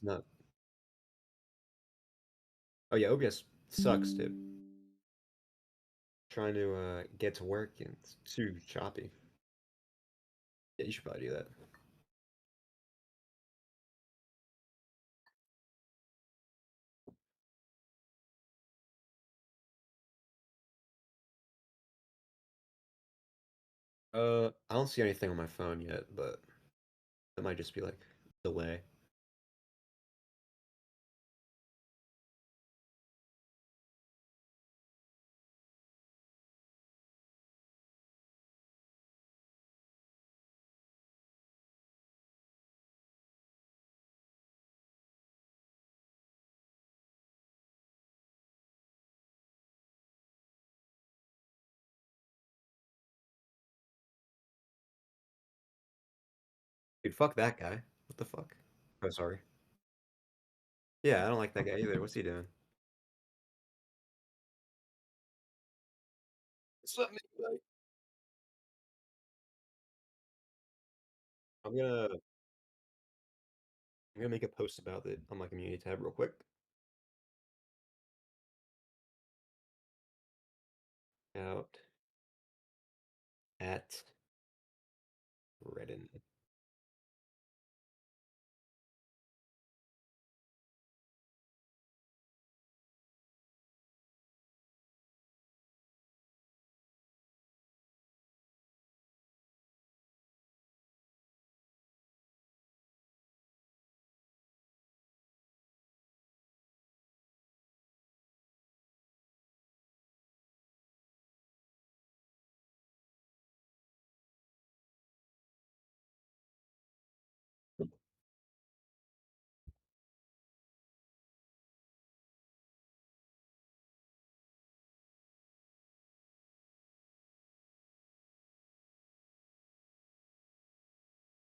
not. Oh yeah, OBS sucks, dude. Trying to get to work and it's too choppy. Yeah, you should probably do that. I don't see anything on my phone yet, but that might just be like delay. Dude, fuck that guy. What the fuck? Oh, sorry. Yeah, I don't like that guy either. What's he doing? What's up, man? I'm gonna I'm gonna make a post about it on my community tab real quick. Out at FREDD'N.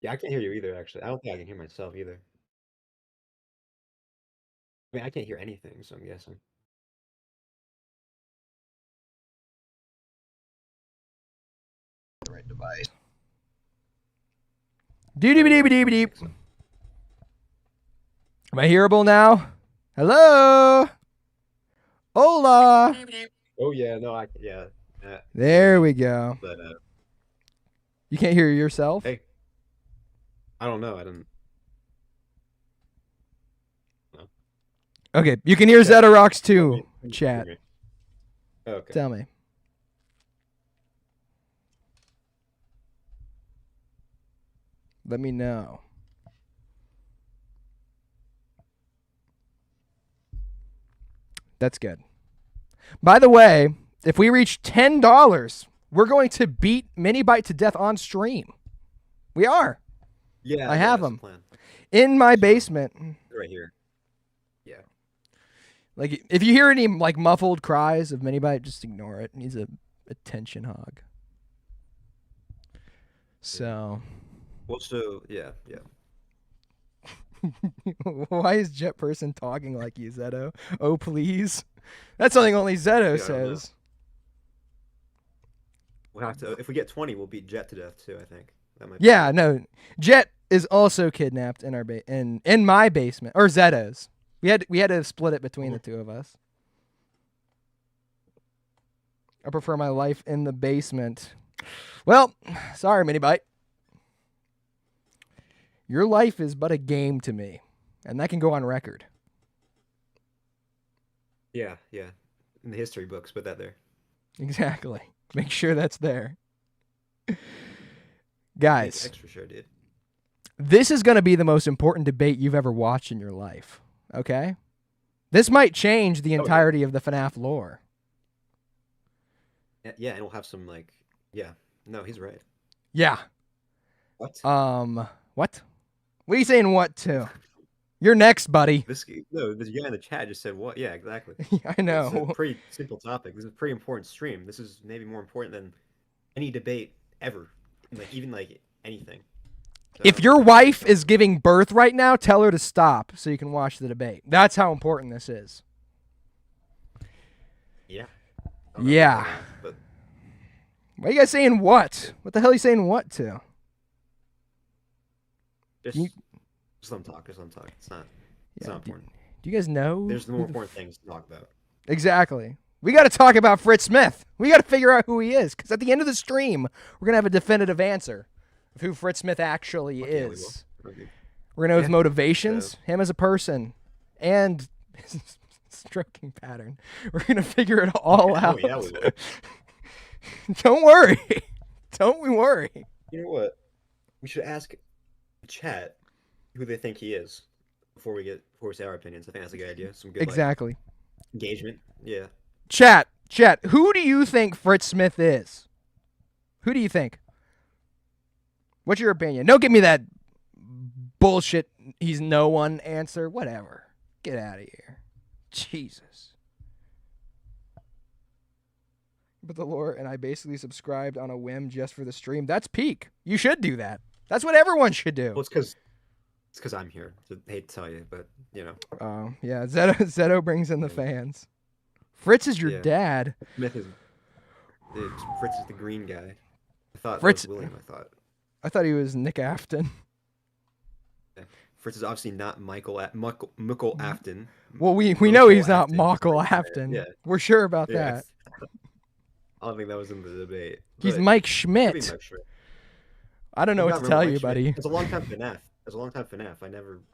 Yeah, I can't hear you either, actually. I don't think I can hear myself either. I mean, I can't hear anything, so I'm guessing. The right device. Doop. Am I hearable now? Hello? Hola. Oh yeah, no, yeah. There we go. But You can't hear yourself? hey, I don't know. I don't. No. Okay, you can hear zetorocks too, chat. Okay. Tell me. Let me know. That's good. By the way, if we reach $10, we're going to beat Minibite to death on stream. We are. Yeah, I have them the plan. in my basement. Right here. Yeah. Like, if you hear any like muffled cries of Minibite, just ignore it. He's a attention hog. So. Well, so yeah. Why is Jet Person talking like you, Zeto? Oh, please. That's something only Zeto says. We'll have to. If we get 20, we'll beat Jet to death too. I think that might. Yeah, no. Jet is also kidnapped in our in my basement, or Zeto's. We had to split it between the two of us. I prefer my life in the basement. Well, sorry, Minibite. Your life is but a game to me, and that can go on record. Yeah. In the history books, put that there. Exactly. Make sure that's there. Guys. Extra sure, dude. This is going to be the most important debate you've ever watched in your life. Okay? This might change the entirety of the FNAF lore. Yeah, and we'll have some like, yeah. No, he's right. Yeah. What? What? What are you saying what to? You're next, buddy. This guy in the chat just said what? Yeah, exactly. I know. It's a pretty simple topic. This is a pretty important stream. This is maybe more important than any debate ever. Like even like anything. So, if your wife is giving birth right now, tell her to stop so you can watch the debate. That's how important this is. Yeah. Yeah. But why are you guys saying what? What the hell are you saying what to? Just let them talk. It's not. It's Yeah. not important. Do you guys know? There's who more the important things to talk about. Exactly. We got to talk about Fritz Smith. We got to figure out who he is, because at the end of the stream, we're gonna have a definitive answer of who Fritz Smith actually Okay, we is. will. Okay. We're gonna know his Yeah. motivations, him as a person, and his stroking pattern. We're gonna figure it all out. Oh, yeah, we will. Don't worry. Don't we worry. You know what? We should ask the chat who they think he is before we say our opinions. I think that's a good idea. Some good Exactly. engagement. Yeah. Chat. Who do you think Fritz Smith is? Who do you think? What's your opinion? Don't give me that bullshit he's no one answer. Whatever. Get out of here. Jesus. But the lore, and I basically subscribed on a whim just for the stream. That's peak. You should do that. That's what everyone should do. Well, it's because I'm here. So, hate to tell you, but you know. Oh, yeah. Zeto brings in the fans. Fritz is your Yeah. dad. Fritz is the green guy. I thought Fritz- that was William. I thought. I thought he was Nick Afton. Fritz is obviously not Michael Afton. Well, we Michael know he's not Afton. Michael Afton. Yeah. We're sure about Yeah. that. I don't think that was in the debate. He's but Mike could be Schmidt. Mike Schmidt. I don't know I what to remember tell Mike you, Schmidt. buddy. It was a long time FNAF.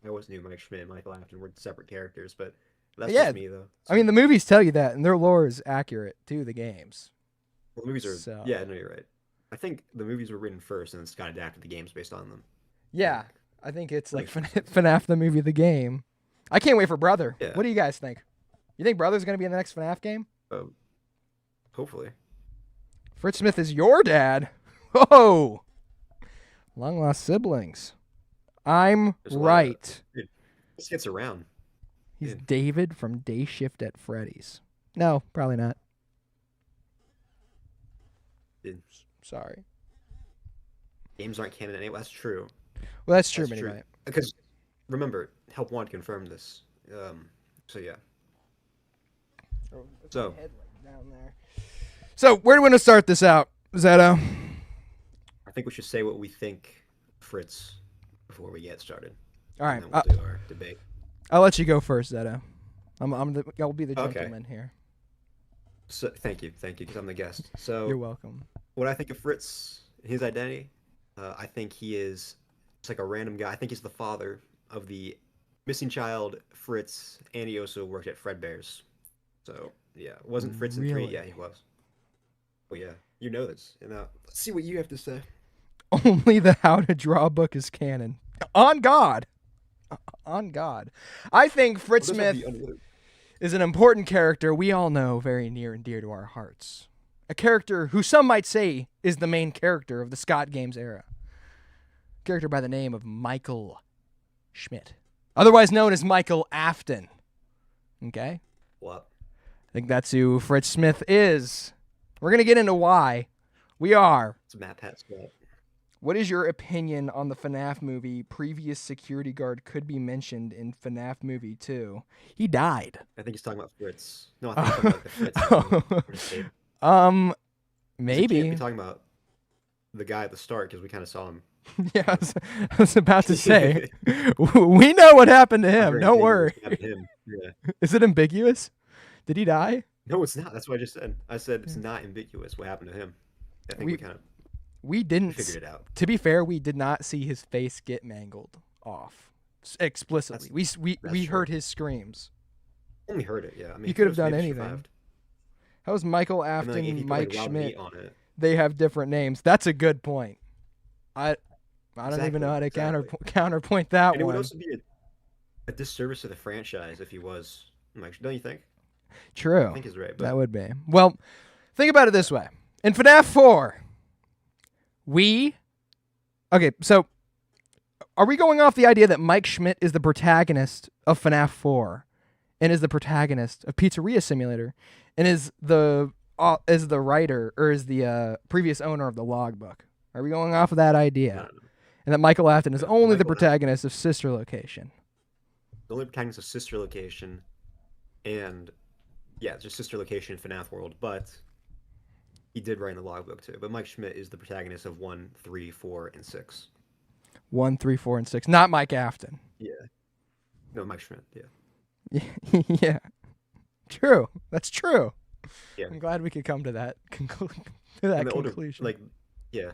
I always knew Mike Schmidt and Michael Afton were separate characters, but that's Yeah. just me though. I mean, the movies tell you that, and their lore is accurate to the games. Well, the movies are. So- Yeah, no, you're right. I think the movies were written first, and it's got adapted the games based on them. Yeah, I think it's like Like- FNAF the movie, the game. I can't wait for Brother. Yeah. What do you guys think? You think Brother's gonna be in the next FNAF game? Hopefully. Fritz Smith is your dad. Whoa! Long lost siblings. I'm There's a lot of- right. This gets around. He's Dude. David from Day Shift at Freddy's. No, probably not. Dude, Sorry. games aren't canon anyway. That's true. Well, that's true, That's true. anyway. Because remember, Help One confirmed this. So yeah. So So where do we want to start this out, Zeto? I think we should say what we think Fritz before we get started. All right, And then we'll do our debate. I'll let you go first, Zeto. I'll be the Okay. gentleman here. So thank you, because I'm the guest. So You're welcome. what I think of Fritz, his identity, I think he is just like a random guy. I think he's the father of the missing child, Fritz, and he also worked at Fredbear's. So yeah, wasn't Fritz in 3? Really? Yeah, he was. Oh yeah, you know this. And now let's see what you have to say. Only the How to Draw book is canon. On God. On God. I think Fritz Well, this will Smith be unrelated. is an important character we all know very near and dear to our hearts. A character who some might say is the main character of the Scott Games era. A character by the name of Michael Schmidt, otherwise known as Michael Afton. Okay? What? I think that's who Fritz Smith is. We're going to get into why. We are. It's Matt Pat Scott. What is your opinion on the FNAF movie? Previous security guard could be mentioned in FNAF movie 2. He died. I think he's talking about Fritz. No, I think he's talking about the Fritz. He Um, can't maybe. be talking about the guy at the start because we kind of saw him. Yeah, I was about to say. We know what happened to him. Very Don't ambiguous worry. what happened to him. Yeah. Is it ambiguous? Did he die? No, it's not. That's what I just said. I said it's not ambiguous what happened to him. I think we kind of We didn't. figured it out. To be fair, we did not see his face get mangled off explicitly. We that's heard true. his screams. Only heard it. Yeah, I mean, He could have Fritz done maybe anything. survived. How was Michael I mean, Afton, like, if he put, Mike like, raw Schmidt? meat on it. They have different names. That's a good point. I don't even know how to Exactly. counterpoint that And it would one. also be a disservice to the franchise if he was. Like, don't you think? True. I think he's right. But That would be. Well, think about it this way. In FNAF 4, Okay, so are we going off the idea that Mike Schmidt is the protagonist of FNAF 4 and is the protagonist of Pizzeria Simulator and is the writer or is the previous owner of the Logbook? Are we going off of that idea? No. And that Michael Afton is only the Michael protagonist of Sister Location. The only protagonist of Sister Location, and yeah, it's just Sister Location in FNAF World, but he did write in the Logbook too. But Mike Schmidt is the protagonist of 1, 3, 4, and 6. 1, 3, 4, and 6. Not Mike Afton. Yeah. No, Mike Schmidt. Yeah. Yeah, true. That's true. Yeah. I'm glad we could come to that And the older, conclusion. like, yeah.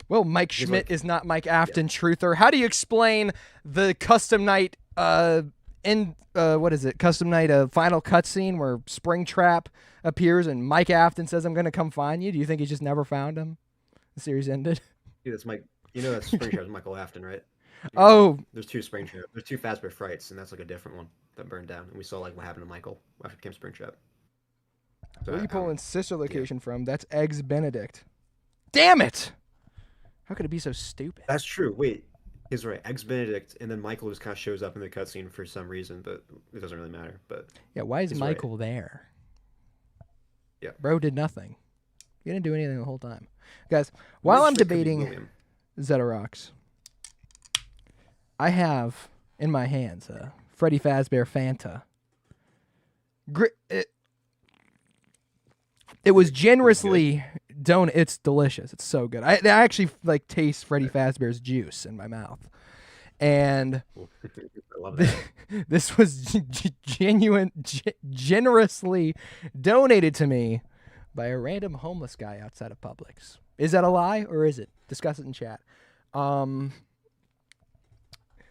Well, Mike He's Schmidt like- is not Mike Afton truther. How do you explain the custom night what is it? Custom night final cutscene where Springtrap appears and Mike Afton says, "I'm going to come find you." Do you think he just never found him? The series ended. Dude, that's Mike. You know that's Springtrap's Michael Afton, right? Oh, There's two Springtrap. There's two Fazbear Frights, and that's like a different one that burned down. And we saw like what happened to Michael after it became Springtrap. So, where are you pulling sister location from? That's Eggs Benedict. Damn it! How could it be so stupid? That's true. Wait, he's right. Eggs Benedict, and then Michael just kind of shows up in the cutscene for some reason, but it doesn't really matter. But Yeah, why is he's right. Michael there? Yeah. Bro did nothing. He didn't do anything the whole time. Guys, while I'm Schmidt could be debating William. zetorocks, I have in my hands a Freddy Fazbear Fanta. It was generously donated. It's delicious. It's so good. I actually like taste Freddy Fazbear's juice in my mouth. And I love that. this was generously donated to me by a random homeless guy outside of Publix. Is that a lie or is it? Discuss it in chat.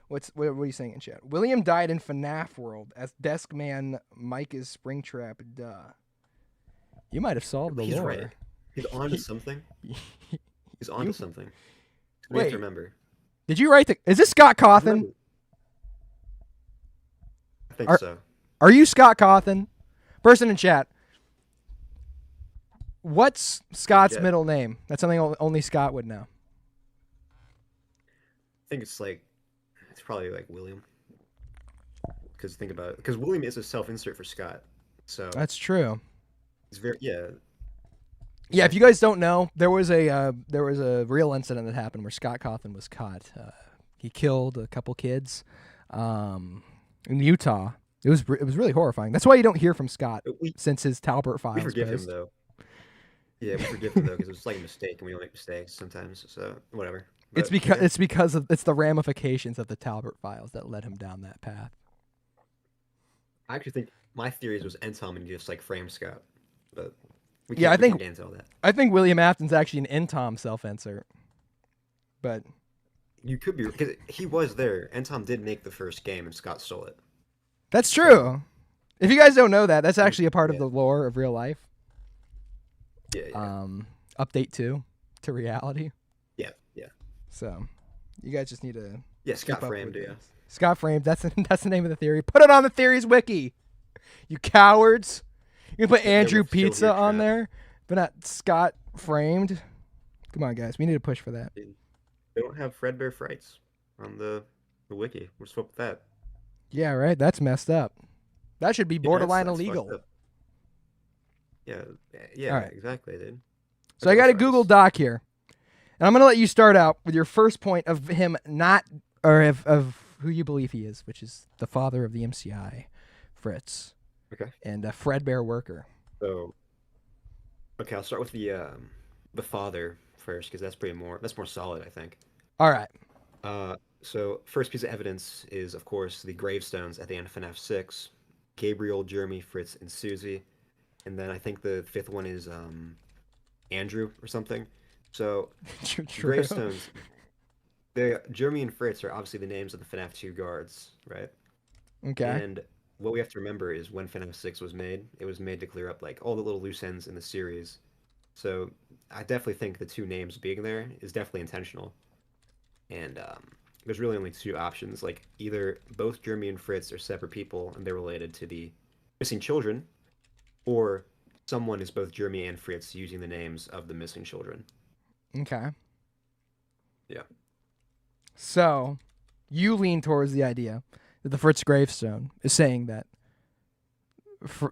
What are you saying in chat? William died in FNAF World as desk man. Mike is Springtrap. Duh. You might have solved the He's lore. right. He's onto something. He's onto something. We Wait. have to remember. Did you write the? Is this Scott Cawthon? I think so. Are you Scott Cawthon? Person in chat. What's Scott's Jet. middle name? That's something only Scott would know. I think it's probably like William. Because think about it. Because William is a self-insert for Scott. So That's true. it's very Yeah, if you guys don't know, there was a real incident that happened where Scott Cawthon was caught. He killed a couple kids in Utah. It was really horrifying. That's why you don't hear from Scott since his Talbert files. We forgive post. him though. Yeah, we forgive him though because it's like a mistake and we all make mistakes sometimes. So whatever. It's because it's the ramifications of the Talbert files that led him down that path. I actually think my theories was Entom and just like frame Scott, but we Yeah, I can't think- get into all that. I think William Afton's actually an Entom self-insert, but You could be because he was there. Entom did make the first game and Scott stole it. that's true. If you guys don't know that, that's actually a part of Yeah. the lore of real life. Yeah. Update 2 to reality. Yeah. So, you guys just need to Yeah, Scott keep up framed. with Yeah. this. Scott framed. That's the name of the theory. Put it on the theories wiki. You cowards. You can put Yeah, Andrew we'll fill your Pizza on trap. there, but not Scott framed. Come on, guys. We need to push for that. They don't have Fredbear Frights on the wiki. We're supposed with that. Yeah, right. That's messed up. That should be borderline That's illegal. fucked up. Yeah, All right. exactly, dude. So I got a Google Doc here, and I'm gonna let you start out with your first point of him not, or of who you believe he is, which is the father of the MCI, Fritz. Okay. And a Fredbear worker. So, okay, I'll start with the father first because that's more solid, I think. All right. So first piece of evidence is, of course, the gravestones at the end of FNAF 6. Gabriel, Jeremy, Fritz, and Susie. And then I think the fifth one is Andrew or something. So True. gravestones, Jeremy and Fritz are obviously the names of the FNAF 2 guards, right? Okay. And what we have to remember is when FNAF 6 was made, it was made to clear up like all the little loose ends in the series. So I definitely think the two names being there is definitely intentional. And there's really only two options. Like either both Jeremy and Fritz are separate people and they're related to the missing children, or someone is both Jeremy and Fritz using the names of the missing children. Okay. Yeah. So, you lean towards the idea that the Fritz gravestone is saying that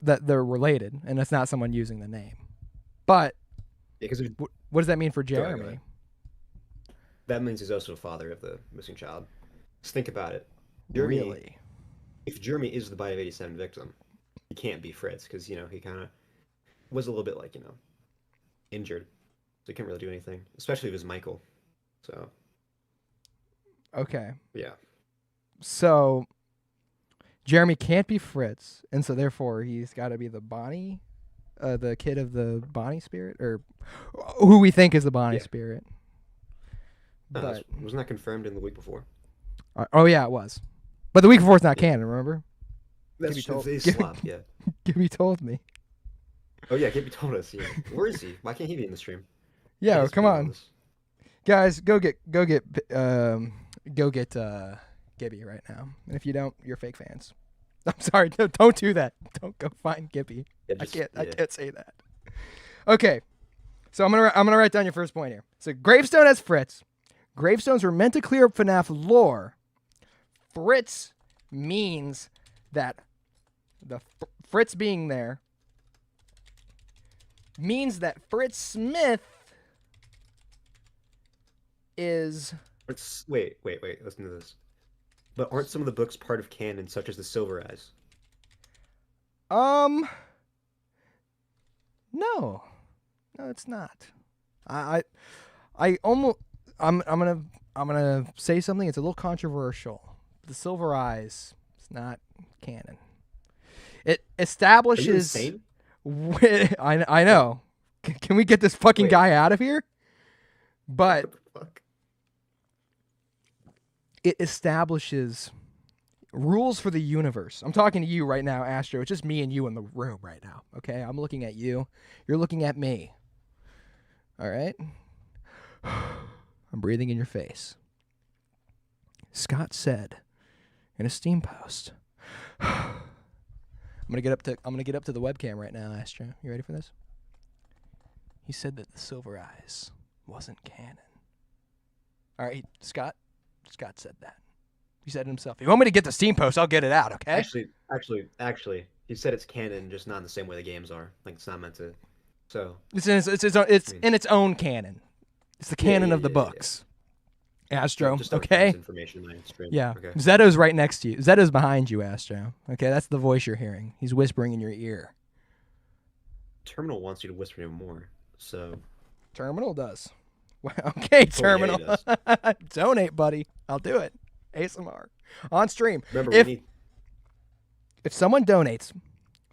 that they're related, and it's not someone using the name. But Yeah, because what does that mean for Go ahead, go Jeremy? ahead. That means he's also a father of the missing child. Just think about it. Jeremy, Really? if Jeremy is the Bite of 87 victim, he can't be Fritz because, he kind of was a little bit like, injured. So he couldn't really do anything, especially if it was Michael. So, Okay. yeah. So Jeremy can't be Fritz, and so therefore he's got to be the Bonnie, the kid of the Bonnie spirit, or who we think is the Bonnie spirit. But wasn't that confirmed in the week before? Oh yeah, it was. But the week before it's not canon. Remember? That's told, yeah. Gibby told me. Oh yeah, Gibby told us. Yeah. Where is he? Why can't he be in the stream? Yeah, come on, guys, go get Gibby right now. And if you don't, you're fake fans. I'm sorry, no, don't do that. Don't go find Gibby. Yeah, I can't say that. Okay, so I'm gonna write down your first point here. So Gravestone has Fritz. Gravestones were meant to clear up FNAF lore. Fritz means that the Fritz being there means that Fritz Smith is. Wait. Listen to this. But aren't some of the books part of canon, such as the Silver Eyes? No, it's not. I'm gonna say something. It's a little controversial. The Silver Eyes is not canon. It establishes. Are you insane? I know. Can we get this fucking guy out of here? But What the fuck? It establishes rules for the universe. I'm talking to you right now, Astro. It's just me and you in the room right now. Okay, I'm looking at you. You're looking at me. All right. I'm breathing in your face. Scott said in a Steam post. I'm gonna get up to the webcam right now, Astro. You ready for this? He said that the Silver Eyes wasn't canon. All right, Scott said that. He said it himself. If you want me to get the Steam post, I'll get it out, okay? Actually, he said it's canon, just not in the same way the games are. Like it's not meant to. So it's in its own canon. It's the canon of the books. Yeah. Astro, just okay? Information stream. Yeah. Okay. Zeto's right next to you. Zeto's behind you, Astro. Okay, that's the voice you're hearing. He's whispering in your ear. Terminal wants you to whisper him more. So. Terminal does. Well, okay, Terminal. Oh, yeah, Donate, buddy. I'll do it. ASMR on stream. Remember, if someone donates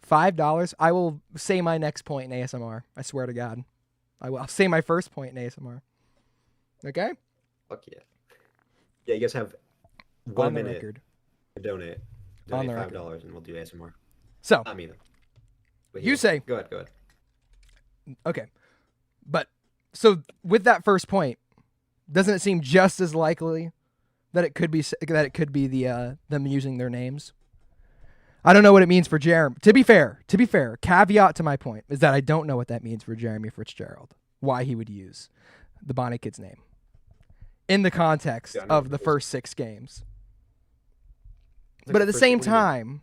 $5, I will say my next point in ASMR. I swear to God, I will. I'll say my first point in ASMR. Okay. Fuck yeah. Yeah, you guys have 1 minute record. to donate. On the $5 and we'll do ASMR. So not me though. But you say. Go ahead. Okay, but so with that first point, doesn't it seem just as likely that it could be the them using their names? I don't know what it means for Jeremy. To be fair, caveat to my point is that I don't know what that means for Jeremy Fitzgerald. Why he would use the Bonnie kid's name in the context of the first 6 games. Like but at the same time,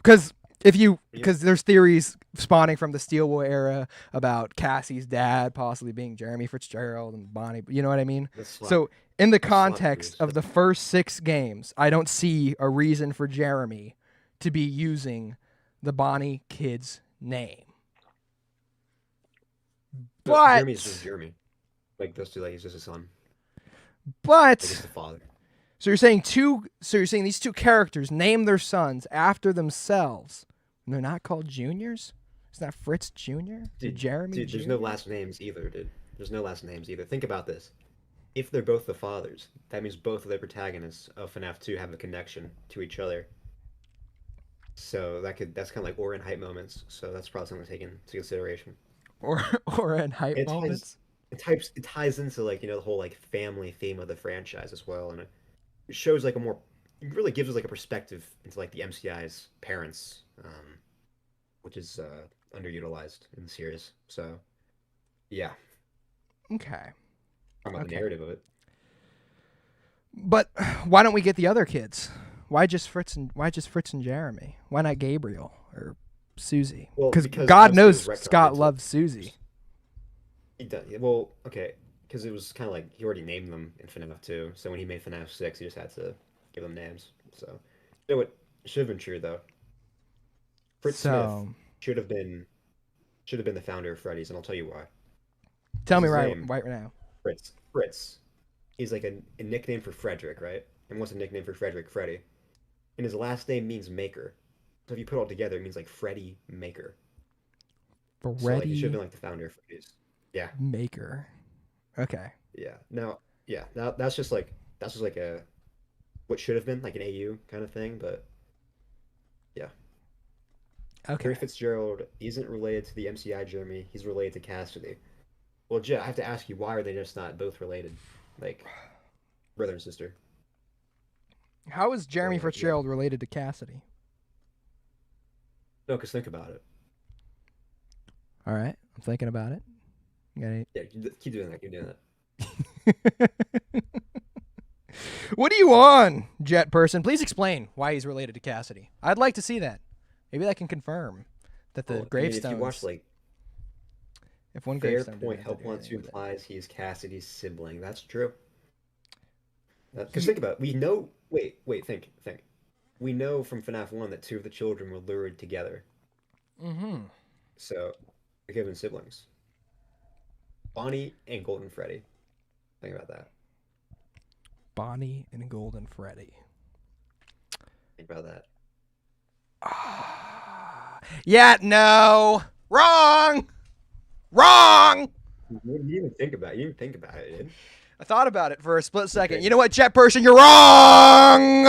because there's theories spawning from the Steelboy era about Cassie's dad possibly being Jeremy Fitzgerald and Bonnie. You know what I mean? So in the context of the first 6 games, I don't see a reason for Jeremy to be using the Bonnie kid's name. But Jeremy's just Jeremy. Like those two, like he's just his son. But like he's the father. So you're saying these 2 characters name their sons after themselves, and they're not called juniors? It's not Fritz Jr.? Jeremy Dude, Jr.? there's no last names either, dude. There's no last names either. Think about this. If they're both the fathers, that means both of the protagonists of FNAF 2 have a connection to each other. So that's kind of like Aura and hype moments. So that's probably something to take into consideration. Aura and hype moments? It ties into like, the whole like family theme of the franchise as well, and it shows like it really gives us like a perspective into like the MCI's parents, which is underutilized in the series. So, yeah. Okay. Talking about the narrative of it. But why don't we get the other kids? Why just Fritz and Jeremy? Why not Gabriel or Susie? Well, because because God knows Scott loves Susie. He does. Well, okay, because it was kind of like he already named them in FNAF 2, so when he made FNAF 6, he just had to give them names. So, you know what? Should have been true though. Fritz Smith should have been the founder of Freddy's, and I'll tell you why. Tell me right now. Fritz is like a nickname for Frederick, right? and wants a nickname for Frederick, Freddy. And his last name means maker. So if you put it all together, it means like Freddy Maker. So like he should have Freddy been like the founder of Freddy's. Yeah, Maker. Okay. yeah. Now that's just like a what should have been like an AU kind of thing, but yeah. Jerry Okay. Fitzgerald isn't related to the MCI Jeremy. He's related to Cassidy. Well, Jet, I have to ask you, why are they just not both related, like brother and sister? How is Or Jeremy like yeah. Fitzgerald related to Cassidy? No, because think about it. All right. I'm thinking about it. You got any- Yeah, keep doing that. Keep doing that. What are you on, Jet person? Please explain why he's related to Cassidy. I'd like to see that. Maybe that can confirm that the Well, I mean, gravestones. if you watch like if one Fair gravestone point, didn't Help do Wants anything to with it. implies he is Cassidy's sibling. That's true. Because think about it. We know. Wait, think. We know from FNAF 1 that two of the children were lured together. Mm-hmm. So they could have been siblings. Bonnie and Golden Freddy. Think about that. Bonnie and Golden Freddy. Think about that. Yeah, no. Wrong. Wrong. You didn't even think about it. You didn't think about it, dude. I thought about it for a split second. Okay. You know what, Jet person? You're wrong.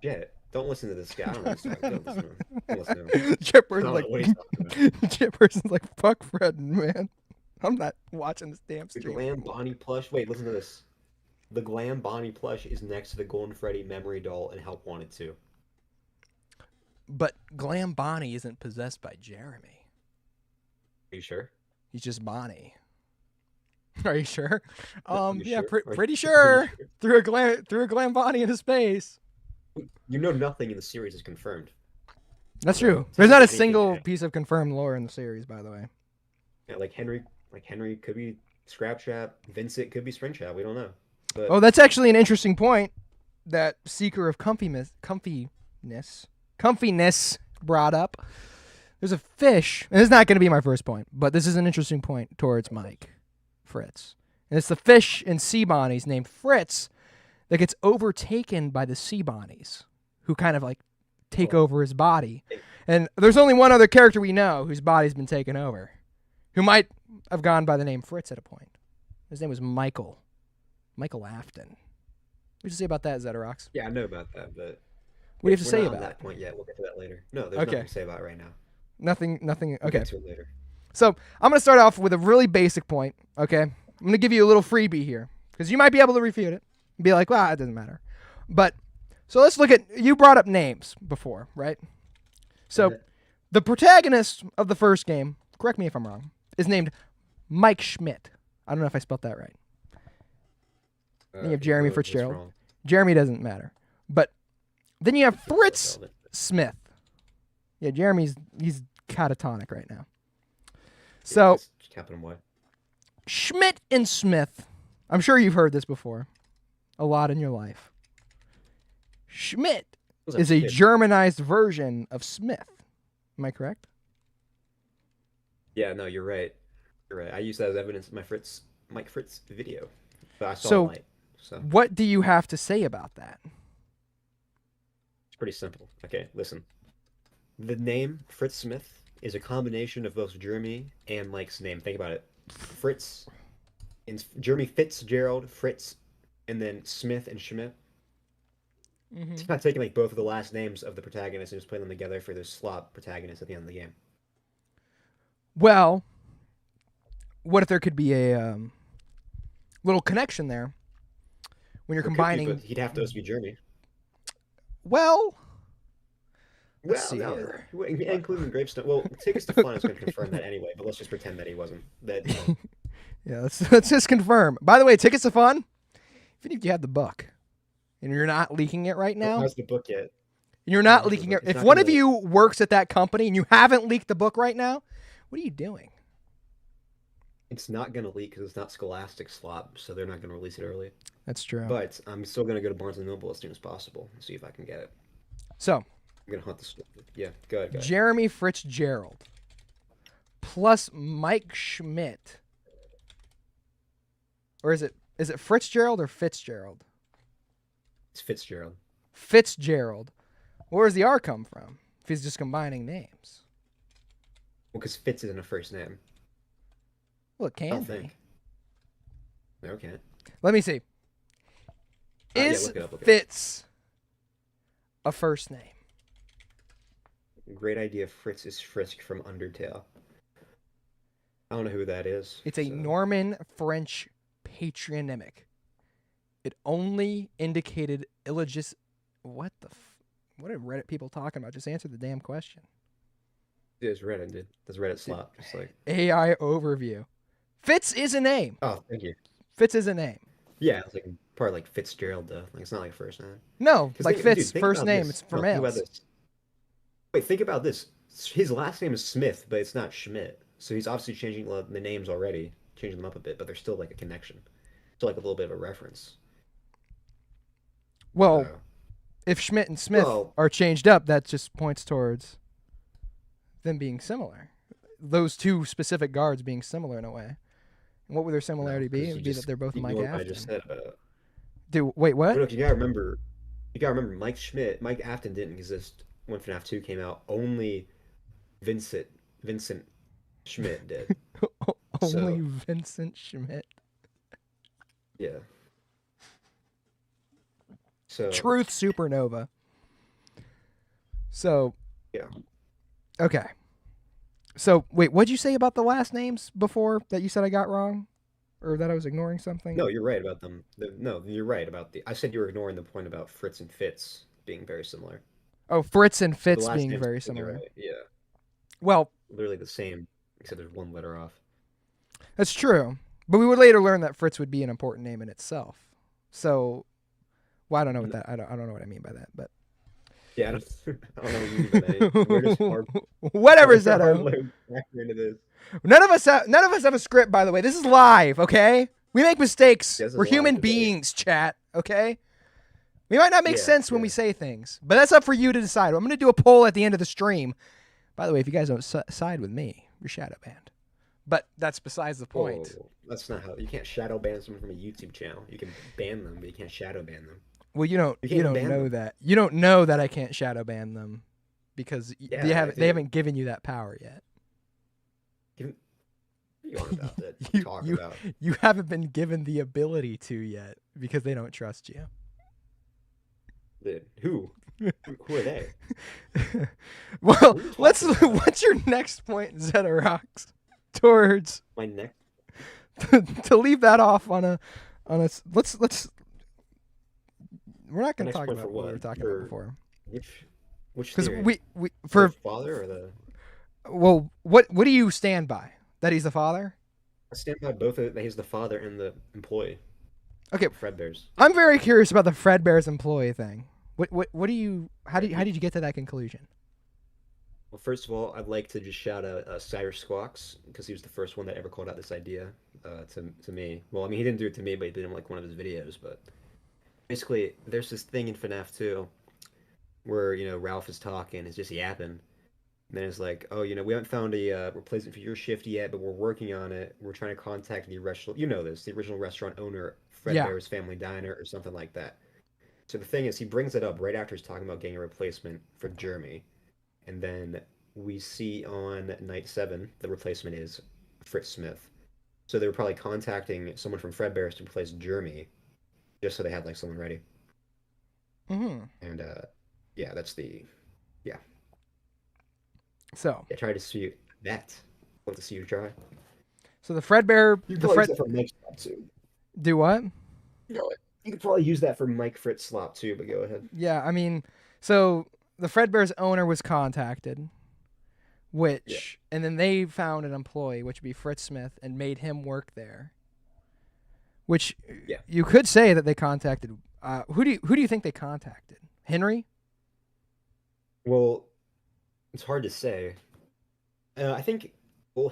Jet, don't listen to this guy. I don't know what he's talking about. Don't listen to him. Don't listen to him. Jet I person's don't like, know what he's talking about. Jet person's like, fuck FRED'N, man. I'm not watching this damn The stream. Glam Bonnie plush. Wait, listen to this. The Glam Bonnie plush is next to the Golden Freddy memory doll and Help Wanted 2. But Glam Bonnie isn't possessed by Jeremy. Are you sure? He's just Bonnie. Are you sure? You Yeah, sure? Are you pretty pretty sure. sure? Threw a Glam Bonnie into space. You know nothing in the series is confirmed. That's So, true. There's not a anything single can- piece of confirmed lore in the series, by the way. Yeah, like Henry could be Scrap Trap. Vincent could be Spring Trap. We don't know. But Oh, that's actually an interesting point that Seeker of Comfiness brought up. There's a fish, and this is not going to be my first point, but this is an interesting point towards Mike, Fritz. And it's the fish in Sea Bonnies named Fritz that gets overtaken by the Sea Bonnies, who kind of like take over his body. And there's only one other character we know whose body's been taken over, who might have gone by the name Fritz at a point. His name was Michael Afton. What do you say about that, Zetorocks? yeah, I know about that. But What do you have to we're say not about on that it? point yet. We'll get to that later. No, there's Okay. nothing to say about it right now. Nothing. We'll Okay. get to it later. So I'm going to start off with a really basic point, okay? I'm going to give you a little freebie here, because you might be able to refute it. Be like, well, it doesn't matter. But, so let's look at, you brought up names before, right? So, Okay. the protagonist of the first game, correct me if I'm wrong, is named Mike Schmidt. I don't know if I spelled that right. Then you have Jeremy that's Fitzgerald. wrong. Jeremy doesn't matter. But then you have Fritz Spelled it. Smith. Yeah, he's catatonic right now. Yeah, So, it's capital Y. Schmidt and Smith. I'm sure you've heard this before. A lot in your life. Schmidt Was is a kid. Germanized version of Smith. Am I correct? Yeah, no, you're right. You're right. I used that as evidence in my Mike Fritz video. But I saw So- the light. So What do you have to say about that? it's pretty simple. Okay, listen. The name Fritz Smith is a combination of both Jeremy and Mike's name. Think about it. Fritz, Jeremy Fitzgerald, Fritz, and then Smith and Schmidt. Mm-hmm. It's not taking like both of the last names of the protagonists and just putting them together for their slot protagonists at the end of the game. Well, what if there could be a little connection there when you're There could be, combining? but he'd have to also be Jeremy. Well, Well, Let's see no, here. including Gravestone. Well, Tickets to Fun is going to confirm that anyway, but let's just pretend that he wasn't. That yeah. Let's just confirm. By the way, Tickets to Fun. Even if you have the book, and you're not leaking it right now, how's the book yet? you're not how's the leaking book? it. It's If not one of gonna- you works at that company and you haven't leaked the book right now, what are you doing? It's not going to leak because it's not Scholastic slot, so they're not going to release it early. That's true. But I'm still going to go to Barnes & Noble as soon as possible and see if I can get it. So, I'm going to hunt the store. Yeah, go ahead. Jeremy Fitzgerald plus Mike Schmidt. Or is it Fitzgerald or Fitzgerald? It's Fitzgerald. Fitzgerald. Where does the R come from? If he's just combining names. Well, because Fitz isn't a first name. Well, it I can don't be. think. No, it can't. Let me see. Is look it up. Fitz a first name? Great idea. Fritz is Frisk from Undertale. I don't know who that is. It's a Norman French patronymic. It only indicated illegis. What the? What are Reddit people talking about? Just answer the damn question. It's Reddit, dude. That's Reddit slop. Just like AI overview. Fitz is a name. oh, thank you. Fitz is a name. Yeah, it's like part like Fitzgerald though. Like it's not like a first name. No, like Fitz, think first about name. this. It's for No, think about males. this. Wait, think about this. His last name is Smith, but it's not Schmidt. So he's obviously changing the names already, changing them up a bit, but there's still like a connection. Still like a little bit of a reference. Well, if Schmidt and Smith are changed up, that just points towards them being similar. Those two specific guards being similar in a way. And what would their similarity be? It would be that they're both Mike Afton. I just said about. Dude, wait, what? Look, you gotta remember Mike Schmidt. Mike Afton didn't exist when FNAF 2 came out. Only Vincent Schmidt did. Only Vincent Schmidt. Yeah. So Truth Supernova. So yeah. Okay. So wait, what'd you say about the last names before that you said I got wrong? Or that I was ignoring something? No, you're right about them. No, you're right about I said you were ignoring the point about Fritz and Fitz being very similar. Oh, Fritz and The Fitz last being names very are similar. right, yeah. Well, Literally the same, except there's one letter off. that's true. But we would later learn that Fritz would be an important name in itself. So, well, I don't know what that. I don't know what I mean by that. But yeah, I don't know what you mean by that. We're just hard. Whatever, Zeto. Into this. None of us have a script, by the way. This is live, okay? We make mistakes. Yes, We're human beings, chat, okay? We might not make sense when we say things, but that's up for you to decide. I'm going to do a poll at the end of the stream. By the way, if you guys don't side with me, you're shadow banned. But that's besides the point. Oh, that's not how you can't shadow ban someone from a YouTube channel. You can ban them, but you can't shadow ban them. Well, you don't know that. You don't know that I can't shadow ban them because they haven't given you that power yet. You on about that? You haven't been given the ability to yet because they don't trust you. Who are they? Well, what's your next point, zetorocks? Towards my next to leave that off on a let's we're not going to talk about what we were talking about before. Which theory? we for the father or the well, what do you stand by? That he's the father? I stand by both that he's the father and the employee. Okay, Fredbear's. I'm very curious about the Fredbear's employee thing. What do you how did you get to that conclusion? Well, first of all, I'd like to just shout out Cyrus Squawks because he was the first one that ever called out this idea to me. Well, I mean, he didn't do it to me, but he did it in like one of his videos. But basically, there's this thing in FNAF 2 where Ralph is talking, it's just yapping. And then it's like, oh, we haven't found a replacement for your shift yet, but we're working on it. We're trying to contact the restaurant. The original restaurant owner, Fredbear's Family Diner, or something like that. So the thing is, he brings it up right after he's talking about getting a replacement for Jeremy. And then we see on night 7, the replacement is Fritz Smith. So they were probably contacting someone from Fredbear's to replace Jeremy, just so they had like someone ready. Mm-hmm. And yeah, that's yeah. So I tried to see that. Want to see you try? So the Fredbear, You could probably use that for Mike Slop too. Do what? You could probably use that for Mike Fritz Slop too, but go ahead. Yeah, I mean, so the Fredbear's owner was contacted, and then they found an employee, which would be Fritz Smith, and made him work there. Which you could say that they contacted. Who do you think they contacted? Henry? Well, it's hard to say. I think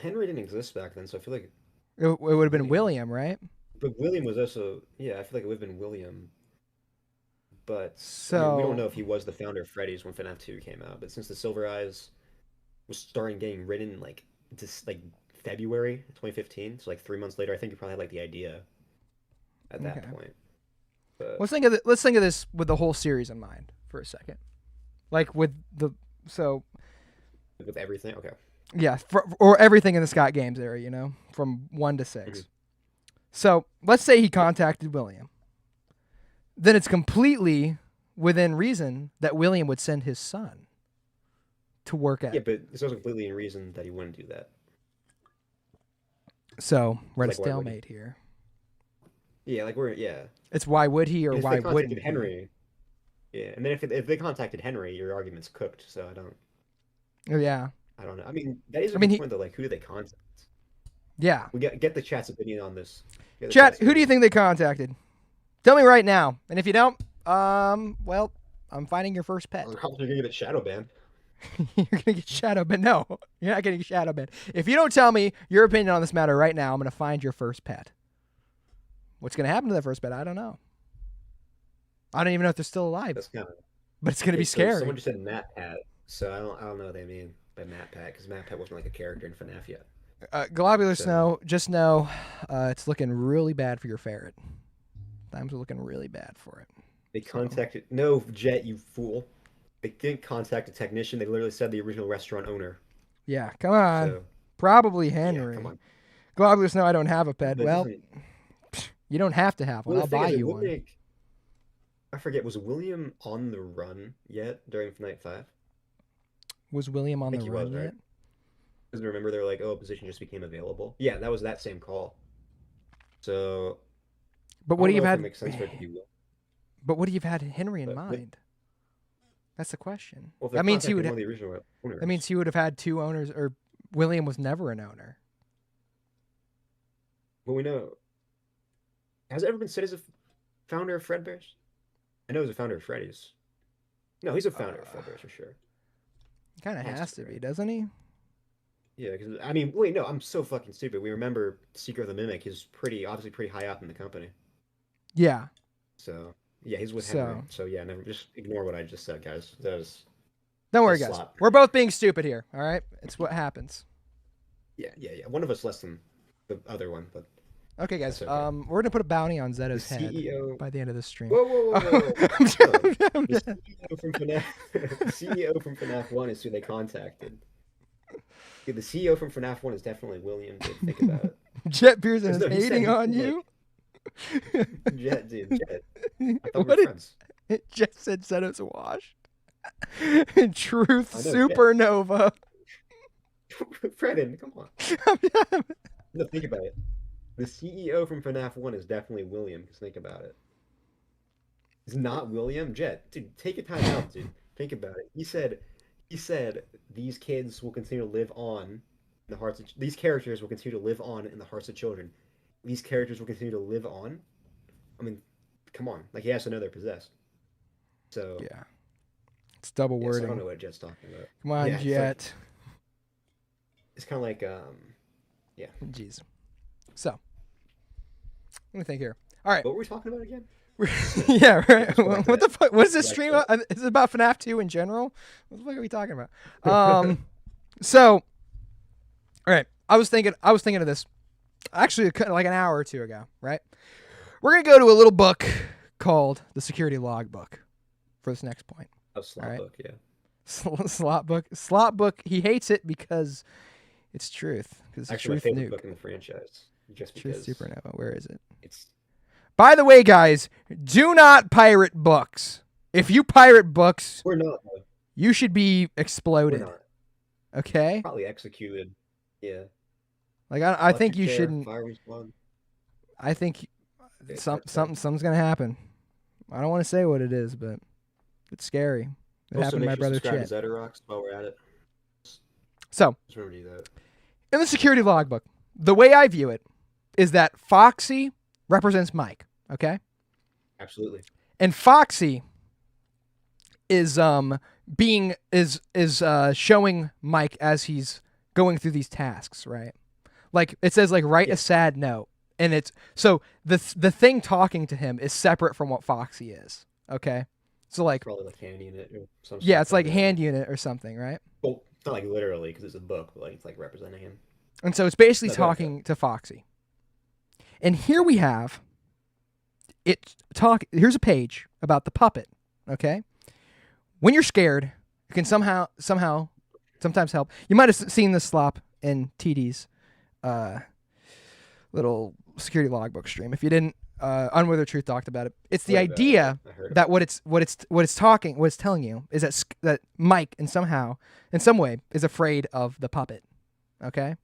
Henry didn't exist back then, so I feel like it would have been William, right? But William was also I feel like it would have been William. But so we don't know if he was the founder of Freddy's when FNAF 2 came out. But since the Silver Eyes was starting getting written February 2015, so like 3 months later, I think he probably had like the idea at that point. But let's think of this with the whole series in mind for a second. Like with with everything, okay. yeah, or everything in the Scott Games era, you know, from 1 to 6. Mhm. So let's say he contacted William. Then it's completely within reason that William would send his son to work at. Yeah, but it's also completely in reason that he wouldn't do that. So we're at a Like, why would he? stalemate here. Yeah, like It's why would he or if why they contacted wouldn't he? Henry, yeah, and then if they contacted Henry, your argument's cooked. So Oh, yeah. I don't know. I mean, that is a I mean, good point though. Like, who do they contact? Yeah. We get the chat's opinion on this. Chat, who do you think they contacted? Tell me right now. And if you don't, well, I'm finding your first pet. You're gonna get a shadow ban. You're going to get shadow banned. No, you're not going to get shadow banned. If you don't tell me your opinion on this matter right now, I'm going to find your first pet. What's going to happen to that first pet? I don't know. I don't even know if they're still alive. That's kind of. But it's going to be So scary. someone just said Matt Pat, so I don't know what they mean by Matt Pat because Matt Pat wasn't like a character in FNAF yet. Globular So- Snow, just know it's looking really bad for your ferret. Times are looking really bad for it. They contacted no Jet, you fool. They didn't contact a technician. They literally said the original restaurant owner. Yeah, come on. So Probably yeah, Henry. come on. Globular Snow, I don't have a pet. But it Well, doesn't- you don't have to have one. well, I'll the thing buy is, it you would one. make- I forget. Was William on the run yet during FNAF 5? Was William on think the he run was, right? yet? Because remember they're like, oh, a position just became available. Yeah, that was that same call. So But I what do don't you know if had? it makes sense for it to be Will. But what do you have had Henry in But- mind? That's the question. Well, if they That means he contacted would. one of the original owners. That means he would have had 2 owners, or William was never an owner. Well, we know. Has it ever been said as a founder of Fredbear's? I know he's a founder of Freddy's. No, he's a founder of Fredbear's for sure. He kind of Has has to to be, be, right? doesn't he? Yeah, because I mean, wait, no, I'm so fucking stupid. We remember Secret of the Mimic is obviously pretty high up in the company. Yeah. So yeah, he's with So- Henry. So yeah, never just ignore what I just said, guys. That was Don't worry, Just guys. slop. We're both being stupid here. All right. It's what happens. yeah. One of us less than the other one, but Okay, guys. That's okay. We're gonna put a bounty on the Zeto's head CEO. by the end of this stream. Whoa, whoa, whoa, whoa, whoa. I'm joking, No, I'm the joking. CEO from FNAF, the CEO from FNAF 1 is who they contacted. Yeah, the CEO from FNAF 1 is definitely William. Dude, think about it. Jet Pearson is No, he said hating he- on like- you. Jet, dude, Jet. I thought we What were did friends. Jet said Zeto's washed? Truth I know, Jet. supernova. FREDD'N, come on. No, think about it. The CEO from FNAF 1 is definitely William. Just think about it. It's not William. Jet, dude, take your time out, dude. Think about it. He said these kids will continue to live on in the hearts of these characters will continue to live on in the hearts of children. These characters will continue to live on. I mean, come on. Like he has to know they're possessed. So Yeah. It's double yeah, so I wording. don't know what Jet's talking about. Come on, Yeah, it's like- Jet. It's kind of like Jeez. So, let me think here. All right. what were we talking about again? Yeah, right. Let's go back to What the that. fuck? What is this Back stream? to Is it about FNAF 2 in general? What the fuck are we talking about? So, all right. I was thinking of this actually like an hour or two ago, right? We're going to go to a little book called the Security Logbook for this next point. Oh, Slot Alright. Book, yeah. Slot book. He hates it because it's truth. Because it's a Actually, my truth favorite nuke. book in the franchise. Just Truth because supernova. Where is it? it's By the way, guys, do not pirate books. If you pirate books, we're not though. you should be We're exploded. not. Okay? Probably executed. Yeah. Like I think you Electric chair, shouldn't. Fire respawn. I think Okay, something's gonna happen. I don't want to say what it is, but it's scary. It Also, happened to make my sure brother subscribe Chet. to zetorocks while we're at it. So Just remember to do that. in the security logbook, the way I view it is that Foxy represents Mike. Okay. Absolutely. And Foxy is showing Mike as he's going through these tasks, right? Like it says like write Yeah. a sad note, and it's so the thing talking to him is separate from what Foxy is. Okay, so like Probably like hand unit or some yeah, stuff it's like that. hand unit or something, right? Well, it's not like literally because it's a book, but like it's like representing him. And so it's basically No, go ahead. talking to Foxy. And here we have Here's a page about the puppet. Okay, when you're scared, you can sometimes help. You might have seen this slop in TD's little security logbook stream. If you didn't, Unwithered Truth talked about it. It's the idea that what it's telling you is that Mike in some way is afraid of the puppet. Okay,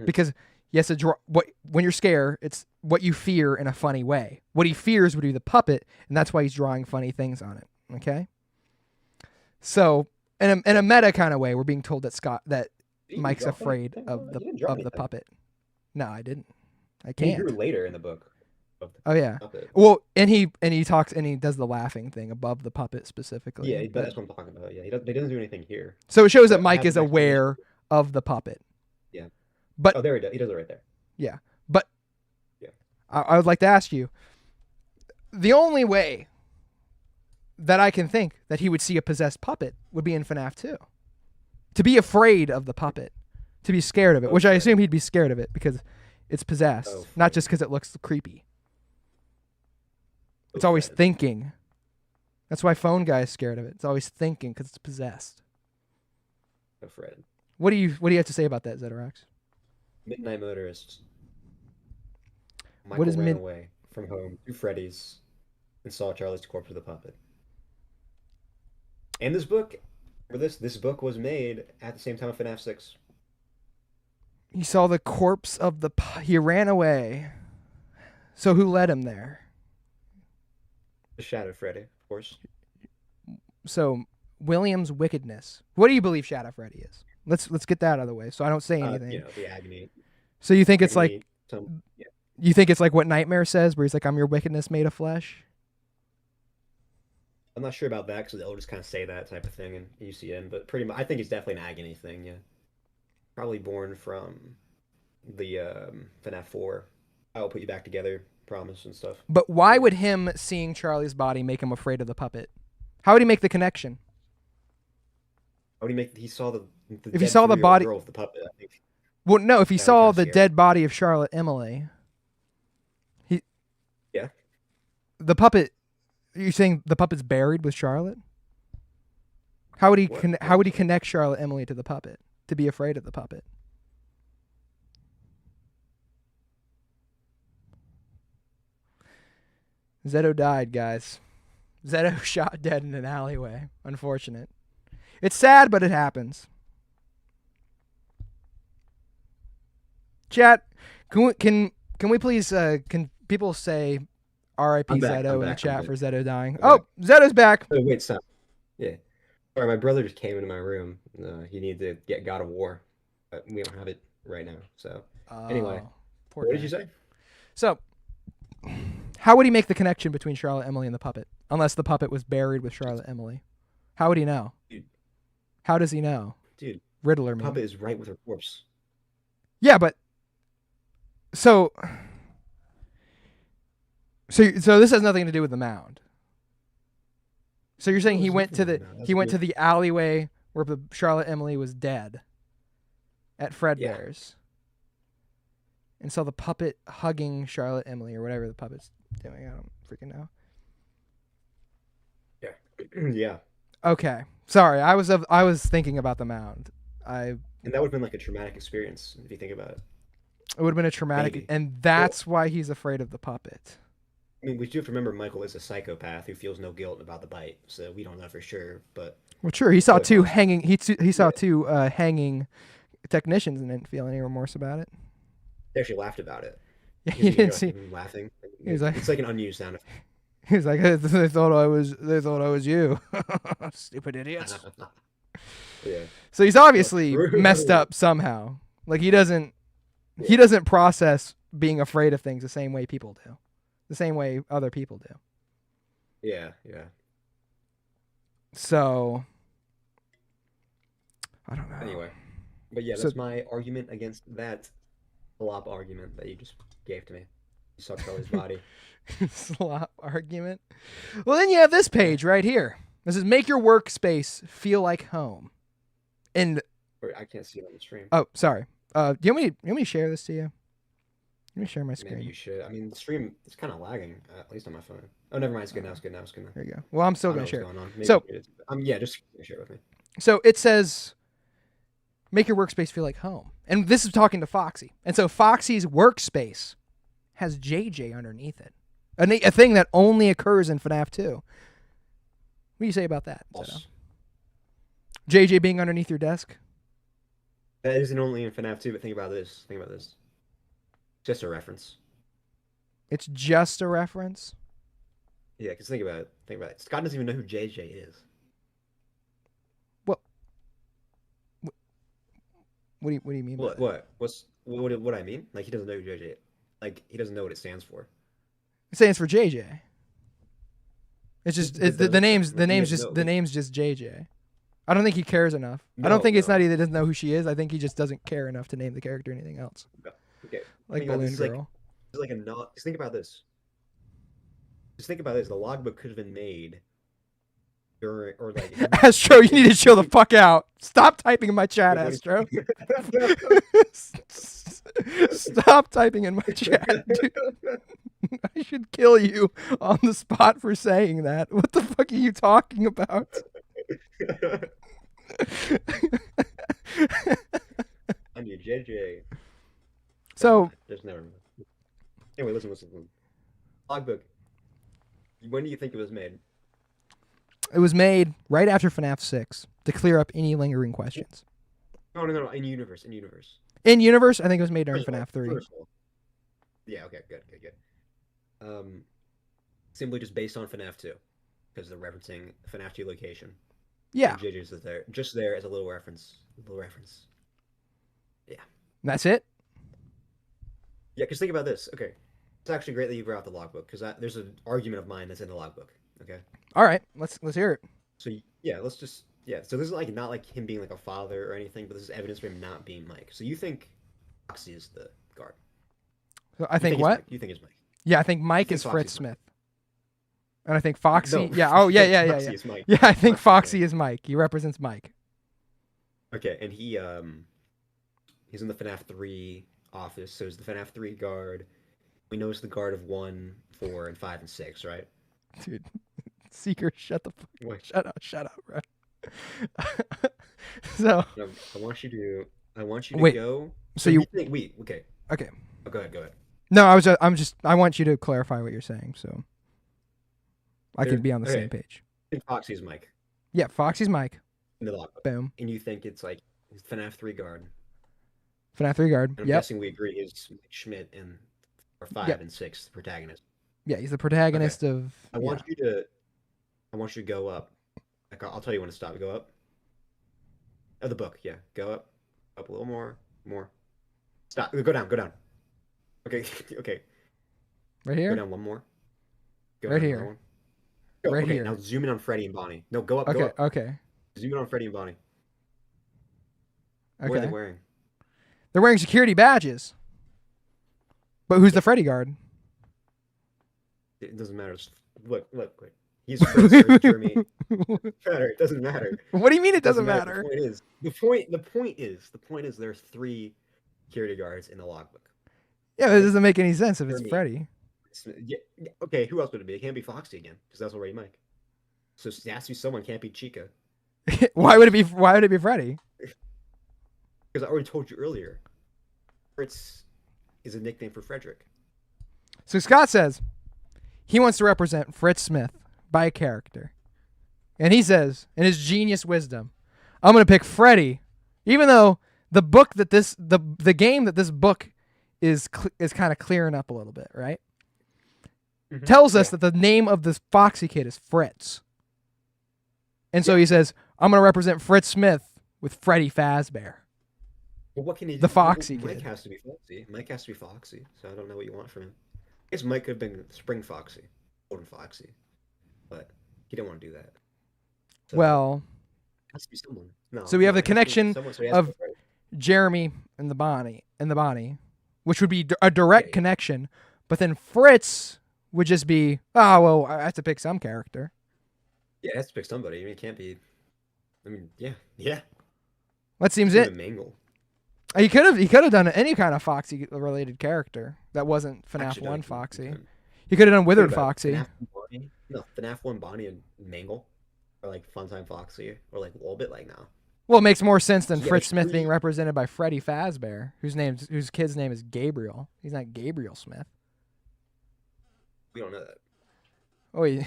because he has to draw when you're scared. It's what you fear in a funny way. What he fears would be the puppet, and that's why he's drawing funny things on it. Okay, so in a meta kind of way, we're being told that Mike's afraid of the puppet. No, I didn't. I can't. He drew later in the book. Oh yeah. Puppet. Well, and he talks and he does the laughing thing above the puppet specifically. Yeah, but that's what I'm talking about. Yeah, he doesn't do anything here. So it shows that Mike is aware of the puppet. Yeah. But there he does. He does it right there. Yeah, but yeah, I would like to ask you. The only way that I can think that he would see a possessed puppet would be in FNAF 2. To be afraid of the puppet, to be scared of it, which I assume he'd be scared of it because it's possessed, not just because it looks creepy. It's always thinking. That's why Phone Guy is scared of it. It's always thinking because it's possessed. Oh, Fred. What do you have to say about that, Zetorocks? Midnight Motorist. Michael ran away from home to Freddy's and saw Charlie's corpse with a puppet. And this book was made at the same time of FNAF 6. He saw the corpse of he ran away. So who led him there? The Shadow Freddy, of course. So William's wickedness. What do you believe Shadow Freddy is? Let's get that out of the way, so I don't say anything. The agony. So you think it's like you think it's like what Nightmare says, where he's like, "I'm your wickedness made of flesh." I'm not sure about that because they'll just kind of say that type of thing in UCN, but pretty much I think it's definitely an agony thing. Yeah, probably born from the FNAF 4. I will put you back together. Promise and stuff. But why would him seeing Charlie's body make him afraid of the puppet? How would he make the connection? How would he make? He saw the if he saw the body girl with the puppet. I think. Well, no. If he saw the dead body of Charlotte Emily, the puppet. You're saying the puppet's buried with Charlotte? How would he How would he connect Charlotte Emily to the puppet to be afraid of the puppet? Zeto died, guys. Zeto shot dead in an alleyway. Unfortunate. It's sad, but it happens. Chat, can we please can people say R.I.P. Zeto in the chat for Zeto dying? Oh, Zeto's back. Oh, wait, stop. Yeah. Sorry, my brother just came into my room. He needed to get God of War, but we don't have it right now. So anyway, what did you say? So. How would he make the connection between Charlotte Emily and the puppet? Unless the puppet was buried with Charlotte Emily. How would he know? Dude. How does he know? Dude. Riddler, the puppet is right with her corpse. Yeah, but so this has nothing to do with the mound. So you're saying he went to the alleyway where the Charlotte Emily was dead at Fredbear's. Yeah. And saw the puppet hugging Charlotte Emily or whatever the puppet's doing. I don't freaking know. Yeah. Yeah. Okay. Sorry, I was thinking about the mound. And that would have been like a traumatic experience if you think about it. It would have been a traumatic, and that's why he's afraid of the puppet. I mean, we do have to remember Michael is a psychopath who feels no guilt about the bite, so we don't know for sure. But well, sure, he saw two hanging. He saw two hanging technicians and didn't feel any remorse about it. They actually laughed about it. Yeah, he didn't see him laughing. He was like, it's like an unused sound effect. He was like, they thought I was you, stupid idiots. Yeah. So he's obviously messed up somehow. Like he doesn't process being afraid of things the same way people do, the same way other people do. Yeah, yeah. So I don't know. Anyway, but yeah, that's my argument against that slop argument that you just gave to me. You saw Charlie's body. Slop argument. Well, then you have this page right here. This is make your workspace feel like home. And I can't see it on the stream. Oh, sorry. Do you want me to share this to you? Let me share my screen. Maybe you should. I mean, the stream is kind of lagging, at least on my phone. Oh, never mind. It's good now. It's good now. It's good now. There you go. Well, I'm still I don't gonna know share. what's going on. Maybe So- it is. Yeah, just share it with me. So it says, make your workspace feel like home. And this is talking to Foxy. And so Foxy's workspace has JJ underneath it. A thing that only occurs in FNAF 2. What do you say about that? False. JJ being underneath your desk? That isn't only in FNAF 2, but think about this. Think about this. Just a reference. It's just a reference? Yeah, because think about it. Think about it. Scott doesn't even know who JJ is. What do you mean by that? What I mean? Like, he doesn't know who JJ is. Like, he doesn't know what it stands for. It stands for JJ. It's just the name's just no. the name's just JJ. I don't think he cares enough. I don't think it's not he doesn't know who she is. I think he just doesn't care enough to name the character anything else. Okay. Like Think about Balloon this, Girl. It's like a not. Just think about this. Just think about this. The logbook could have been made during, or like. Astro, you need to chill the fuck out. Stop typing in my chat, Astro. Stop typing in my chat, dude. I should kill you on the spot for saying that. What the fuck are you talking about? I mean, JJ. So, There's never. Anyway, listen. Logbook. When do you think it was made? it was made right after FNAF 6 to clear up any lingering questions. No. In universe. In universe, I think it was made during First of all- FNAF 3. first of all. Yeah. Okay. Good. Simply just based on FNAF 2, because they're referencing FNAF 2 location. Yeah, And JJ's is there, just there as a little reference. that's it. Yeah, because think about this. Okay, it's actually great that you brought out the logbook, because there's an argument of mine that's in the logbook. Okay, All right, let's hear it. so yeah, let's just So this is like not like him being like a father or anything, but this is evidence for him not being Mike. So you think Foxy is the guard? So I think what? You think it's Mike? Yeah, I think Mike think is Foxy's Fritz Mike. Smith. And I think Foxy. No. Yeah. Oh, yeah. Foxy is Mike. Yeah, I think Foxy Foxy is is Mike. He represents Mike. Okay, and he's in the FNAF 3 office, so he's the FNAF 3 guard. We know it's the guard of 1, 4, and 5, and 6, right? Dude, Seeker, shut the fuck. Wait. Shut up, bro. So. No, I want you to Wait, go. so you think? Okay. okay? Oh, go ahead. No, I want you to clarify what you're saying, so I can be on the okay. same page. I think Foxy's Mike Yeah, Foxy's Mike. in the logbook. Boom. And you think it's like FNAF 3 guard. FNAF 3 guard. And I'm Yep. guessing we agree is Schmidt and or 5 Yep. and 6 the protagonist. Yeah, he's the protagonist of. I want you to go up. Like, I'll tell you when to stop. Go up. Oh, the book. Yeah, go up a little more. Stop. Go down. Okay. Okay. Right Go here. down one more. Go Right down here. another one. Go, Right okay, here. Now zoom in on Freddy and Bonnie. No, go up. Go Okay. up. Okay. Zoom in on Freddy and Bonnie. What are they Okay. wearing? They're wearing security badges. But who's the Freddy guard? It doesn't matter. Just look. He's Fritz or Jeremy. It doesn't matter. What do you mean it doesn't matter? The point is there's 3 security guards in the logbook. Yeah, but it doesn't make any sense if it's Jeremy. Freddy. Yeah, okay, who else would it be? It can't be Foxy again, because that's already Mike. So it has to be someone. Can't be Chica, Why would it be Freddy? because I already told you earlier. Fritz is a nickname for Frederick. So Scott says he wants to represent Fritz Smith by a character. And he says, in his genius wisdom, I'm going to pick Freddy, even though the book that the game that this book is kind of clearing up a little bit, right? Tells us that the name of this Foxy kid is Fritz. And so he says, I'm going to represent Fritz Smith with Freddy Fazbear. Well, what can he do? The Foxy Mike kid. has to be Foxy. So I don't know what you want from him. I guess Mike could have been Spring Foxy, Golden Foxy, but he didn't want to do that. So Well, it has to be someone. No, so we have no, the it has to be connection someone, so he has to of be Freddy. Jeremy and the Bonnie, which would be a direct connection. But then Fritz would just be, oh, well, I have to pick some character. Yeah, it has to pick somebody. I mean, it can't be. I mean, yeah. What seems It's it? Mangle. He could have done any kind of Foxy related character that wasn't FNAF Actually, no, 1 he Foxy. couldn't. He could have done Think Withered about it, Foxy. FNAF 1 Bonnie, no, FNAF 1 Bonnie and Mangle, or like Funtime Foxy, or like Lolbit, like no. Well, it makes more sense than Yeah, Fritz there's Smith being three- represented by Freddy Fazbear, whose kid's name is Gabriel. He's not Gabriel Smith. We don't know that. Oh, yeah.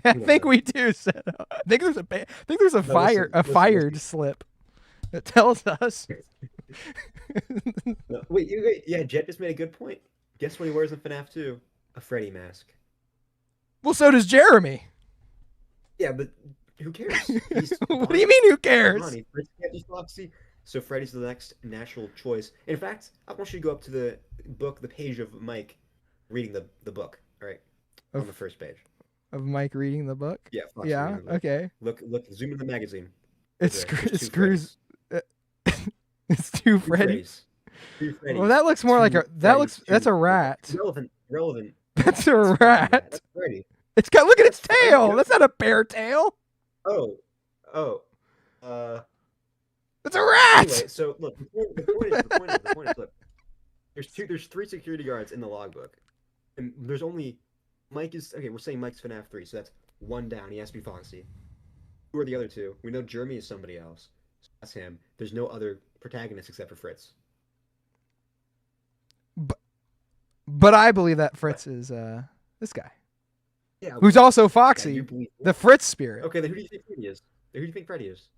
I think we do. I think there's a fired slip that tells us. No, wait, yeah, Jet just made a good point. Guess what he wears in FNAF 2? A Freddy mask. Well, so does Jeremy. Yeah, but who cares? What do you mean, who cares? Fritz can't be Foxy, so Freddy's the next natural choice. In fact, I want you to go up to the page of Mike reading the book. All right, on the first page. Of Mike reading the book? Yeah. Foxy Yeah. reading the book. Okay. Look. Zoom in the magazine. It screws. It's two Freddys. Two Freddys. Well, that looks more like that's a rat. Relevant. That's a rat. That's Freddy. It's got, look at its That's fine, tail. good. That's not a bear tail. Oh. It's a rat. Anyway, so look, the point is, look, there's 3 security guards in the logbook, and there's only Mike is okay. We're saying Mike's FNAF 3, so that's 1 down. He has to be Foxy. Who are the other 2? We know Jeremy is somebody else. So that's him. There's no other protagonist except for Fritz. But I believe that Fritz is this guy, Yeah. who's also Yeah, Foxy, you believe the Fritz spirit. Okay, then who do you think Freddy is?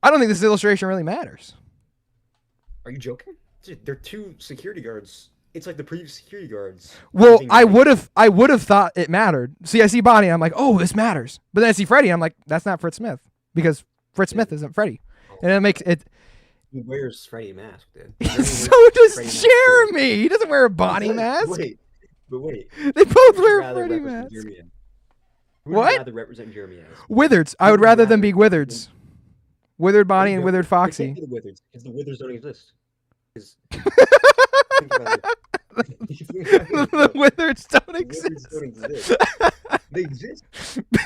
I don't think this illustration really matters. Are you joking? Dude, they're 2 security guards. It's like the previous security guards. Well, using I Mike. would have thought it mattered. See, I see Bonnie, I'm like, oh, this matters. But then I see Freddy, I'm like, that's not Fritz Smith because Fritz Smith isn't Freddy, and it makes it. He wears Freddy mask, dude. So does Jeremy. He doesn't wear a Bonnie mask. Wait. They both wear Freddy masks. Who would What? you rather represent Jeremy as? Wizards. I would rather them be Wizards. Withered Bonnie and Withered They Foxy. can't be the Wizards, because the Wizards don't exist. 'Cause- think about it. The Wizards don't The Wizards exist. don't exist. They exist.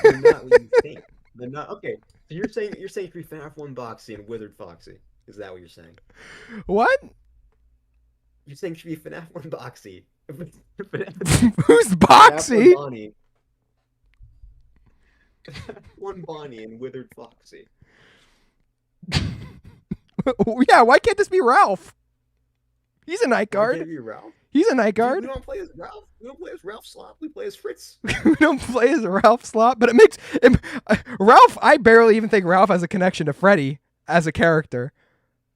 They're not what you think. They're not. Okay, so you're saying it should be FNAF 1 Boxy and Withered Foxy. Is that what you're saying? What? You're saying it should be FNAF 1 Boxy. Who's Boxy? Bonnie. 1 Bonnie and Withered Foxy. Yeah, why can't this be Ralph? He's a night Why can't it guard. be Ralph? He's a night guard. We don't play as Ralph. We don't play as Ralph Slop. We play as Fritz. We don't play as Ralph Slot, but it makes Ralph. I barely even think Ralph has a connection to Freddy as a character,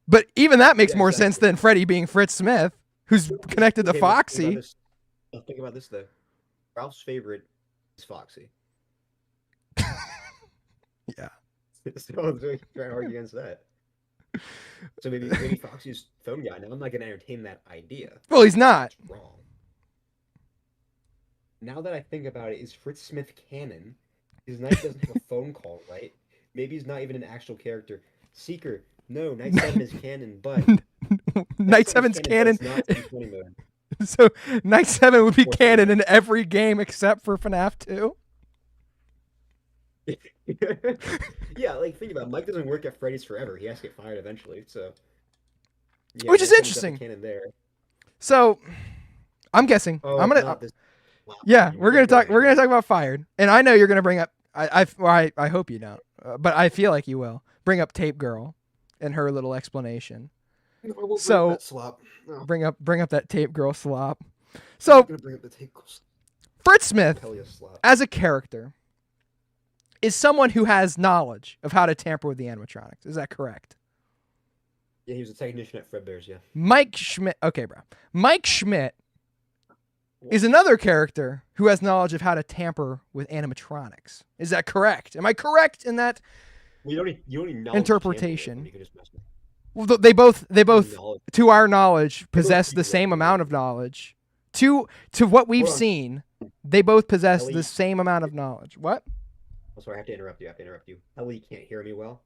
but even that makes Yeah, more exactly. sense than Freddy being Fritz Smith, who's connected to Okay, Foxy. Think about this though. Ralph's favorite is Foxy. Yeah. So I'm trying to argue against that. So maybe Foxy's phone guy. Now I'm not gonna entertain that idea. Well, he's not. It's wrong. Now that I think about it, is Fritz Smith canon? His knight doesn't have a phone call, right? Maybe he's not even an actual character. Seeker, no, Knight 7 is canon, but Knight 7's canon. but it's not in 20 mode. So Knight 7 would be Or canon in every game except for FNAF 2. Yeah, like think about it. Mike doesn't work at Freddy's forever. He has to get fired eventually. So, yeah, Which is Knight 7's got the interesting. Canon there. So, I'm guessing. Oh, I'm gonna. not this- wow. Yeah, You're we're gonna talk. right. We're gonna talk about fired, and I know you're gonna bring up. I hope you don't, but I feel like you will bring up Tape Girl and her little explanation. No, I won't bring So- up that slop. No, Bring up that Tape Girl slop. I'm So gonna bring up the tape. Fritz Smith, Hell yeah, slop. as a character, is someone who has knowledge of how to tamper with the animatronics. Is that correct? Yeah, he was a technician at Fredbear's. Yeah. Mike Schmidt. Okay, bro. Mike Schmidt is another character who has knowledge of how to tamper with animatronics. Is that correct? Am I correct in that? Well, you don't need knowledge Interpretation. You can just mess with Well, they both, knowledge. to our knowledge, possess see the that, same yeah. amount of knowledge. To what we've Hold on. seen, they both possess Ellie- the same amount of knowledge. What? Oh, sorry, I have to interrupt you. Ellie can't hear me well.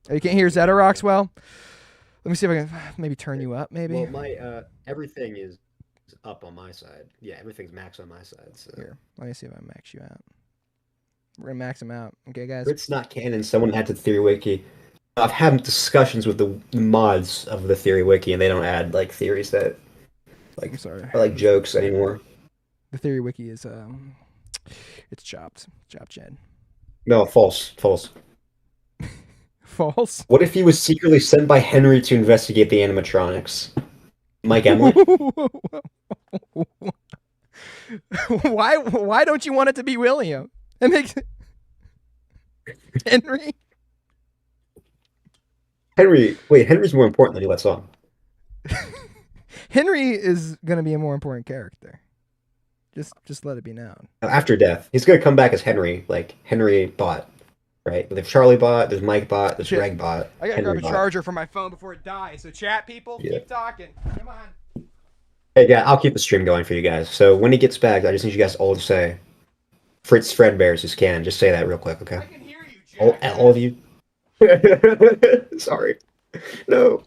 Oh, you can't hear zetorocks well? Let me see if I can maybe turn you up, maybe. Well, my everything is up on my side. Yeah, everything's max on my side. So. Here, let me see if I max you out. We're gonna max him out. Okay, guys. It's not canon. Someone had to theory wiki. I've had discussions with the mods of the theory wiki, and they don't add like theories that I'm like sorry. are like jokes anymore. The theory wiki is it's chopped. Chopped Jen. No, false, false. False. What if he was secretly sent by Henry to investigate the animatronics? Mike Emily? Why don't you want it to be William? It makes Henry. Wait, Henry's more important than he lets on. Henry is gonna be a more important character. Just let it be known. After death, he's gonna come back as Henry, like Henry Bot, right? There's Charlie Bot, there's Mike Bot, there's Shit. Greg Bot. I gotta Henry grab a Bot. charger for my phone before it dies. So chat people, Yeah. keep talking. Come on. Hey, yeah, I'll keep the stream going for you guys. So when he gets back, I just need you guys all to say, Fritz Fredbear is canon. Just say that real quick, okay? I can hear you, Jack. All of you. Sorry. No.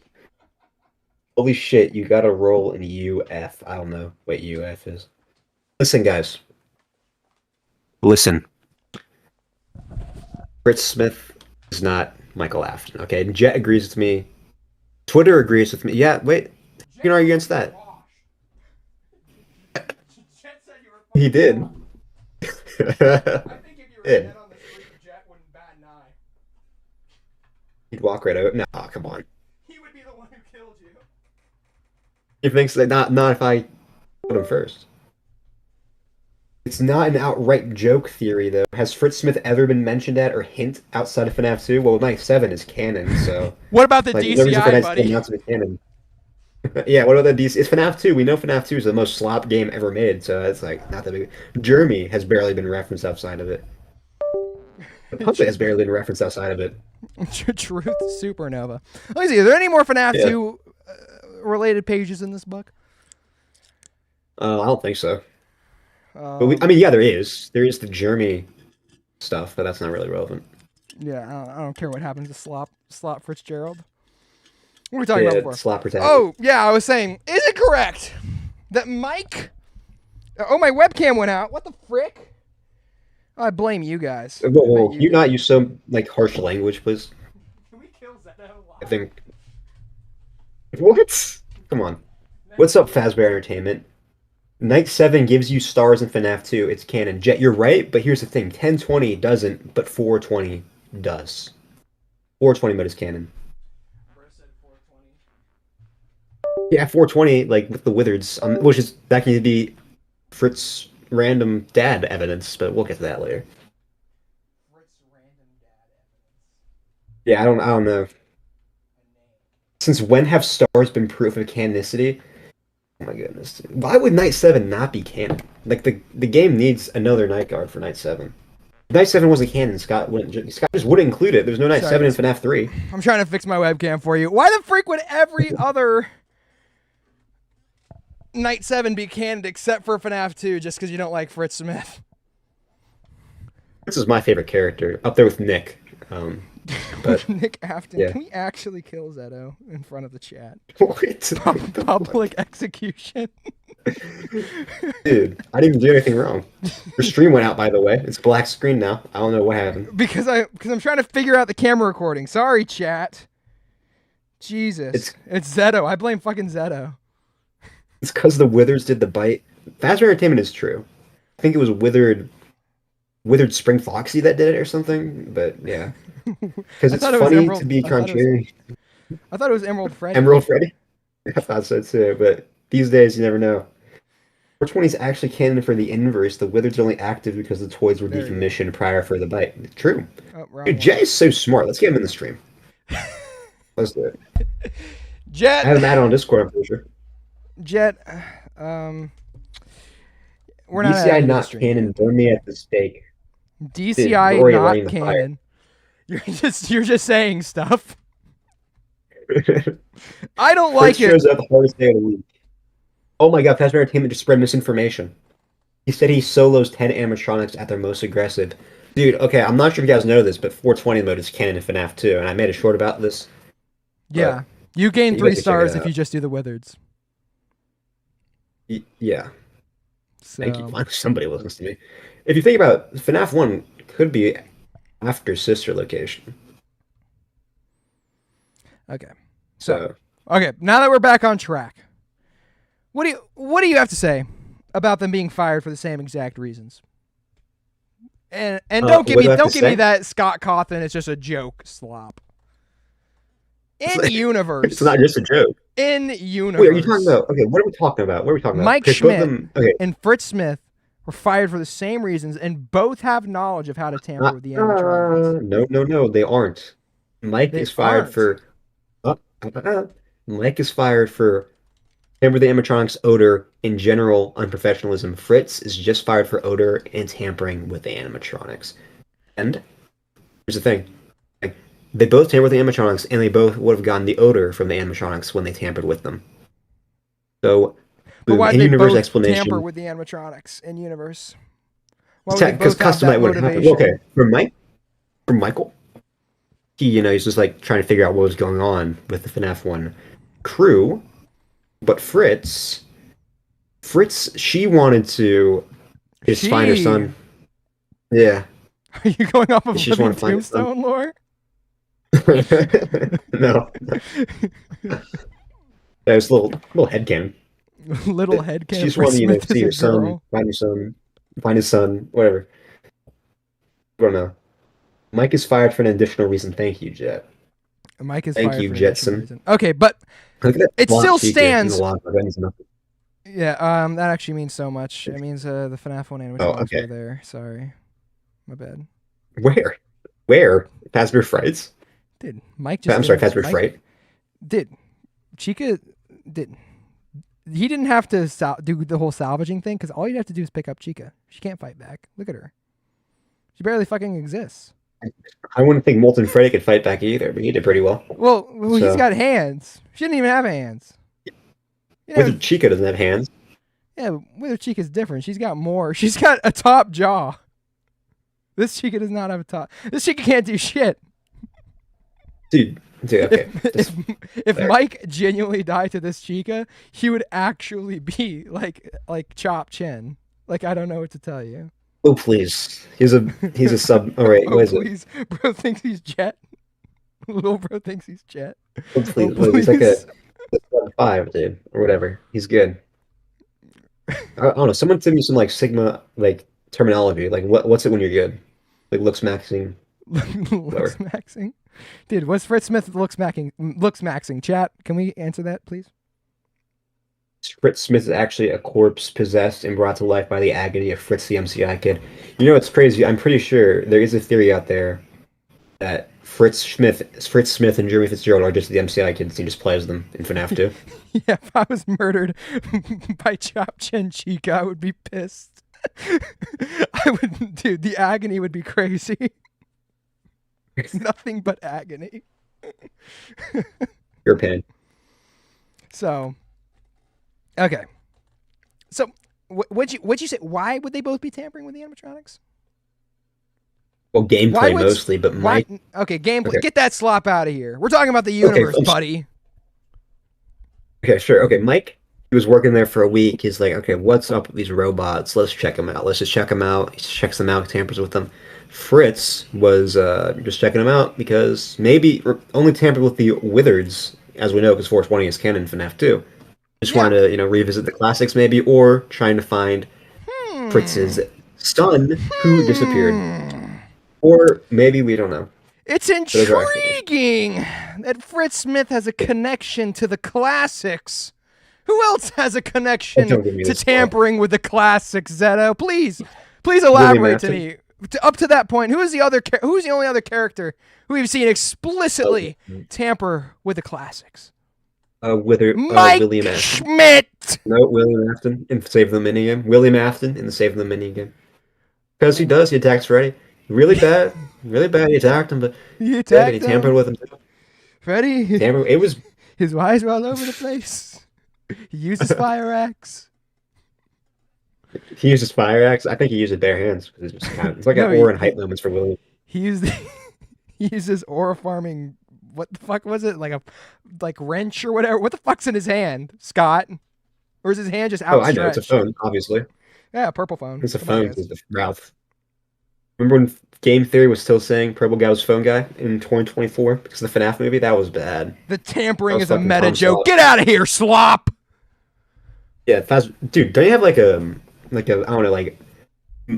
Holy shit, you gotta roll in UF. I don't know what UF is. Listen, guys. Listen. Fritz Smith is not Michael Afton, okay? Jet agrees with me. Twitter agrees with me. Yeah, wait. You can argue against that. He did. I think if you were dead on the street, Jet wouldn't bat an eye. He'd walk right out. No, come on. He would be the one who killed you. He thinks that not if I put him first. It's not an outright joke theory, though. Has Fritz Smith ever been mentioned at or hint outside of FNAF 2? Well, Night 7 is canon, so... What about the like, no reason for DCI, Night buddy? 7 not to be canon. Yeah, what about the DC? It's FNAF 2. We know FNAF 2 is the most slop game ever made, so it's like not that big. Jeremy has barely been referenced outside of it. The Puppet has barely been referenced outside of it. Truth Supernova. Let me see. Are there any more FNAF Yeah. 2 related pages in this book? I don't think so. But I mean, yeah, there is. There is the Jeremy stuff, but that's not really relevant. Yeah, I don't care what happens to Slop Fitzgerald. What were we talking about before? Slop Protect. Oh, yeah, I was saying, is it correct that Mike... Oh, my webcam went out. What the frick? I blame you guys. Whoa, you not use so like harsh language, please. Can we kill Zeto? I think. What? Come on. What's up, Fazbear Entertainment? Night 7 gives you stars in FNAF 2. It's canon. Jet, you're right, but here's the thing. 1020 doesn't, but 420 does. 420 mode is canon. Yeah, 420, like, with the Wizards, which is, that can be Fritz random dad evidence, but we'll get to that later. Yeah, I don't know. Since when have stars been proof of canonicity? Oh my goodness. Dude. Why would Night 7 not be canon? Like, the game needs another Night Guard for Night 7. If Night 7 wasn't canon, Scott just wouldn't include it. There's no Night 7 in FNAF 3. I'm trying to fix my webcam for you. Why the freak would every other Night 7 be canon except for FNAF 2 just because you don't like Fritz Smith? This is my favorite character, up there with Nick. But, Nick Afton. yeah. Can we actually kill Zeto in front of the chat? What? Public execution. Dude, I didn't even do anything wrong. Your stream went out, by the way. It's black screen now. I don't know what happened. Because I'm trying to figure out the camera recording. Sorry, chat. Jesus. It's Zeto. I blame fucking Zeto. It's because the Withers did the bite. Fazbear Entertainment is true. I think it was Withered Spring Foxy that did it or something, but yeah. Because it's funny to be contrary. I thought it was Emerald Freddy. Emerald Freddy? I thought so too, but these days you never know. 420 is actually canon for the inverse. The Wizards are only active because the toys were decommissioned prior for the bite. True. Oh, Dude, Jay is so smart. Let's get him in the stream. Let's do it. Jet. I have him added on Discord, I'm pretty sure. Jet. We're not DCI not canon. Burn me at the stake. DCI Dude, not canon. You're just saying stuff. I don't like it. Shows up the hardest day of the week. Oh my god, Fazbear Entertainment just spread misinformation. He said he solos 10 animatronics at their most aggressive. Dude, okay, I'm not sure if you guys know this, but 420 mode is canon in FNAF 2, and I made a short about this. Yeah. You gain 3 stars if you just do the Wizards. Yeah. So. Thank you. Finally, somebody listens to me. If you think about it, FNAF 1 could be after Sister Location. Okay. So, okay, now that we're back on track, what do you have to say about them being fired for the same exact reasons? And don't give me that Scott Cawthon is just a joke slop. In universe, it's not just a joke. In universe, wait, are you talking about? Okay, what are we talking about? What are we talking about? Mike Schmidt and Fritz Smith were fired for the same reasons, and both have knowledge of how to tamper with the animatronics. No, they aren't. Mike is fired for tampering the animatronics, odor, in general unprofessionalism. Fritz is just fired for odor and tampering with the animatronics. And here's the thing. They both tampered with the animatronics, and they both would have gotten the odor from the animatronics when they tampered with them. So, but why did they both tamper with the animatronics in universe? Because customized would have happened. Okay, for Michael, he's just like trying to figure out what was going on with the FNAF 1 crew. But Fritz, she wanted to just find her son. Yeah. Are you going off of Living Tombstone lore? No. There's a little headcanon. Little headcanon. She just wanted to see her son, find his son, whatever. I don't know. Mike is fired for an additional reason. Thank you, Jet. Mike is Thank fired you, for Jetson. Okay, but it still stands. Yeah, that actually means so much. It means the FNAF 1 animatronics were there. Sorry. My bad. Where? Fazbear Frights? Dude, Mike just... I'm sorry, Fazbear Fright? Chica... He didn't have to do the whole salvaging thing, because all you'd have to do is pick up Chica. She can't fight back. Look at her. She barely fucking exists. I wouldn't think Molten Freddy could fight back either, but he did pretty well. Well, he's got hands. She didn't even have hands. Wizard Chica doesn't have hands. Yeah, but Wizard Chica's different. She's got more. She's got a top jaw. This Chica does not have a top. This Chica can't do shit. Dude, okay. If Mike genuinely died to this Chica, he would actually be like Chop Chin. Like, I don't know what to tell you. Oh please, he's a sub. All right, what is please. It? Bro thinks he's Jet. Little bro thinks he's Jet. Oh please, he's like a 5, dude, or whatever. He's good. I don't know. Someone send me some like Sigma terminology. Like what's it when you're good? Like looks maxing. Looks maxing. Dude, what's Fritz Smith looks maxing? Chat, can we answer that, please? Fritz Smith is actually a corpse possessed and brought to life by the agony of Fritz the MCI kid. You know, it's crazy. I'm pretty sure there is a theory out there that Fritz Smith and Jeremy Fitzgerald are just the MCI kids. He just plays them in FNAF 2. Yeah, if I was murdered by Chop Chin Chica, I would be pissed. Dude, the agony would be crazy. Nothing but agony. Your pain. So, okay. So, what'd you say? Why would they both be tampering with the animatronics? Well, gameplay mostly, but Mike... Okay, gameplay. Okay. Get that slop out of here. We're talking about the universe, buddy. Okay, sure. Okay, Mike, he was working there for a week. He's like, okay, what's up with these robots? Let's check them out. Let's just check them out. He checks them out, tampers with them. Fritz was just checking them out because maybe only tampered with the Wizards, as we know, because 420 is canon in FNAF 2. Just wanted to, revisit the classics maybe, or trying to find Fritz's son who disappeared. Or maybe we don't know. It's intriguing that Fritz Smith has a connection to the classics. Who else has a connection to tampering with the classics, Zeto? Please elaborate to me. Up to that point, who's the only other character who we've seen explicitly tamper with the classics? Mike William Afton. Schmidt. No, William Afton in Save the Minigame. William Afton in the Save the Minigame. Because he does. He attacks Freddy. Really bad. Really bad. He attacked him, but he tampered with him. Freddy. It was. His eyes were all over the place. He used his fire axe. He uses fire axe. I think he used bare hands. It's like aura and hype moments for William. He uses aura farming. What the fuck was it? Like wrench or whatever. What the fuck's in his hand, Scott? Or is his hand just outstretched? Oh, I know. It's a phone, obviously. Yeah, a purple phone. It's a phone with the mouth. Remember when Game Theory was still saying Purple Guy was phone guy in 2024 because of the FNAF movie? That was bad. The That tampering was is a fucking meta Tom joke. Slop. Get out of here, slop! Yeah, fast dude. Don't you have like a I don't know like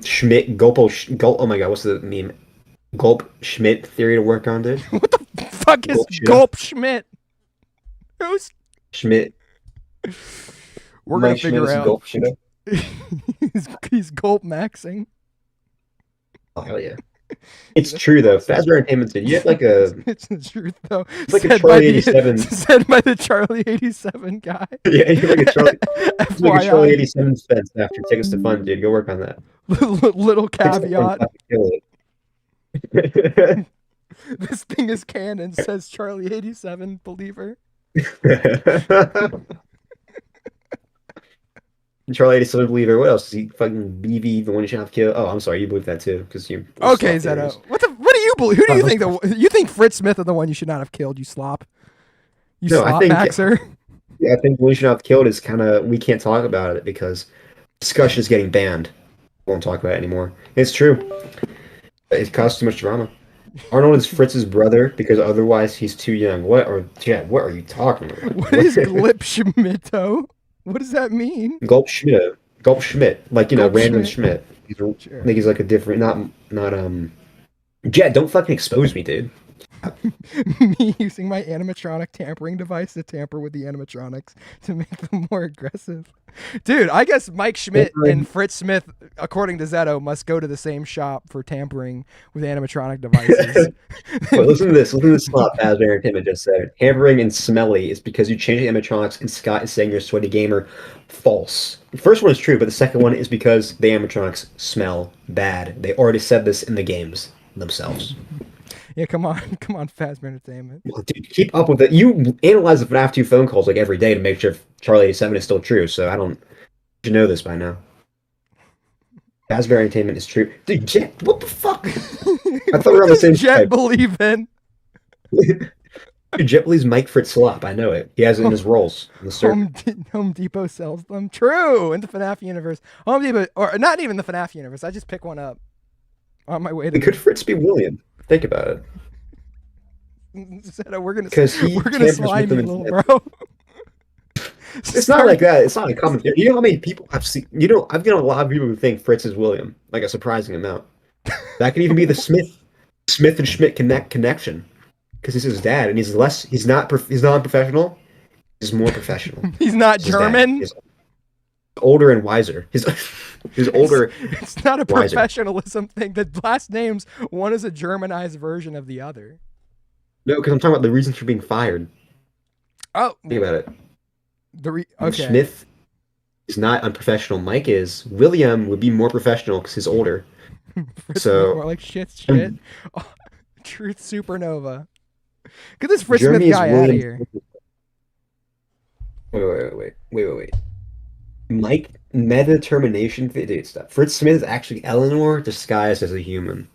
Schmidt Gulp? Oh my god, what's the meme? Gulp Schmidt theory to work on, dude. What the fuck is Gulp shit. Gulp Schmidt? Who's... Schmidt. We're gonna Mike Schmidt figure is out. Gulp shit. he's Gulp maxing. Oh hell yeah. It's true though. Fazbear Entertainment said you have like a It's the truth though. it's like a Said by Charlie the 87. said by the Charlie 87 guy. Yeah, you have like a Charlie it's like a Charlie FYI, 87 fence after Tickets to Fun, dude. Go work on that. little Tickets to Fun caveat. have to kill it. This thing is canon, says Charlie 87 believer. Charlie 87 believer. What else? Is he fucking BV, the one you should have killed? Oh, I'm sorry, you believe that too, because you. Okay, Zeto. What do you believe? Who do you think you think Fritz Smith is the one you should not have killed, you slop? You No, I slop think- maxer? Yeah, I think the one you should have killed is kind of we can't talk about it because discussion is getting banned. Won't talk about it anymore. It's true. It caused too much drama. Arnold is Fritz's brother because otherwise he's too young. What are you talking about? What is Glip Schmidto? What does that mean? Gulp Schmidt? Gulp Schmidt, like Gulp random Schmidt. Schmidt. Sure. I think he's like a different, not. Jet, don't fucking expose me, dude. Me using my animatronic tampering device to tamper with the animatronics to make them more aggressive. Dude, I guess Mike Schmidt and Fritz Smith, according to Zeto, must go to the same shop for tampering with animatronic devices. But listen to this. Listen to this slot Fazbear Entertainment just said. Hammering and smelly is because you changed the animatronics and Scott is saying you're a sweaty gamer. False. The first one is true, but the second one is because the animatronics smell bad. They already said this in the games themselves. Yeah, come on, Fazbear Entertainment. Well, dude, keep up with it. You analyze the FNAF 2 phone calls like every day to make sure Charlie 87 is still true, so I don't... You should know this by now. Fazbear Entertainment is true. Dude, Jet, what the fuck? I thought we were on the same Jet side. believe in. Dude, Jet believes Mike Fritz Slop. I know it. He has it in his roles. In the server. Home Depot sells them. True, in the FNAF universe. Home Depot, or not even the FNAF universe. I just pick one up on my way to. Could Fritz be William? Think about it. We're gonna tampers slide with you, them little in- bro. It's not like that. It's not a common theory. You know how many people I've seen? You know, I've got a lot of people who think Fritz is William, like a surprising amount. That could even be the Smith and Schmidt connection, because he's his dad, and he's not unprofessional. He's more professional. He's not His dad. German. He's older and wiser. He's older. It's not a wiser. professionalism thing. The last names, one is a Germanized version of the other. No, because I'm talking about the reasons for being fired. Oh, Think about it. okay. Smith is not unprofessional. Mike is. William would be more professional because he's older. Fritz So- more like shit. Oh, Truth Supernova. Get this Fritz Jeremy Smith is guy out of William- here. Wait. Mike, meta determination. Dude, stop. Fritz Smith is actually Eleanor disguised as a human.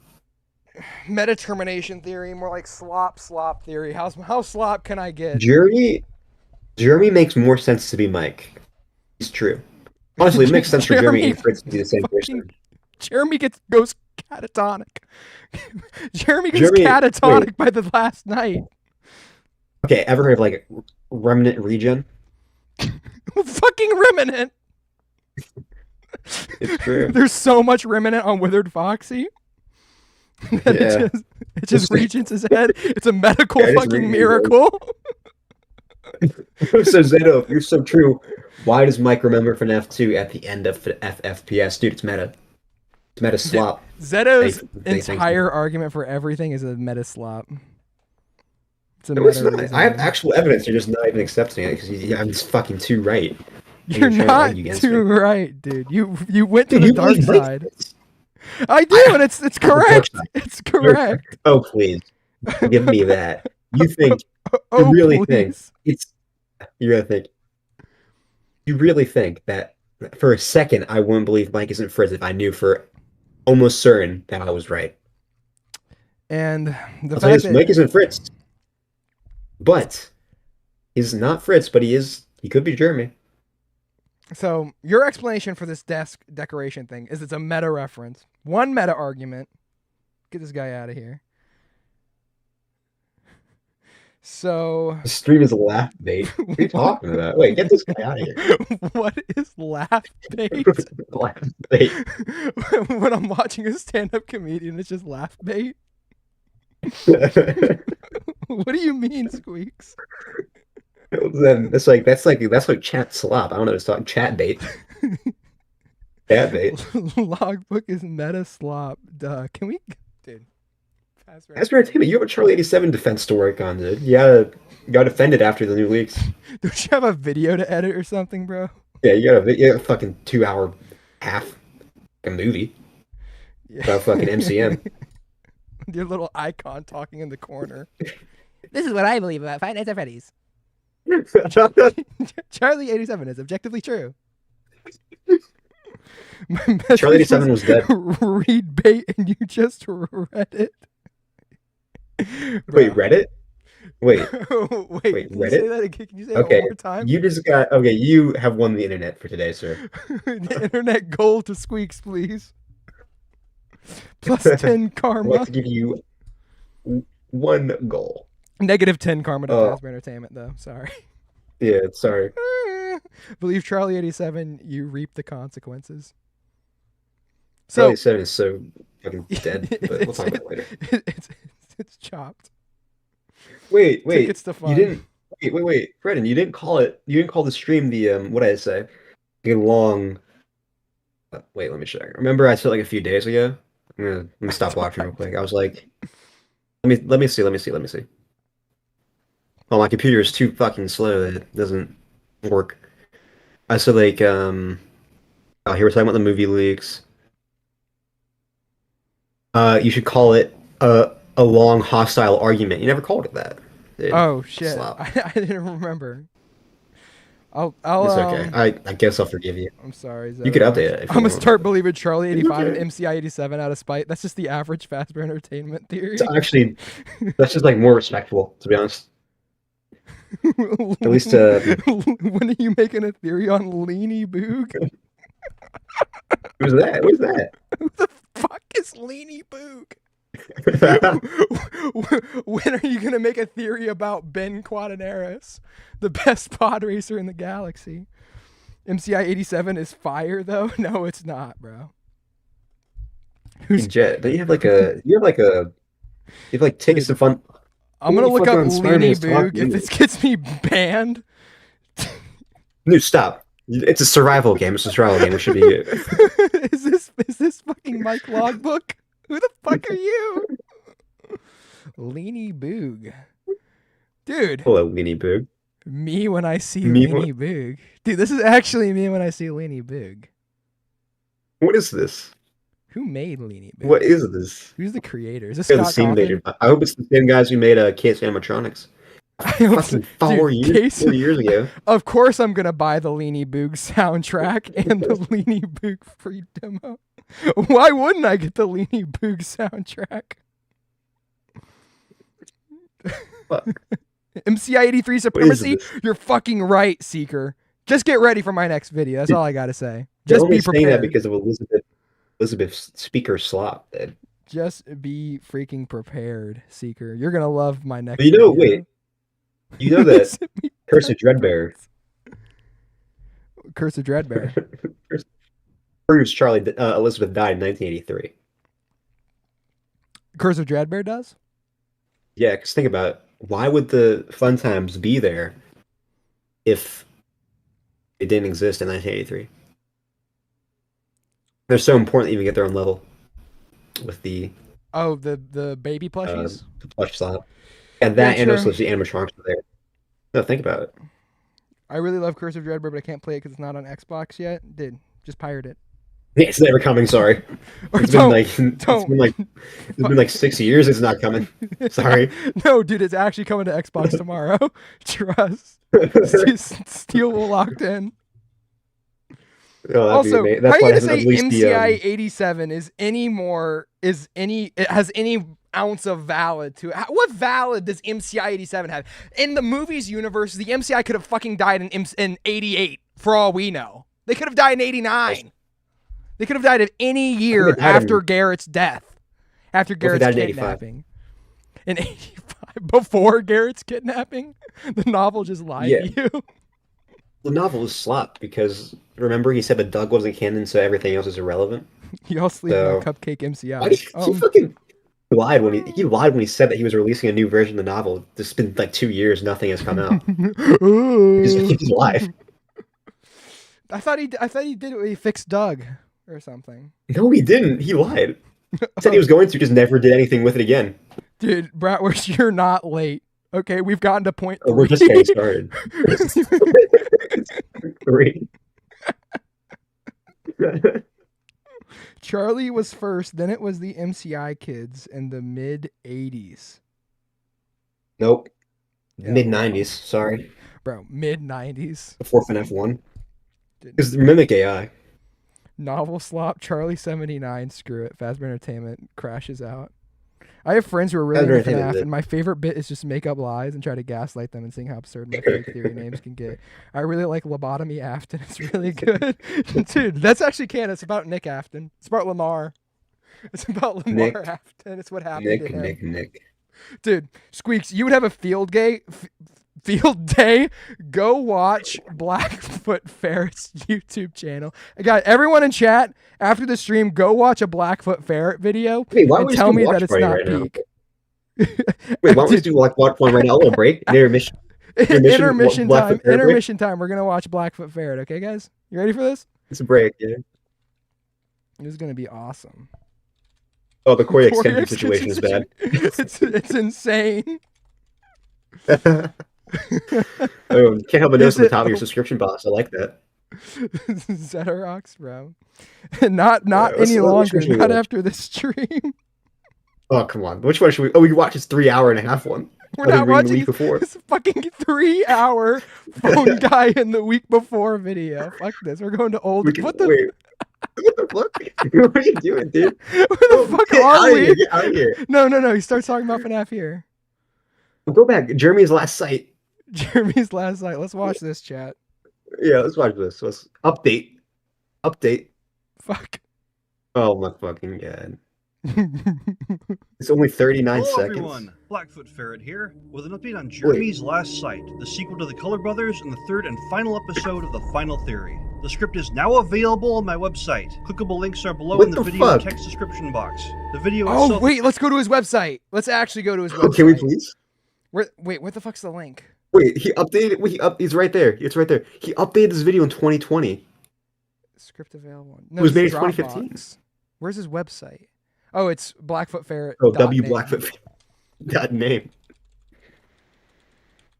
Meta termination theory, more like slop theory. How slop can I get? Jeremy makes more sense to be Mike. He's true. Honestly, it makes sense for Jeremy and Fritz to be the same person. Jeremy goes catatonic. Jeremy goes Jeremy- catatonic wait. by the last night. Okay, ever heard of like remnant regen? Fucking remnant. It's true. There's so much remnant on Withered Foxy that Yeah. it just regents his head. It's a medical Yeah, it is fucking really miracle. So Zeto, if you're so true, why does Mike remember FNAF 2 at the end of FPS? Dude, it's meta. It's meta slop. Zeto's Thanks. entire argument for everything is a meta slop. It's a No, it's meta not. reason. I have actual evidence. You're just not even accepting it because I'm just fucking too right. And You're trying to not argue against too me. right, dude. You went to Dude, the you dark believe Mike side. Fritz. I do, and it's correct. not. It's correct. Oh please, give me that. You think Oh, really please. think it's? You really think that for a second I wouldn't believe Mike isn't Fritz if I knew for almost certain that I was right. And the I'll tell you fact this, that Mike isn't Fritz, but he's not Fritz, but he is. He could be Jeremy. so your explanation for this desk decoration thing is it's a meta reference, one meta argument, Get this guy out of here. So The stream is laugh bait. What are you talking about? Wait, get this guy out of here. what is laugh bait? Laugh bait. When I'm watching a stand-up comedian, it's just laugh bait. What do you mean, Squeaks? That's like chat slop. I don't know. It's talking chat bait. Chat bait. Logbook is meta slop. Duh. Can we, dude? That's for entertainment. You have a Charlie 87 defense to work on, dude. You gotta defend it after the new leaks. Don't you have a video to edit or something, bro? Yeah, you got a fucking 2-hour half a movie about fucking MCM. Your little icon talking in the corner. This is what I believe about Five Nights at Freddy's. Charlie 87 is objectively true. Charlie 87 was dead. Read bait and you just read it. Wait, Reddit? Wait, wait, can Reddit? you say that again? Can you say that one more time? You have won the internet for today, sir. The internet gold to Squeaks, please. Plus 10 karma. I'd like to give you 1 goal. Negative 10 karma to Fazbear Entertainment, though. Sorry. Yeah, sorry. Believe Charlie 87, you reap the consequences. So Charlie 87 is so fucking dead, but we'll talk about it later. It's chopped. Wait. Tickets to fun. You didn't. Wait, FREDD'N, you didn't call it. You didn't call the stream the what did I say? A long. Wait, let me check. Remember, I said like a few days ago. Let me stop watching real quick. I was like, let me see. Oh, my computer is too fucking slow that it doesn't work. I said like oh, here we're talking about the movie leaks. You should call it a long hostile argument. You never called it that. Dude. Oh shit! Slop. I didn't remember. I'll It's okay. I guess I'll forgive you. I'm sorry. You could update it. I'm gonna start believing Charlie 85 and MCI 87 out of spite. That's just the average Fazbear Entertainment theory. It's actually, that's just like more respectable, to be honest. At least when are you making a theory on Leany Boog? Who's that? Who's that? Who the fuck is Leany Boog? When are you gonna make a theory about Ben Quadraneris, the best pod racer in the galaxy? MCI 87 is fire though. No, it's not, bro. Who's Jet? Don't you have like tickets to fun? I'm gonna look up Leany Boog. If this gets me banned. No, stop. It's a survival game. It's a survival game. It should be good. Is this fucking Mike Logbook? Who the fuck are you? Leany Boog. Dude. Hello, Leany Boog. Me when I see Leany Boog. Dude, this is actually me when I see Leany Boog. What is this? Who made Leany Boog? What is this? Who's the creator? Is this The Scott scene Cawthon? I hope it's the same guys who made Case Animatronics. Fucking 4 years ago. Of course I'm gonna buy the Leany Boog soundtrack and the Leany Boog free demo. Why wouldn't I get the Leany Boog soundtrack? Fuck. MCI 83 supremacy? You're fucking right, Seeker. Just get ready for my next video. That's all I gotta say. Just be prepared. Saying that because of Elizabeth's speaker slop, dude. Just be freaking prepared, Seeker. You're gonna love my next But you know, video. wait. You know that Curse of Dreadbear. Curse of Dreadbear. Proves Elizabeth died in 1983. Curse of Dreadbear does? Yeah, because think about it. Why would the fun times be there if it didn't exist in 1983? They're so important to even get their own level with the the baby plushies, the plush slot, and that, and also the animatronics are there. No, think about it. I really love Curse of Dreadbear, but I can't play it because it's not on Xbox yet. Just pirate it. It's never coming. Sorry, it's been like 6 years. It's not coming. Sorry. No, dude, it's actually coming to Xbox tomorrow. Trust. Steel will locked in. Oh, also, how are you gonna say MCI 87 has any ounce of valid to it? What valid does MCI 87 have? In the movies universe, the MCI could have fucking died in 88 for all we know. They could have died in 89. They could have died at any year after Garrett's death. After he Garrett's died in 85. kidnapping. In 85, before Garrett's kidnapping, the novel just lied Yeah. to you. The novel was slop because remember he said the Doug wasn't canon, so everything else is irrelevant. Y'all sleep So- on Cupcake MCI. Why did he fucking lied when he lied when he said that he was releasing a new version of the novel? It's been like 2 years, nothing has come out. He just lied. I thought he did it when he fixed Doug or something. No, he didn't. He lied. He said he was going to, just never did anything with it again. Dude, Bratwurst, you're not late. Okay, we've gotten to point 3. Oh, we're just getting started. 3. Charlie was first, then it was the MCI kids in the mid 80s. Nope. Yeah, Mid 90s. Sorry. Bro, mid 90s. Before FNAF 1. Because Mimic AI. Novel slop, Charlie 79, screw it. Fazbear Entertainment crashes out. I have friends who are really into FNAF, and my favorite bit is just make up lies and try to gaslight them and seeing how absurd my fake theory names can get. I really like Lobotomy Afton. It's really good. Dude, that's actually canon. It's about Nick Afton. It's about Lamar. It's about Lamar Afton. It's what happened to him. Nick. Dude, Squeaks, you would have a field day. Go watch Blackfoot Ferret's YouTube channel. Guys, everyone in chat, after the stream, go watch a Blackfoot Ferret video and tell me that it's not peak. Wait, why don't we do watch one right now? A little break. Intermission. Intermission time. Intermission time. We're gonna watch Blackfoot Ferret. Okay, guys, you ready for this? It's a break. Yeah. This is gonna be awesome. Oh, the Corey extension situation is bad. It's insane. Oh, you can't help but notice at the top of your subscription box. I like that. Zetorocks, bro. Not any longer. Not after this stream. Oh, come on. Which one should we? Oh, we watched this 3.5 one. We're not watching the week before. This fucking 3-hour phone guy in the week before video. Fuck this. We're going to old. Wait, what the fuck? What are you doing, dude? Where the fuck are we? Get out of here. No. He starts talking about FNAF here. Go back. Jeremy's last site. Jeremy's last night. Let's watch this, chat. Yeah, let's watch this. Let's update. Fuck. Oh my fucking god. It's only 39 Hello, seconds. everyone. Blackfoot Ferret here, with an update on Jeremy's Last Sight, the sequel to The Color Brothers and the third and final episode of The Final Theory. The script is now available on my website. Clickable links are below in the video text description box. The video itself... Oh, wait, let's go to his website. Let's actually go to his website. Can we please? Wait, what the fuck's the link? Wait, he updated. He's right there. It's right there. He updated this video in 2020. Script available. No, it was made in Dropbox. 2015. Where's his website? Oh, it's Blackfoot Ferret. Oh, Blackfoot. That name.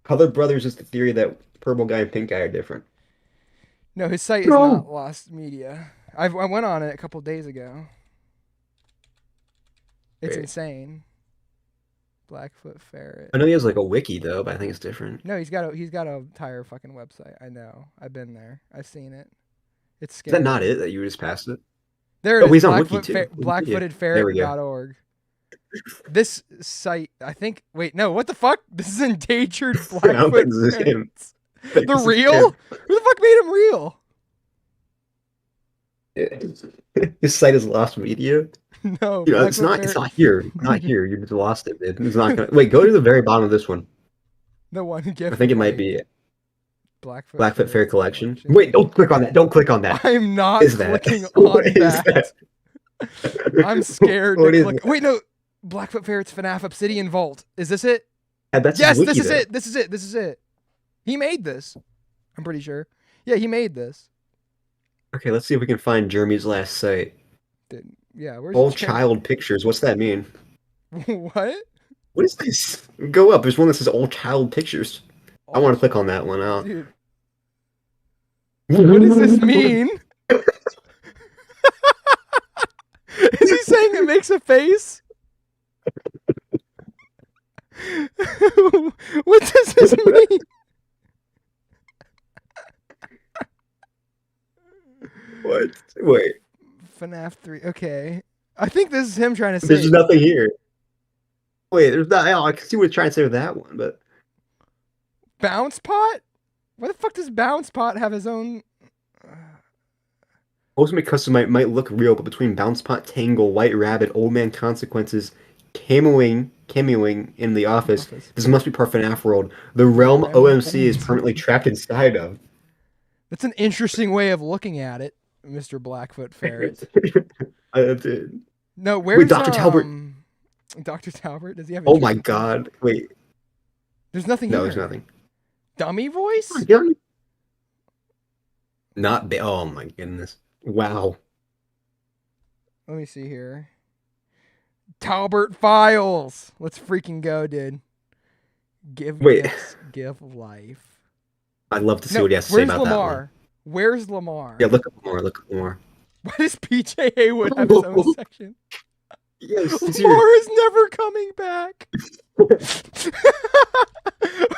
Color Brothers is the theory that purple guy and pink guy are different. No, his site is not Lost Media. I went on it a couple days ago. It's insane. Blackfoot Ferret. I know he has like a wiki though, but I think it's different. No, he's got an entire fucking website. I know. I've been there. I've seen it. It's scary. Is that not it? That you just passed it? There it is. He's on wiki too. Blackfootedferret.org. This site, I think. Wait, no. What the fuck? This is endangered Blackfoot ferrets. The real? Who the fuck made him real? His site is Lost Media. No, it's not. It's not here. Not here. You just lost it. It's not gonna. Wait, go to the very bottom of this one. The one I think it might be it. Blackfoot Ferret Collection. Wait, don't click on that. Don't click on that. I'm not clicking on that. I'm scared to click. Wait, no. Blackfoot Ferret's FNAF Obsidian Vault. Is this it? Yes, this is it. This is it. He made this. I'm pretty sure. Yeah, he made this. Okay, let's see if we can find Jeremy's Last Sight. Yeah, where's Old child pictures. What's that mean? What? What is this? Go up. There's one that says old child pictures. I want to click on that one out. Dude. What does this mean? Is he saying it makes a face? What does this mean? What? Wait. FNAF 3. Okay. I think this is him trying to say. There's nothing here. Wait, there's not. I can see what he's trying to say with that one, but. Bounce Pot? Why the fuck does Bounce Pot have his own? Ultimate Custom might look real, but between Bounce Pot Tangle, White Rabbit, Old Man Consequences, cameoing in The Office, this must be part of FNAF world. The realm OMC is permanently trapped inside of. That's an interesting way of looking at it, Mr. Blackfoot Ferret. I did. No, where's Wait, Dr. Talbot? Dr. Talbot? Does he have? Oh my God! Wait. There's nothing. No, here. there's nothing. Dummy voice? Not. Oh my goodness! Wow. Let me see here. Talbot Files. Let's freaking go, dude. Give gifts, give life. I'd love to see what he has to say about that one. Where's Lamar? Yeah, look at Lamar. Why does PJ Haywood have his own section? Yes, Lamar is never coming back.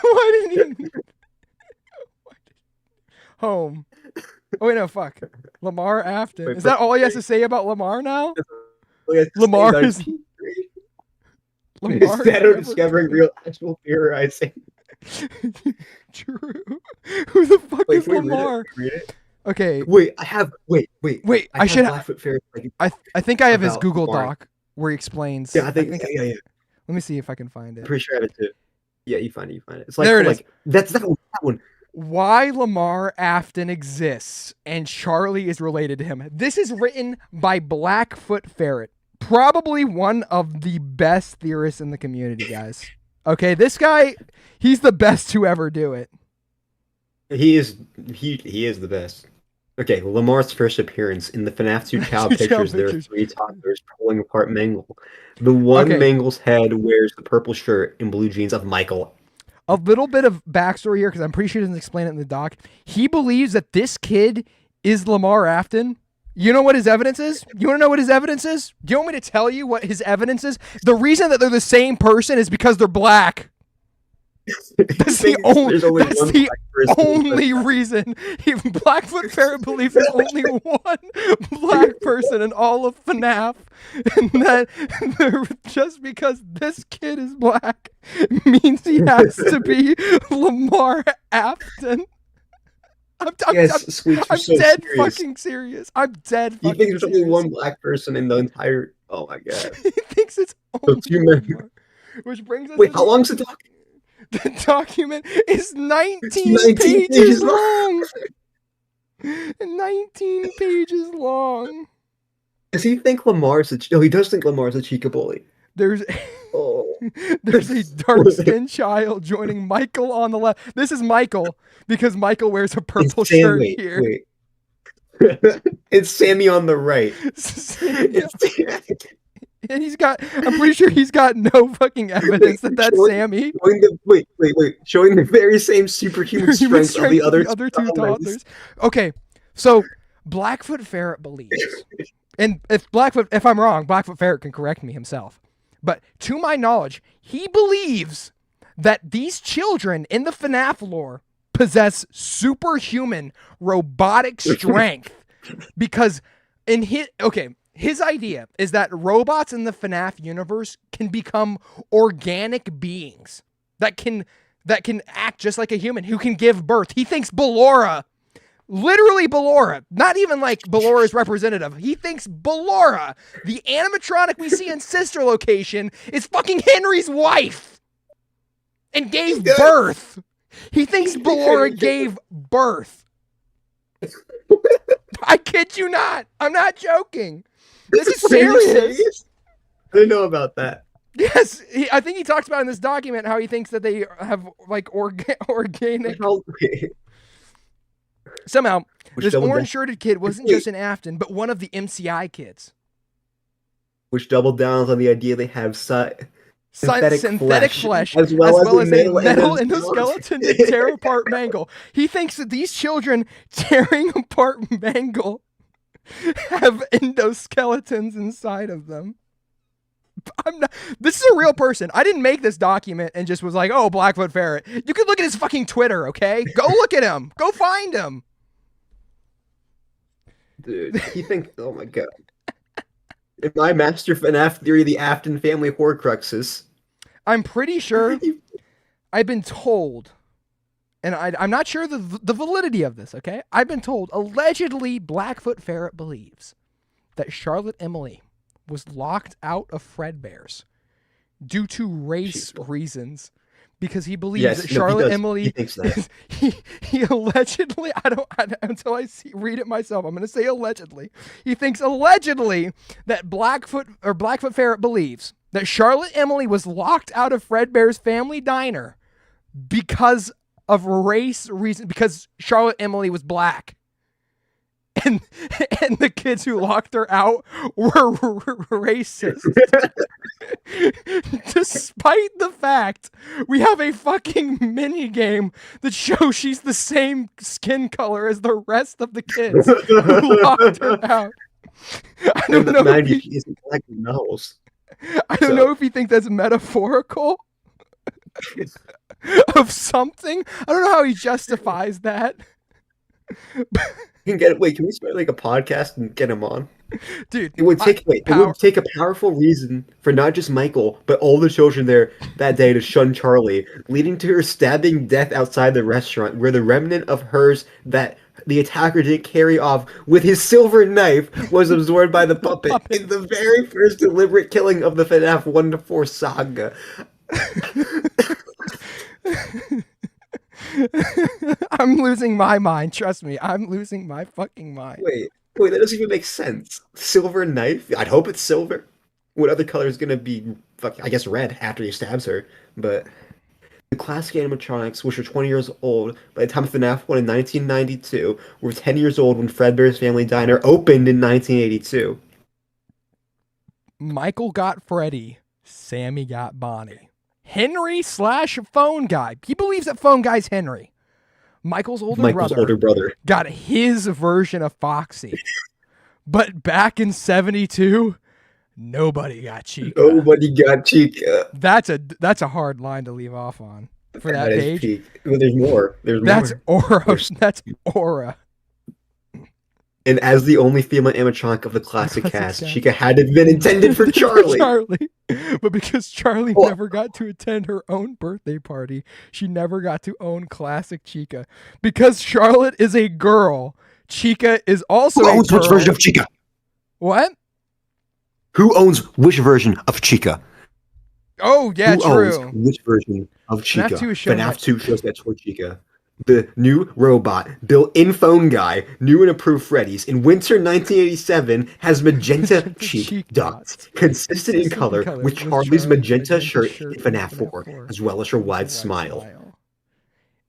Why didn't he? Home. Oh wait, no, fuck. Lamar Afton. Is that all he has to say about Lamar now? Lamar is. Instead of discovering real actual theorizing. True. Who the fuck is Lamar? Read it? Okay. Wait, I have. Wait. I should have. Blackfoot Ferret. I think I have his Google Lamar. Doc where he explains. Yeah, I think. Yeah. Let me see if I can find it. I'm pretty sure I have it too. Yeah, you find it. It's like there it is. That's that one. Why Lamar Afton exists and Charlie is related to him. This is written by Blackfoot Ferret, probably one of the best theorists in the community, guys. Okay, this guy, he's the best to ever do it. He is the best. Okay, Lamar's first appearance in the FNAF 2 child pictures. There are 3 toddlers pulling apart Mangle. The one Mangle's head wears the purple shirt and blue jeans of Michael. A little bit of backstory here, because I'm pretty sure he doesn't explain it in the doc. He believes that this kid is Lamar Afton. You know what his evidence is? You want to know what his evidence is? Do you want me to tell you what his evidence is? The reason that they're the same person is because they're black. That's the only reason. Blackfoot Ferret believes there's only one black person in all of FNAF, and that just because this kid is black means he has to be Lamar Afton. I'm so dead serious. Fucking serious. I'm dead fucking serious. He thinks there's only one black person in the entire... Oh my God. He thinks it's only Lamar. Which brings us... Wait, how long's the document? The document is 19 pages long. 19 pages long. Does he think Lamar's a... No, he does think Lamar's a Chica bully. There's a dark-skinned child joining Michael on the left. This is Michael, because Michael wears a purple shirt here. Wait. It's Sammy on the right. And I'm pretty sure he's got no fucking evidence that's Sammy. Showing the very same superhuman strength of the other two toddlers. Okay, so Blackfoot Ferret believes, and if I'm wrong, Blackfoot Ferret can correct me himself. But to my knowledge, he believes that these children in the FNAF lore possess superhuman robotic strength because his idea is that robots in the FNAF universe can become organic beings that can act just like a human, who can give birth. He thinks Ballora, literally Ballora, not even like Ballora's representative. He thinks Ballora, the animatronic we see in Sister Location, is fucking Henry's wife and gave birth. He thinks Ballora gave birth. I kid you not. I'm not joking. This is serious. I didn't know about that. Yes, I think he talks about in this document how he thinks that they have like organic. Somehow, this orange-shirted kid wasn't just an Afton, but one of the MCI kids. Which doubled down on the idea they have synthetic flesh as well as a metal endoskeleton to tear apart Mangle. He thinks that these children tearing apart Mangle have endoskeletons inside of them. This is a real person. I didn't make this document and just was like, oh, Blackfoot Ferret. You can look at his fucking Twitter, okay? Go look at him. Go find him. Dude, he thinks, oh my God. In my master FNAF theory, the Afton family Horcruxes. I'm pretty sure I've been told and I'm not sure the validity of this, okay? I've been told, allegedly, Blackfoot Ferret believes that Charlotte Emily was locked out of Fredbear's due to race reasons. Because he believes that Charlotte Emily, he thinks that. he allegedly, until I read it myself, I'm going to say allegedly. He thinks allegedly that Blackfoot Ferret believes that Charlotte Emily was locked out of Fredbear's family diner because of race reason, because Charlotte Emily was black. And the kids who locked her out were racist. Despite the fact we have a fucking mini game that shows she's the same skin color as the rest of the kids who locked her out. I don't know. Black nose. I don't know if you think that's metaphorical of something. I don't know how he justifies that. Can we start like a podcast and get him on? Dude, it would take a powerful reason for not just Michael, but all the children there that day to shun Charlie, leading to her stabbing death outside the restaurant, where the remnant of hers that the attacker didn't carry off with his silver knife was absorbed by the puppet in the very first deliberate killing of the FNAF 1-4 saga. I'm losing my mind. Trust me, I'm losing my fucking mind. Wait, that doesn't even make sense. Silver knife? I'd hope it's silver. What other color is gonna be? I guess red after he stabs her. But the classic animatronics, which are 20 years old by the time FNAF 1 in 1992, were 10 years old when Fredbear's Family Diner opened in 1982. Michael got Freddy. Sammy got Bonnie. Henry/phone guy. He believes that phone guy's Henry. Michael's older brother got his version of Foxy. But back in 72, nobody got Chica. That's a hard line to leave off on for that page. Well, there's more. That's Aura. That's Aura. And as the only female animatronic of the classic cast, Chica had to have been intended for Charlie. But because Charlie never got to attend her own birthday party, she never got to own classic Chica. Because Charlotte is a girl, Chica is also a girl. Who owns which version of Chica? What? Who owns which version of Chica? Oh, yeah, true. Owns which version of Chica? FNAF 2 shows that toy Chica. The new robot, built-in phone guy, new and approved Freddy's, in winter 1987, has magenta cheek dots, consistent in color with Charlie's magenta shirt in FNAF 4, as well as her wide smile.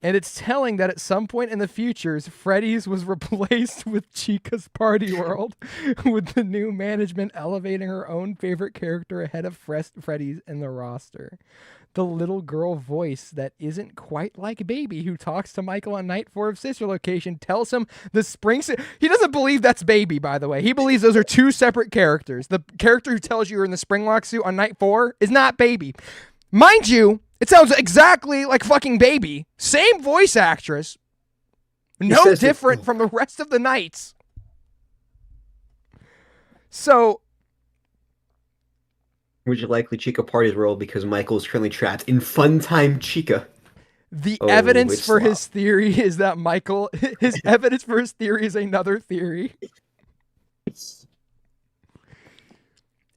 And it's telling that at some point in the futures, Freddy's was replaced with Chica's Party World, with the new management elevating her own favorite character ahead of Freddy's in the roster. The little girl voice that isn't quite like Baby, who talks to Michael on night 4 of Sister Location, tells him the spring... He doesn't believe that's Baby, by the way. He believes those are two separate characters. The character who tells you you're in the Springlock suit on night 4 is not Baby. Mind you, it sounds exactly like fucking Baby. Same voice actress. No different from the rest of the nights. So... Which is likely Chica Party's role because Michael is currently trapped in Funtime Chica. The evidence for his theory is that his evidence for his theory is another theory.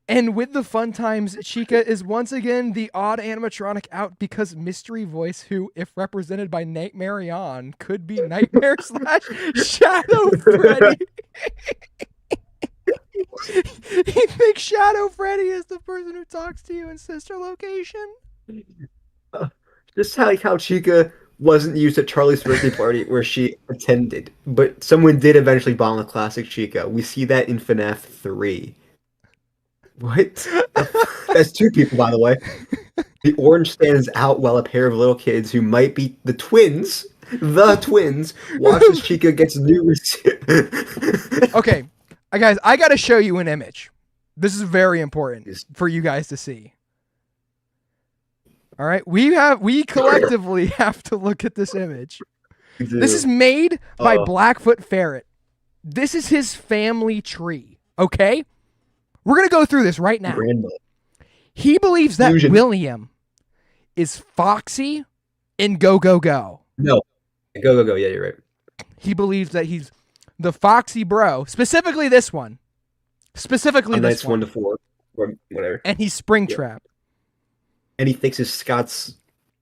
And with the fun times, Chica is once again the odd animatronic out because Mystery Voice, who, if represented by Nightmare On, could be Nightmare/Shadow Freddy. He thinks Shadow Freddy is the person who talks to you in Sister Location. Just like how Chica wasn't used at Charlie's birthday party where she attended, but someone did eventually bomb the classic Chica. We see that in FNAF 3. What? That's 2 people, by the way. The orange stands out while a pair of little kids who might be the twins, watch as Chica gets new... Okay. Guys, I got to show you an image. This is very important for you guys to see. All right, we collectively have to look at this image. This is made by Blackfoot Ferret. This is his family tree. Okay, we're gonna go through this right now. He believes that William is Foxy in Go Go Go. No, Go. Yeah, you're right. He believes that he's the foxy bro, specifically this one. Specifically On this nights 1 to 4, or whatever. And he's Springtrap. Yep. And he thinks it's Scott's,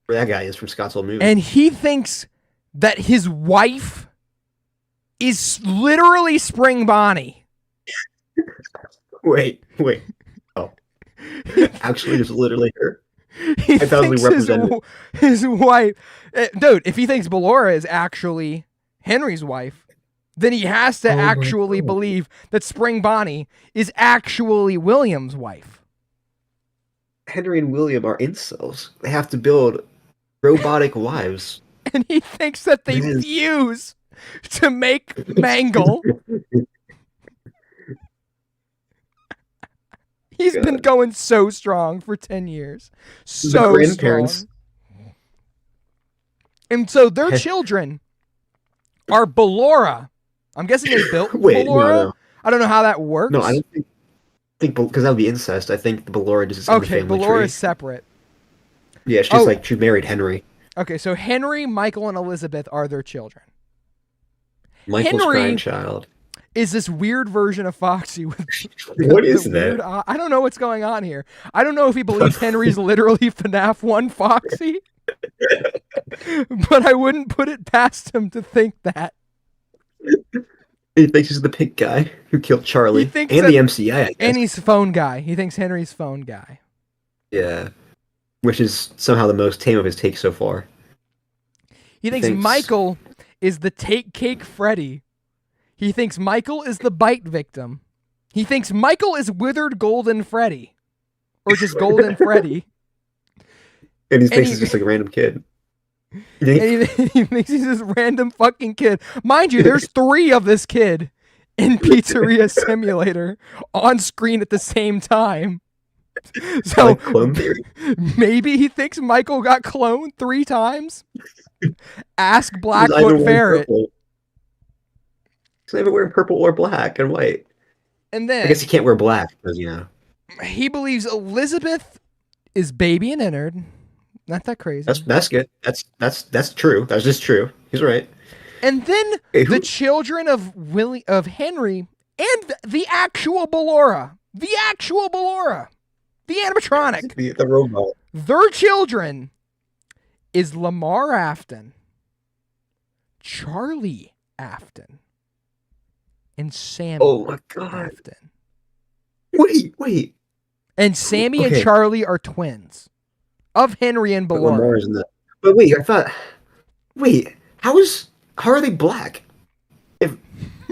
where that guy is from Scott's old movie. And he thinks that his wife is literally Spring Bonnie. Wait. Oh. Actually, it's literally her. He I thought it was thinks represented. his wife... Dude, if he thinks Ballora is actually Henry's wife, then he has to actually believe that Spring Bonnie is actually William's wife. Henry and William are incels. They have to build robotic wives. And he thinks that they fuse to make Mangle. He's been going so strong for 10 years. So grandparents. strong. And so their children are Ballora. I'm guessing they built Ballora. No. I don't know how that works. No, I don't think because that would be incest. I think the Ballora just is in the family Ballora tree. is separate. Yeah, she's like, she married Henry. Okay, so Henry, Michael, and Elizabeth are their children. Michael's Henry grandchild. Is this weird version of Foxy with what is that? Weird, I don't know what's going on here. I don't know if he believes Henry's literally FNAF 1 Foxy, but I wouldn't put it past him to think that. He thinks he's the pink guy who killed Charlie and the MCI, I guess. And he's phone guy. He thinks Henry's phone guy. Yeah, which is somehow the most tame of his takes so far. He thinks Michael is the take cake Freddy. He thinks Michael is the bite victim. He thinks Michael is withered golden Freddy. Or just golden Freddy. And he thinks he's just like a random kid. And he thinks he's this random fucking kid. Mind you, there's 3 of this kid in Pizzeria Simulator on screen at the same time. So like clone theory. Maybe he thinks Michael got cloned 3 times. Ask Blackfoot Ferret. He's not even wearing purple or black and white. And then I guess he can't wear black because he believes Elizabeth is baby and Innard. Not that crazy. That's good. That's true. That's just true. He's right. And then the children of Henry and the actual Ballora, the animatronic, the robot. Their children is Lamar Afton, Charlie Afton, and Sammy. Oh my god! Afton. Wait. And Sammy and Charlie are twins of Henry and Ballora. But wait, I thought. Wait, how are they black? If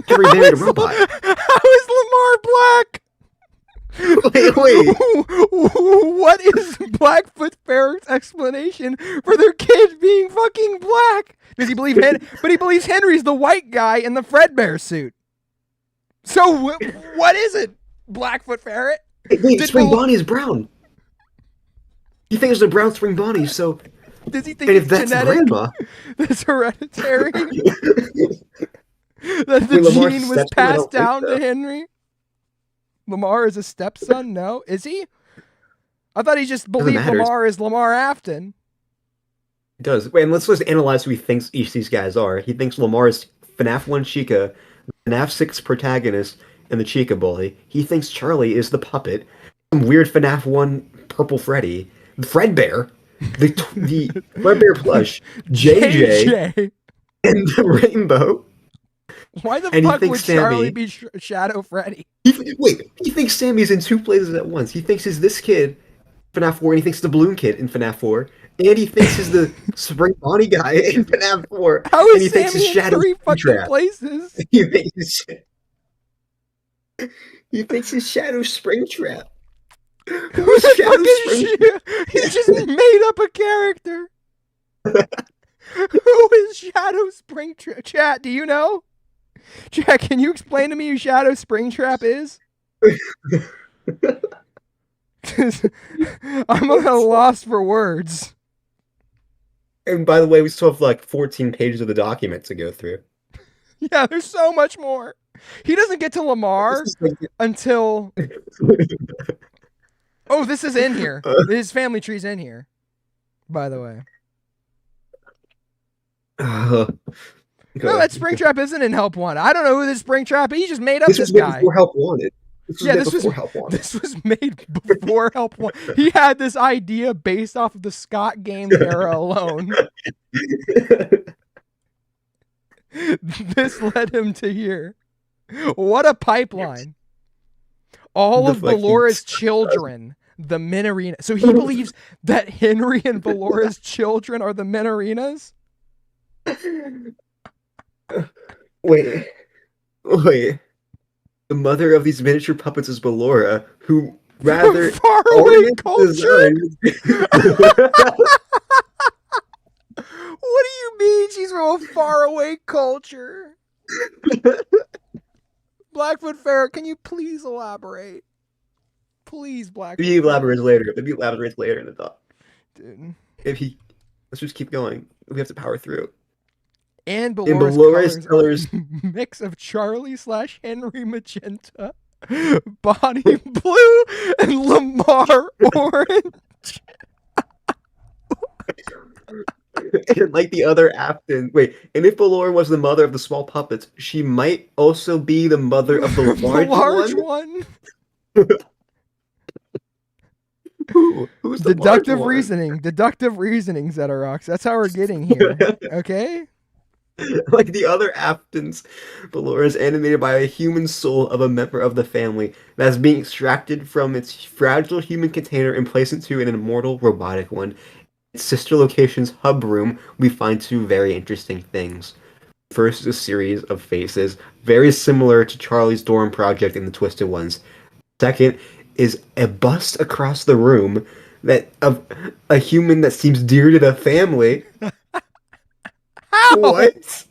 Henry married a robot, how is Lamar black? Wait. What is Blackfoot Ferret's explanation for their kid being fucking black? Does he believe but he believes Henry's the white guy in the Fredbear suit. So what is it, Blackfoot Ferret? Wait, Spring Bonnie is brown. He thinks they're brown Spring Bonnie, so... Does he think it's that's genetic? grandma? That's hereditary? That the gene was passed down to Henry? Lamar is a stepson? No? Is he? I thought he just believed Lamar is Lamar Afton. It does. Wait, and let's just analyze who he thinks each of these guys are. He thinks Lamar is FNAF 1 Chica, FNAF 6 protagonist, and the Chica bully. He thinks Charlie is the puppet, some weird FNAF 1 purple Freddy, the Fredbear, the Fredbear plush, JJ, and the Rainbow. Why the fuck would Charlie be Shadow Freddy? He thinks Sammy's in 2 places at once. He thinks he's this kid, FNAF 4, and he thinks the balloon kid in FNAF 4, and he thinks he's the Spring Bonnie guy in FNAF 4. How is and he Sammy thinks he's in 3 fucking places? He thinks he's Shadow Springtrap. Who's Shadow Springtrap? He just made up a character. Who is Shadow Springtrap? Chat, do you know? Chat, can you explain to me who Shadow Springtrap is? I'm a little lost for words. And by the way, we still have like 14 pages of the document to go through. Yeah, there's so much more. He doesn't get to Lamar until... Oh, this is in here. His family tree's in here, by the way. Uh, No, that Springtrap isn't in Help Wanted. I don't know who this Springtrap is. He just made up this this was made guy. before Help Wanted. This was Yeah, made before Help Wanted. this was made before Help Wanted. He had this idea based off of the Scott Games era alone. This led him to here. What a pipeline. All of Bellora's children, the Minarina. So he believes that Henry and Bellora's children are the Minarinas? Wait. The mother of these miniature puppets is Bellora, who rather faraway culture. What do you mean she's from a faraway culture? Blackfoot Ferret, can you please elaborate? Please, Blackfoot. He elaborates later. Maybe elaborates later in the thought. Dude. Let's just keep going. We have to power through. And Bellora's colors mix of Charlie/Henry magenta, Bonnie blue, and Lamar orange. And like the other Afton. Wait, and if Bellora was the mother of the small puppets, she might also be the mother of the large one? Who's the Deductive large reasoning. One? Deductive reasoning, Zetorocks. That's how we're getting here. Okay? Like the other Aftons, Bellora is animated by a human soul of a member of the family that is being extracted from its fragile human container and placed into an immortal robotic one. Its sister location's hub room, we find two very interesting things. First is a series of faces, very similar to Charlie's dorm project in the Twisted Ones. Second is a bust across the room that of a human that seems dear to the family. How? What?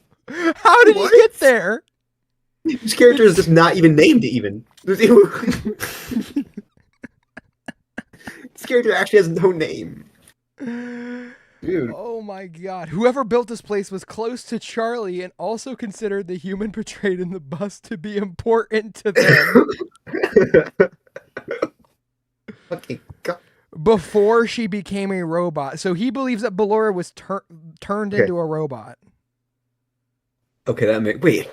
How did he get there? This character is just not even named even. This character actually has no name. Dude. Oh my god. Whoever built this place was close to Charlie and also considered the human portrayed in the bust to be important to them. Fucking God. Before she became a robot. So he believes that Bellora was turned into a robot. Okay, that makes... Wait.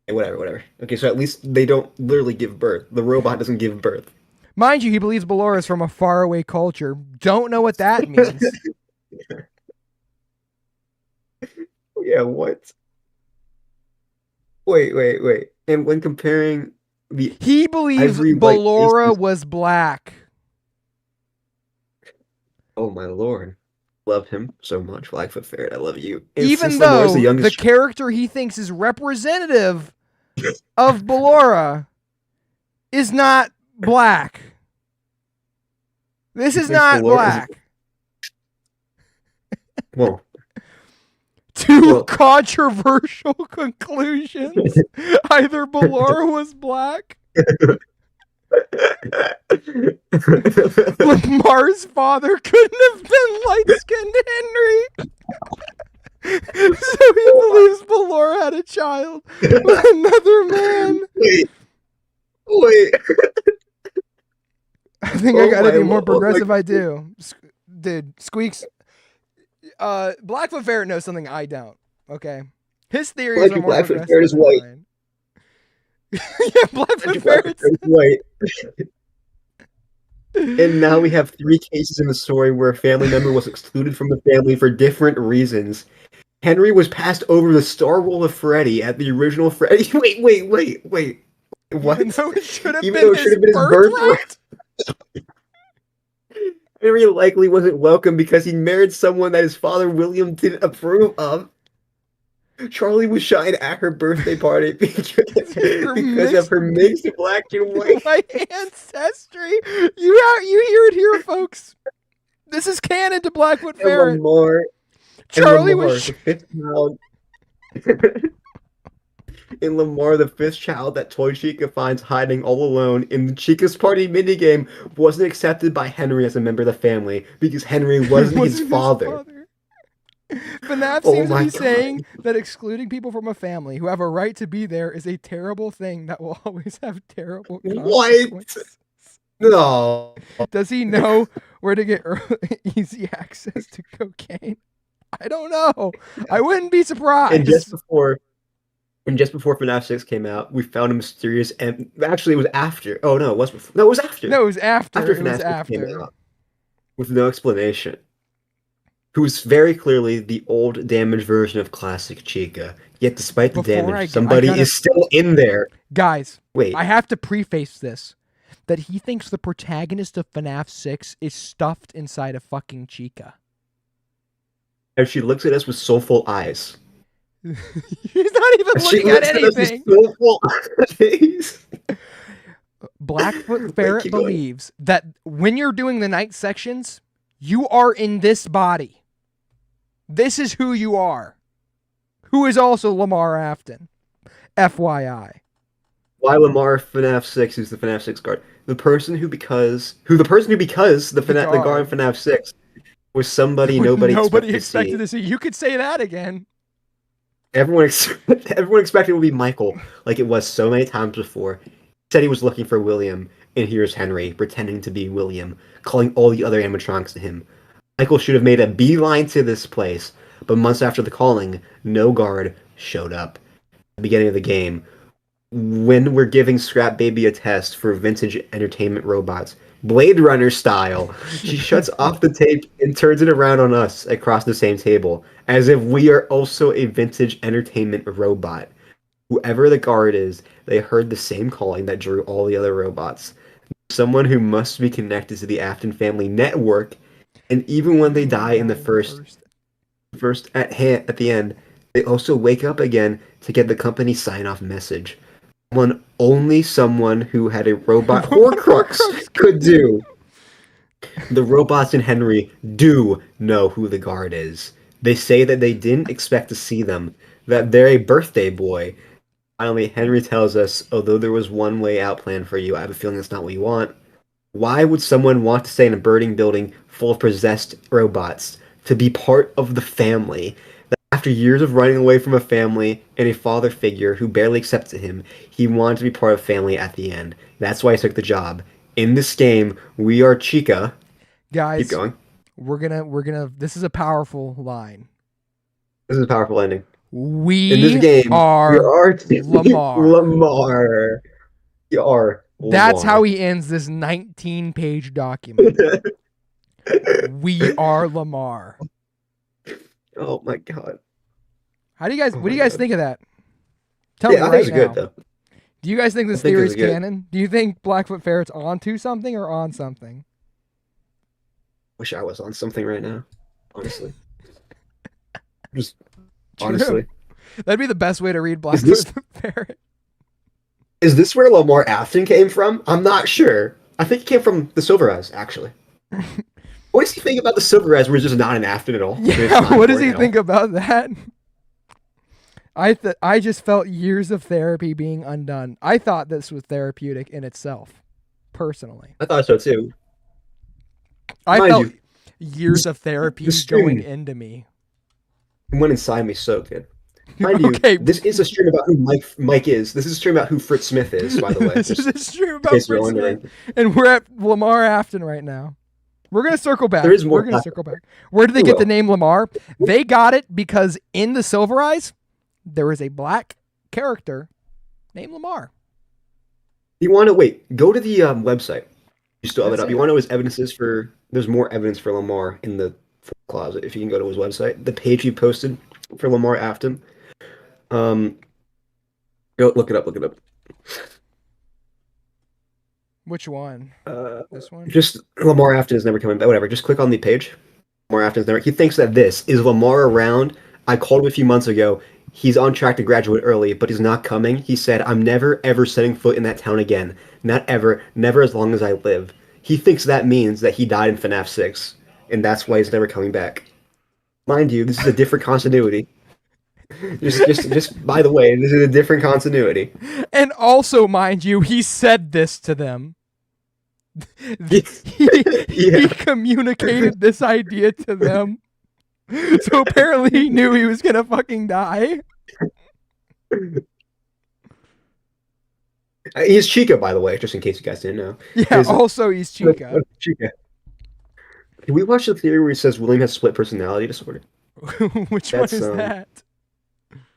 Whatever. Okay, so at least they don't literally give birth. The robot doesn't give birth. Mind you, he believes Bellora is from a faraway culture. Don't know what that means. Yeah, what? Wait. And when comparing the... He believes Bellora was black. Oh my lord. Love him so much, Blackfoot Ferret. I love you. And even though the character he thinks is representative of Bellora is not black. This is not black. Whoa. Two controversial conclusions. Either Bellora was black. Lamar's father couldn't have been light-skinned Henry. So he believes Bellora had a child with another man. Wait. I think I gotta be more progressive. I do. Dude, Squeaks. Blackfoot Ferret knows something I don't. Okay. His theories are more Blackfoot Ferret is white. Yeah, Blackfoot Ferret is white. And now we have 3 cases in the story where a family member was excluded from the family for different reasons. Henry was passed over the star role of Freddy at the original Freddy. Wait. What? Even though it should have been his birthright? Henry likely wasn't welcome because he married someone that his father William didn't approve of. Charlie was shy at her birthday party because of her mixed black and white ancestry. You hear it here, folks. This is canon to Blackfoot Ferret. Charlie was the 5th child. In Lamar, the 5th child that Toy Chica finds hiding all alone in the Chica's Party minigame, wasn't accepted by Henry as a member of the family because Henry wasn't his father. FNAF seems to be saying that excluding people from a family who have a right to be there is a terrible thing that will always have terrible consequences. What? No. Does he know where to get easy access to cocaine? I don't know. I wouldn't be surprised. And just before FNAF 6 came out, we found a mysterious and actually it was after. Oh no, it was before. No, it was after. No, it was after. After It FNAF was 6 came after. out, with no explanation. Who's very clearly the old damaged version of classic Chica. Yet despite the damage, somebody is still in there. Guys, wait. I have to preface this that he thinks the protagonist of FNAF 6 is stuffed inside a fucking Chica. And she looks at us with soulful eyes. He's not even looking at anything. Soulful eyes. Blackfoot Ferret believes that when you're doing the night sections, you are in this body. This is who you are. Who is also Lamar Afton. FYI. Why Lamar FNAF 6 is the FNAF 6 guard? The person who because the guard in FNAF 6 was somebody nobody expected to see. You could say that again. Everyone expected it would be Michael, like it was so many times before. He said he was looking for William, and here's Henry pretending to be William, calling all the other animatronics to him. Michael should have made a beeline to this place, but months after the calling, no guard showed up. At the beginning of the game, when we're giving Scrap Baby a test for vintage entertainment robots, Blade Runner style, she shuts off the tape and turns it around on us across the same table, as if we are also a vintage entertainment robot. Whoever the guard is, they heard the same calling that drew all the other robots. Someone who must be connected to the Afton family network, and even when they die in the first at the end, they also wake up again to get the company sign-off message. Only someone who had a robot Horcrux could do. The robots in Henry do know who the guard is. They say that they didn't expect to see them, that they're a birthday boy. Finally, Henry tells us, although there was one way out plan for you, I have a feeling that's not what you want. Why would someone want to stay in a burning building full of possessed robots to be part of the family? After years of running away from a family and a father figure who barely accepted him, he wanted to be part of family at the end. That's why he took the job. In this game, we are Chica. Guys, keep going. We're gonna. This is a powerful line. This is a powerful ending. In this game, we are Lamar. Lamar. We are. That's Lamar. how he ends this 19-page document. We are Lamar. Oh my god. What do you guys think of that? Tell me right I think it's now. good though. Do you guys think this theory is canon? Do you think Blackfoot Ferret's onto something or on something? Wish I was on something right now. Honestly. Just True. honestly. That'd be the best way to read Blackfoot Ferret. Is this where Lamar Afton came from? I'm not sure. I think he came from the Silver Eyes, actually. What does he think about the Silver Eyes where he's just not an Afton at all? Yeah, what does he think about that? I just felt years of therapy being undone. I thought this was therapeutic in itself, personally. I thought so too. I felt years of therapy going into me. It went inside me so good. Mind you, this is a stream about who Mike is. This is a stream about who Fritz Smith is, by the way. This is a stream about Fritz Smith. And we're at Lamar Afton right now. We're going to circle back. We're going to circle back. Where did they get the name Lamar? They got it because in the Silver Eyes, there is a black character named Lamar. You want to go to the website. You still have it up. You want to know his evidences for? There's more evidence for Lamar in the closet. If you can go to his website, the page he posted for Lamar Afton. Go look it up. Look it up. Which one? This one? Just Lamar Afton is never coming back. Whatever. Just click on the page. Lamar Afton is never. He thinks that this is Lamar around. I called him a few months ago. He's on track to graduate early, but he's not coming. He said, I'm never, ever setting foot in that town again. Not ever. Never as long as I live. He thinks that means that he died in FNAF 6, and that's why he's never coming back. Mind you, this is a different continuity. Just by the way, this is a different continuity. And also, mind you, he said this to them. He communicated this idea to them. So apparently he knew he was gonna fucking die. He's Chica, by the way, just in case you guys didn't know. Yeah, also he's Chica. Chica. Did we watch the theory where he says William has split personality disorder? Which That's, one is that?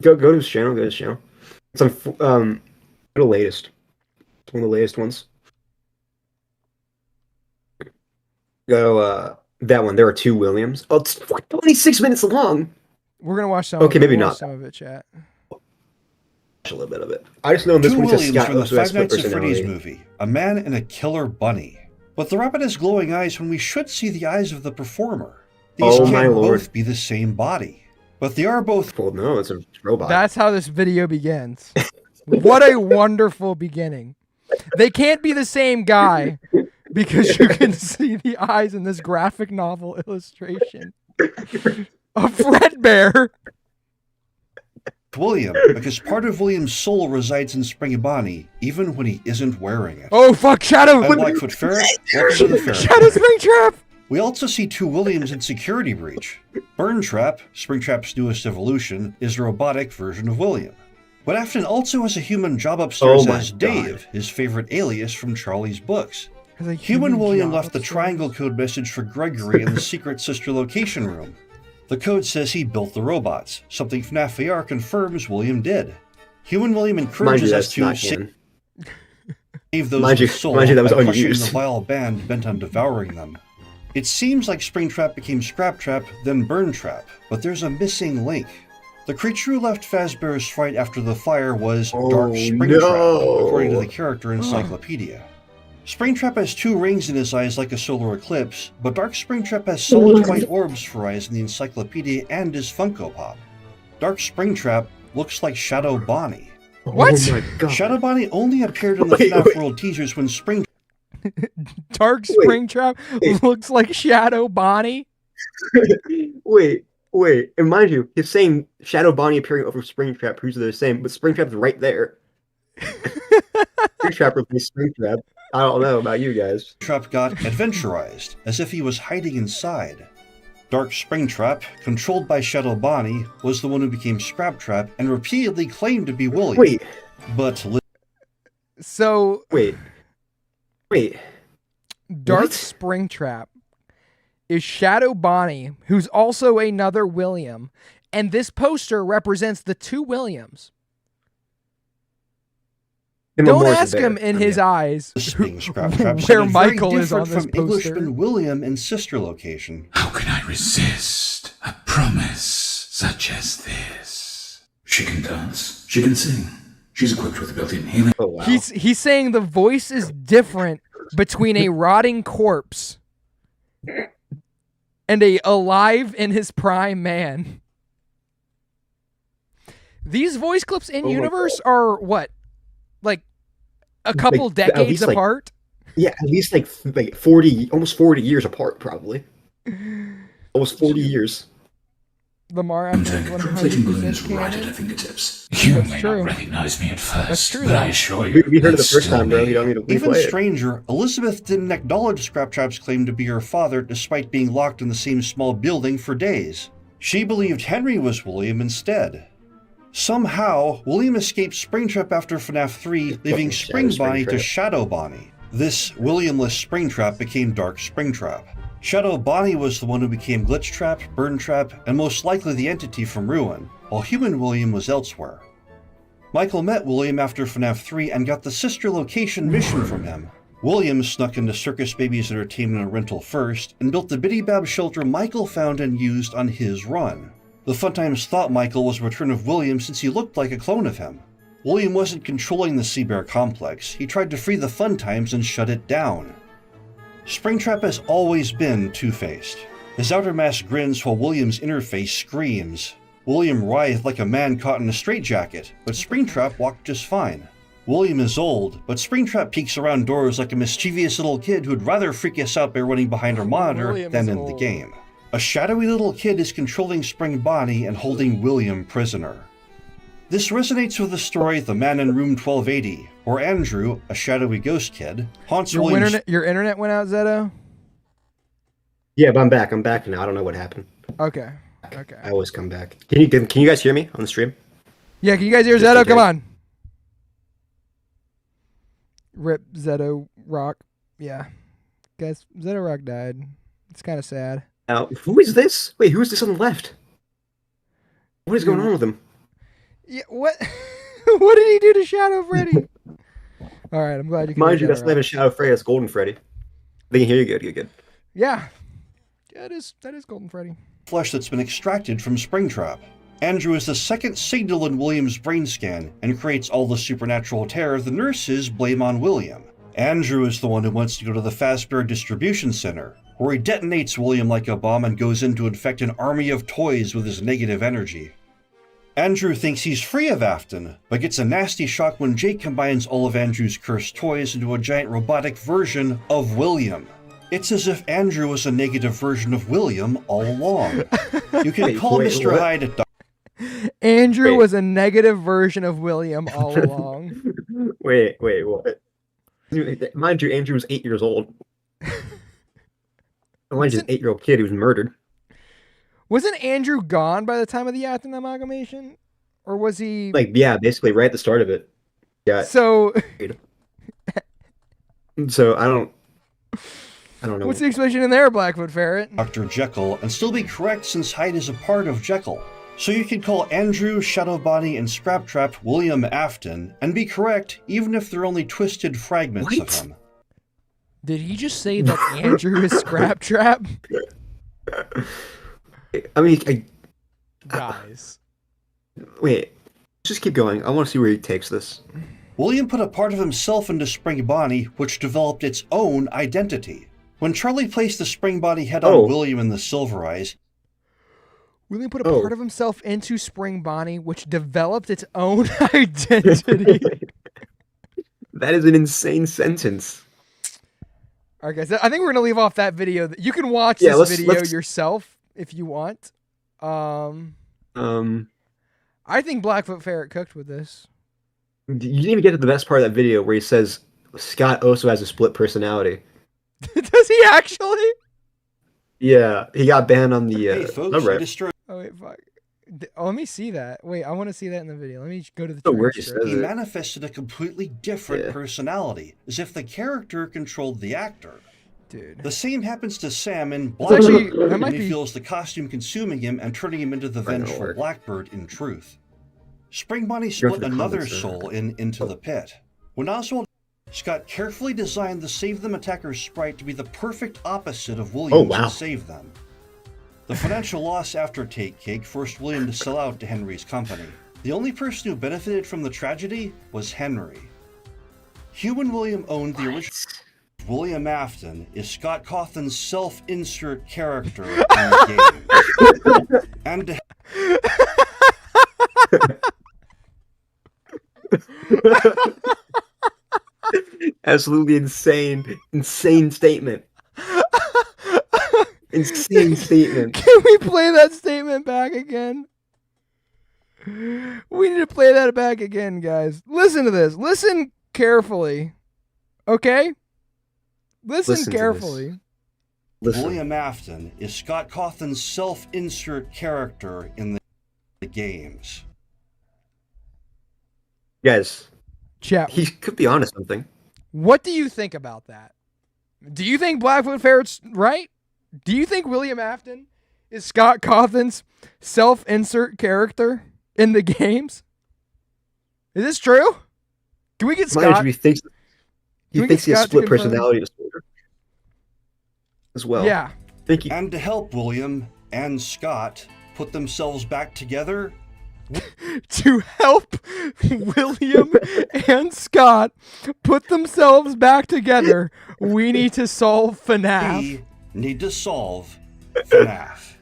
Go to his channel. Go to his channel. It's on the latest. It's one of the latest ones. Go that one. There are 2 Williams. Oh, it's 26 minutes long. We're gonna watch some. Okay, of it. maybe We'll not. watch some of it, chat. Watch a little bit of it. I just know in this 2 one he says Williams Scott from the also has Five split Nights at Freddy's personality. movie. A man and a killer bunny. But the rabbit has glowing eyes when we should see the eyes of the performer. These Oh my can't lord. both be the same body. But they are both. Well, no, it's a robot. That's how this video begins. What a wonderful beginning. They can't be the same guy because you can see the eyes in this graphic novel illustration of Fredbear. William, because part of William's soul resides in Spring Bonnie, even when he isn't wearing it. Oh fuck, Shadow! I'm Blackfoot Ferret. Welcome to the Ferret. Shadow Springtrap! We also see 2 Williams in Security Breach. Burntrap, Springtrap's newest evolution, is a robotic version of William. But Afton also has a human job upstairs Oh my as God. Dave, his favorite alias from Charlie's books. Has a Human William job left the upstairs? triangle code message for Gregory in the secret sister location room. The code says he built the robots, something FNAF AR confirms William did. Human William Mind you, encourages us that's to not save canon. those Mind you- with soul mind you, that was by crushing unused. the vile band bent on devouring them. It seems like Springtrap became Scraptrap, then Burntrap, but there's a missing link. The creature who left Fazbear's fright after the fire was Oh, Dark Springtrap, no. according to the character encyclopedia. Springtrap has 2 rings in his eyes like a solar eclipse, but Dark Springtrap has solid white orbs for eyes in the encyclopedia and is Funko Pop. Dark Springtrap looks like Shadow Bonnie. What? Oh my god. Shadow Bonnie only appeared in the Wait, FNAF wait. World teasers when Springtrap Dark Wait. Springtrap looks like Shadow Bonnie. Wait. And mind you, he's saying Shadow Bonnie appearing over Springtrap proves they're the same, but Springtrap's right there. Springtrap replaced Springtrap. I don't know about you guys. got adventurized, as if he was hiding inside. Dark Springtrap, controlled by Shadow Bonnie, was the one who became Scraptrap and repeatedly claimed to be William. Wait. But So Wait. Dark What? Springtrap is Shadow Bonnie, who's also another William, and this poster represents the 2 Williams. Don't ask him in his eyes being Scraptrap where sounded Michael very is on different this from poster. Englishman William in Sister Location. How can I resist a promise such as this? She can dance. She can sing. She's equipped with a built-in healing. Oh wow. He's saying the voice is different between a rotting corpse and a alive in his prime man. These voice clips in Oh my universe are what? Like a couple Like, at decades least, like, apart? Yeah, at least like 40, almost 40 years apart, probably. Almost 40 years. Lamar I'm after telling you, completing balloon is 100% right at canon? our fingertips. You That's may true. not recognize me at first, That's true, but I though. assure you, We heard it the it's first still time, bro. me. You don't need to Even replay it. stranger, Elizabeth didn't acknowledge Scraptrap's claim to be her father despite being locked in the same small building for days. She believed Henry was William instead. Somehow, William escaped Springtrap after FNAF 3, leaving Fucking Spring Shadow Bonnie to Springtrap. Shadow Bonnie. This Williamless Springtrap became Dark Springtrap. Shadow Bonnie was the one who became Glitchtrap, Burntrap, and most likely the entity from Ruin, while Human William was elsewhere. Michael met William after FNAF 3 and got the sister location mission from him. William snuck into Circus Baby's Entertainment rental first and built the Biddy Bab shelter Michael found and used on his run. The Funtimes thought Michael was a return of William since he looked like a clone of him. William wasn't controlling the Sea Bear complex. He tried to free the Funtimes and shut it down. Springtrap has always been two-faced. His outer mask grins while William's inner face screams. William writhed like a man caught in a straitjacket, but Springtrap walked just fine. William is old, but Springtrap peeks around doors like a mischievous little kid who'd rather freak us out by running behind her monitor William than is in the old. game. A shadowy little kid is controlling Spring Bonnie and holding William prisoner. This resonates with the story The Man in Room 1280, where Andrew, a shadowy ghost kid, haunts William's Your internet went out, Zeto? Yeah, but I'm back. I'm back now. I don't know what happened. Okay. I always come back. Can you guys hear me on the stream? Yeah, can you guys hear Just Zeto? in Come case. on. Rip Zeto Rock. Yeah. Guys, Zeto Rock died. It's kind of sad. Now, who is this? Wait, who is this on the left? What is going on with him? Yeah, what? What did he do to Shadow Freddy? All right, I'm glad you can. Mind you, that's not even Shadow Freddy. That's Golden Freddy. They can hear you good. You're good. Yeah, that is Golden Freddy. Flesh that's been extracted from Springtrap. Andrew is the second signal in William's brain scan and creates all the supernatural terror the nurses blame on William. Andrew is the one who wants to go to the Fazbear Distribution Center, where he detonates William like a bomb and goes in to infect an army of toys with his negative energy. Andrew thinks he's free of Afton, but gets a nasty shock when Jake combines all of Andrew's cursed toys into a giant robotic version of William. It's as if Andrew was a negative version of William all along. You can call Mr. what? Hyde a Andrew was a negative version of William all along. Wait, what? Mind you, Andrew was 8 years old. Mind you, an 8-year-old kid who was murdered. Wasn't Andrew gone by the time of the Afton amalgamation? Or was he... Like, yeah, basically right at the start of it. Yeah. So... So, I don't know. What's the explanation in there, Blackfoot Ferret? Dr. Jekyll and still be correct since Hyde is a part of Jekyll. So you can call Andrew, Shadow Bonnie, and Scraptrap William Afton and be correct even if they're only twisted fragments of him. Did he just say that Andrew is Scraptrap? I mean, Guys. wait. Just keep going. I want to see where he takes this. William put a part of himself into Spring Bonnie, which developed its own identity. When Charlie placed the Spring Bonnie head on William in the Silver Eyes, William put a part of himself into Spring Bonnie, which developed its own identity. That is an insane sentence. All right, guys. I think we're gonna leave off that video. You can watch this video yourself if you want. I think Blackfoot Ferret cooked with this. You didn't even get to the best part of that video where he says Scott also has a split personality. Does he actually? Yeah, he got banned on the hey folks, you destroyed. Oh wait, fuck. Oh, let me see that. Wait, I want to see that in the video. Let me go to the transcript. He manifested a completely different personality, as if the character controlled the actor. Dude. The same happens to Sam in Blackbird, Actually, when he feels the costume consuming him and turning him into the vengeful Blackbird in truth. Spring Bonnie split another soul in Into the Pit. When Oswald, Scott carefully designed the Save Them attacker's sprite to be the perfect opposite of William's to save them. The financial loss after Take Cake forced William to sell out to Henry's company. The only person who benefited from the tragedy was Henry. Human William owned the original. William Afton is Scott Cawthon's self-insert character in the game. And absolutely insane statement. Insane statement. Can we play that statement back again? We need to play that back again, guys. Listen to this. Listen carefully. Okay? Listen carefully. William Afton is Scott Cawthon's self-insert character in the games. Guys, chat. He could be onto something. What do you think about that? Do you think Blackfoot Ferret's right? Do you think William Afton is Scott Cawthon's self-insert character in the games? Is this true? Can we get Scott? He thinks he has split personality disorder as well. Yeah. And to help William and Scott put themselves back together. To help William and Scott put themselves back together, we need to solve FNAF. We need to solve FNAF.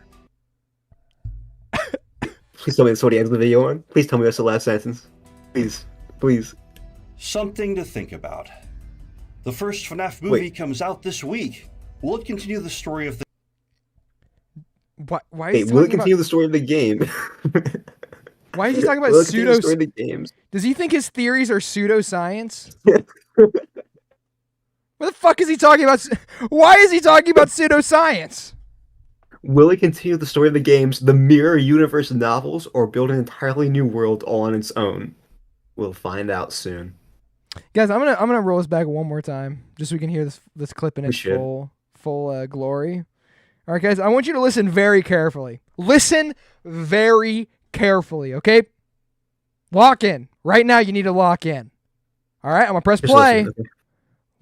Please tell me that's what he ends the video on. Please tell me that's the last sentence. Please. Something to think about. The first FNAF movie comes out this week. Will it continue the story of the... Why is will it continue the story of the game? Why is he talking about pseudo... story of the games? Does he think his theories are pseudoscience? What the fuck is he talking about? Why is he talking about pseudoscience? Will it continue the story of the games, the mirror universe novels, or build an entirely new world all on its own? We'll find out soon. Guys, I'm gonna roll this back one more time, just so we can hear this clip in its full glory. All right, guys, I want you to listen very carefully. Listen very carefully, okay? Lock in. Right now, you need to lock in. All right, I'm going to press Just play. listen, okay.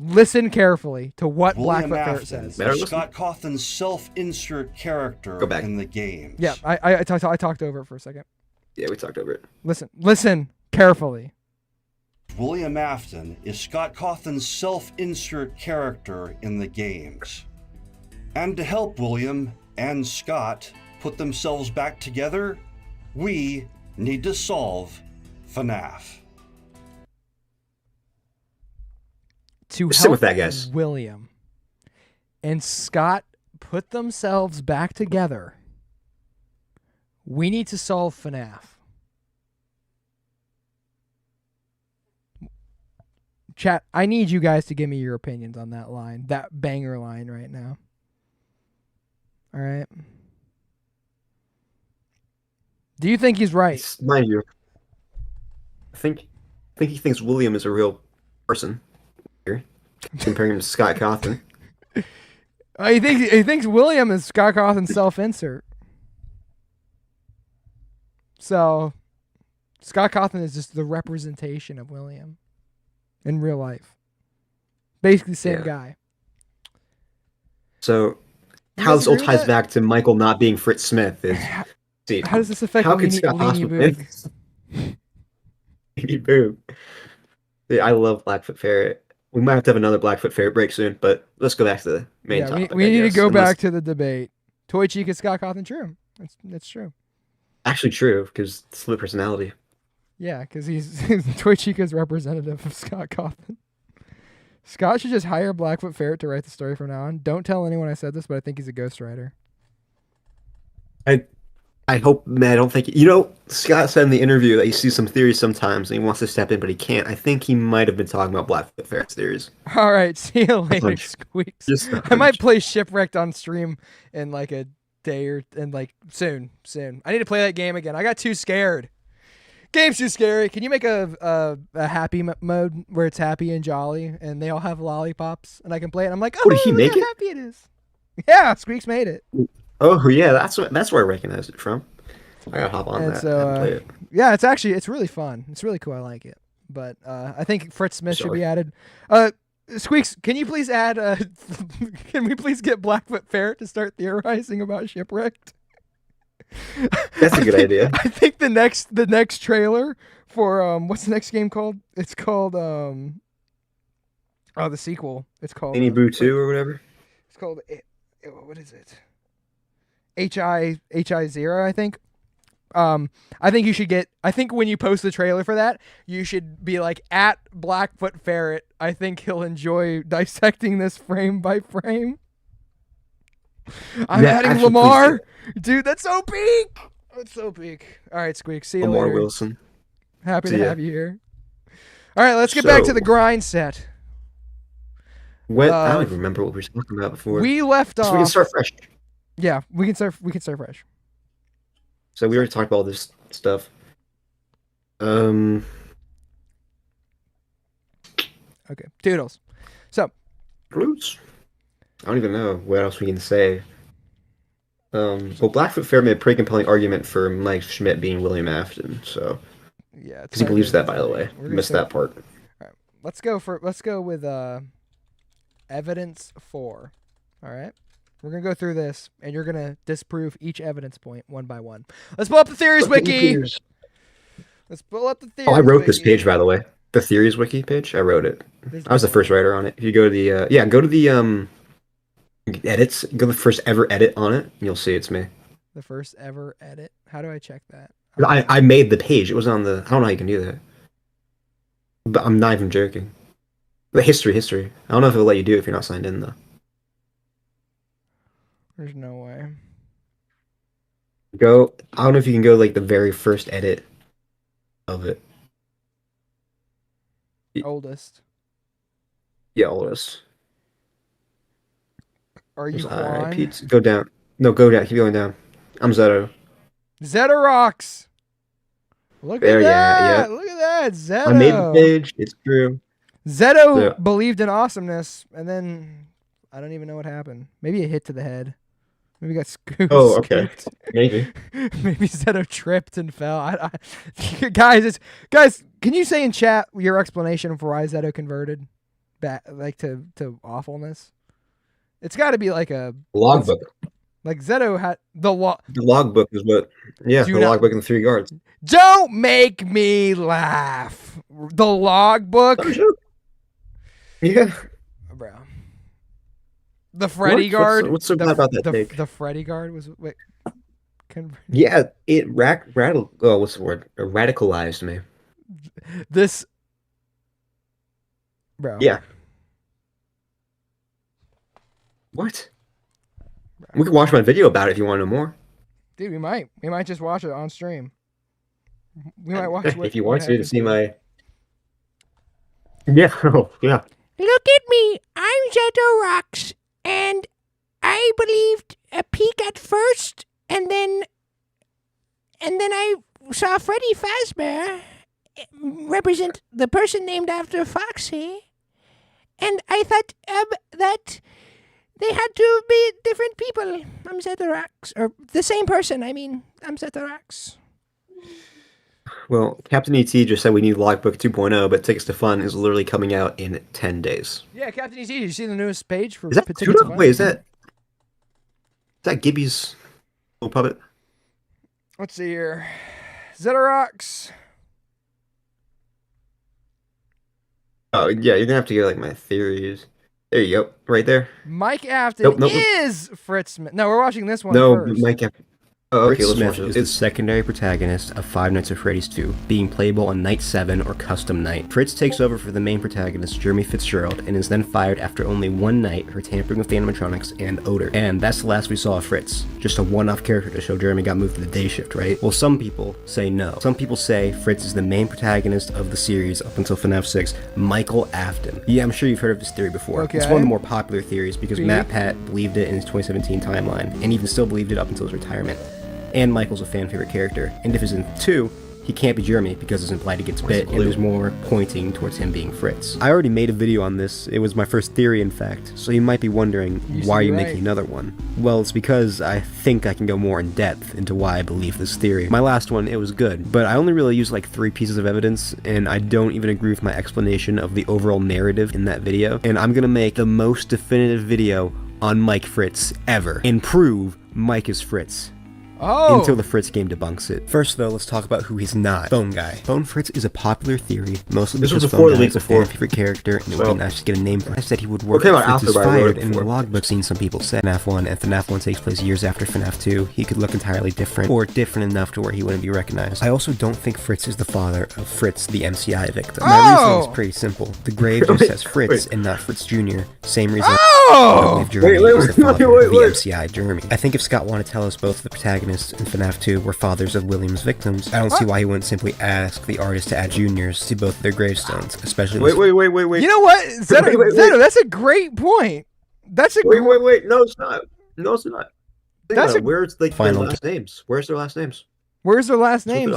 Listen carefully to what William Blackfoot Ferret Afton says. Better is listen. Scott Cawthon's self-insert character Go back. in the games. Yeah, I talked over it for a second. Yeah, we talked over it. Listen carefully. William Afton is Scott Cawthon's self-insert character in the games. And to help William and Scott put themselves back together, we need to solve FNAF. To Just sit help with that, guys. William and Scott put themselves back together, we need to solve FNAF. Chat, I need you guys to give me your opinions on that line, that banger line right now. All right. Do you think he's right? Mind you, I think he thinks William is a real person here, comparing him to Scott Cawthon. He thinks William is Scott Cawthon's self-insert. So, Scott Cawthon is just the representation of William in real life. Basically, the same Yeah. guy. So, You how guys this all agree with ties that? back to Michael not being Fritz Smith is, see, How does this affect how could Leany Scott Boog? Leany Boog. Yeah, I love Blackfoot Ferret. We might have to have another Blackfoot Ferret break soon, but let's go back to the main Yeah, topic. we I need to guess, go unless- back to the debate. Toy Cheek is Scott Cawthon true. That's true. Actually, true because split personality. Yeah, because he's Toy Chica's representative of Scott Cawthon. Scott should just hire Blackfoot Ferret to write the story from now on. Don't tell anyone I said this, but I think he's a ghostwriter. I hope, man, I don't think, Scott said in the interview that he sees some theories sometimes and he wants to step in, but he can't. I think he might have been talking about Blackfoot Ferret's theories. All right, see you later, hunch. Squeaks. Just a I might hunch. play Shipwrecked on stream in like a day or soon. I need to play that game again. I got too scared. Game's too scary. Can you make a happy mode where it's happy and jolly and they all have lollipops and I can play it? I'm like, oh, did he look make how it? happy it is. Yeah, Squeaks made it. Oh, yeah, that's where I recognize it from. I gotta hop on And that so, and play it. Yeah, it's really fun. It's really cool. I like it. But I think Fritz Smith should Sorry. be added. Squeaks, can you please add? Can we please get Blackfoot Ferret to start theorizing about Shipwrecked? That's a good idea. I think the next trailer for what's the next game called? It's called the sequel. It's called Any Boo 2 or whatever? It's called what is it? HI 0, I think. I think you should get. I think when you post the trailer for that, you should be like at Blackfoot Ferret. I think he'll enjoy dissecting this frame by frame. I'm Yeah, adding actually, Lamar, dude. That's so peak. That's so peak. All right, Squeak. See you Lamar later. Wilson. Happy See to ya. have you here. All right, let's get back to the So- grind set. What? I don't even remember what we were talking about before. We left off. So we can start fresh. Yeah, we can start. We can start fresh. So we already talked about all this stuff. Okay, Doodles. Roots. I don't even know what else we can say. Well, Blackfoot Fair made a pretty compelling argument for Mike Schmidt being William Afton, so Yeah, because he believes that, by the way. We're gonna Missed start- that part. Let's go with evidence 4. All right. We're gonna go through this, and you're gonna disprove each evidence point one by one. Let's pull up the theories wiki. Let's pull up the theories. Oh, I wrote this wiki. page, by the way. The Theories Wiki page. I wrote it. There's I was the first writer on it. If you go to the go to the edits. Go to the first ever edit on it, and you'll see it's me. the first ever edit. How do I check that? I made the page. It was on the. I don't know how you can do that. But I'm not even joking. The history. I don't know if it'll let you do it if you're not signed in though. There's no way. Go. I don't know if you can go like the very first edit of it. Oldest. Yeah, oldest. Are you All right, Juan? Pete. Go down. No, go down. Keep going down. I'm Zeto. Zetorocks. Look There, at yeah, that. Look at that. Zeto. I made the page. It's true. Zeto Yeah. believed in awesomeness, and then I don't even know what happened. Maybe a hit to the head. Maybe got scooped. Oh, okay. Maybe. Maybe Zeto tripped and fell. Guys, can you say in chat your explanation for why Zeto converted back like to awfulness? It's got to be like a Logbook. Like Zeto had the logbook is what. Yeah, the logbook and the 3 guards. Don't make me laugh. The logbook. Yeah, bro. The Freddy guard. What's so bad about that take? The Freddy guard was Yeah, it what's the word? Radicalized me. This, bro. Yeah. What? Bro. We can watch my video about it if you want to know more. Dude, we might just watch it on stream. We might watch if you want to see my. Yeah. Oh, yeah. Look at me. I'm zetorocks, and I believed a peek at first, and then I saw Freddy Fazbear represent the person named after Foxy, and I thought that they had to be different people. I'm zetorocks, or the same person. I mean, I'm zetorocks. Well, Captain ET just said we need Logbook 2.0, but Tickets to Fun is literally coming out in 10 days. Yeah, Captain ET, did you see the newest page for Is that Tickets to Fun? Wait, is that Gibby's little puppet? Let's see here. Zetorocks. Oh, yeah, you're gonna have to get like my theories. There you go, right there. Mike Afton is Fritz Smith. No, we're watching this one first. Mike Afton. Oh, okay, Fritz Smith is the secondary protagonist of Five Nights at Freddy's 2, being playable on Night 7 or Custom Night. Fritz takes over for the main protagonist, Jeremy Fitzgerald, and is then fired after only one night for tampering with animatronics and odor. And that's the last we saw of Fritz. Just a one-off character to show Jeremy got moved to the day shift, right? Well, some people say no. Some people say Fritz is the main protagonist of the series up until FNAF 6, Michael Afton. Yeah, I'm sure you've heard of this theory before. Okay. It's one of the more popular theories because Matt Pat believed it in his 2017 timeline, and even still believed it up until his retirement. And Michael's a fan favorite character. And if it's in 2, he can't be Jeremy because it's implied he gets bit, and there's more pointing towards him being Fritz. I already made a video on this. It was my first theory, in fact. So you might be wondering, why are you making another one? Well, it's because I think I can go more in depth into why I believe this theory. My last one, it was good, but I only really used like 3 pieces of evidence, and I don't even agree with my explanation of the overall narrative in that video. And I'm gonna make the most definitive video on Mike Fritz ever, and prove Mike is Fritz. Oh. Until the Fritz game debunks it. First, though, let's talk about who he's not. Phone Guy. Phone Fritz is a popular theory, mostly because Phone Guy is a fan favorite character, and it would be nice to get a name for him. I said he would work if Fritz is fired, and in the logbook scene, some people said FNAF 1, and FNAF 1 takes place years after FNAF 2. He could look entirely different, or different enough to where he wouldn't be recognized. I also don't think Fritz is the father of Fritz, the MCI victim. My reasoning is pretty simple. The grave just says Fritz, and not Fritz Jr. Same reason I don't believe Jeremy is the father of the MCI Jeremy. I think if Scott wanted to tell us both the protagonists in FNAF 2 were fathers of William's victims, I don't see why he wouldn't simply ask the artist to add juniors to both their gravestones, especially. Wait. You know what, Zeto, that's a great point. That's a wait. No, it's not. No, it's not. Where's like Final their last names? Where's their last names? Where's their last names?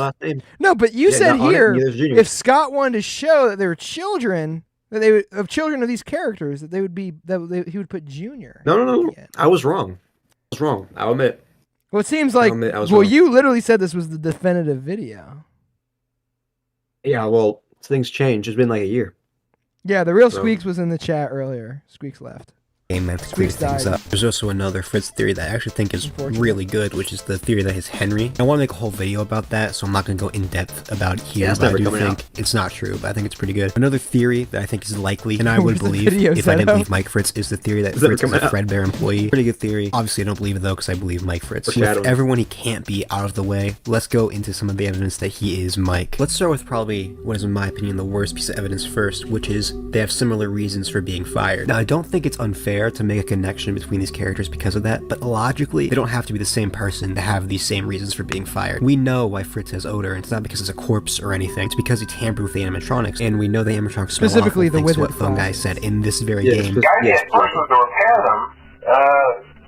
No, but you said here if Scott wanted to show that they were children, that they would of children of these characters, that they would be he would put junior. No. I was wrong. I'll admit. Well, it seems like you literally said this was the definitive video. Yeah, well, things change. It's been like a year. Yeah, the real Squeaks was in the chat earlier. Squeaks left. Meant to clear things up. There's also another Fritz theory that I actually think is really good, which is the theory that he's Henry. I want to make a whole video about that, so I'm not going to go in depth about it here, but I do think it's not true, but I think it's pretty good. Another theory that I think is likely, and I would believe if I didn't believe Mike Fritz, is the theory that Fritz is a Fredbear employee. Pretty good theory. Obviously, I don't believe it though, because I believe Mike Fritz. With everyone he can't be out of the way, let's go into some of the evidence that he is Mike. Let's start with probably what is, in my opinion, the worst piece of evidence first, which is they have similar reasons for being fired. Now, I don't think it's unfair to make a connection between these characters because of that, but logically, they don't have to be the same person to have these same reasons for being fired. We know why Fritz has odor, and it's not because it's a corpse or anything, it's because he tampered with the animatronics, and we know the animatronics specifically the what Phone Guy said in this very game. The guy gets persons to repair them.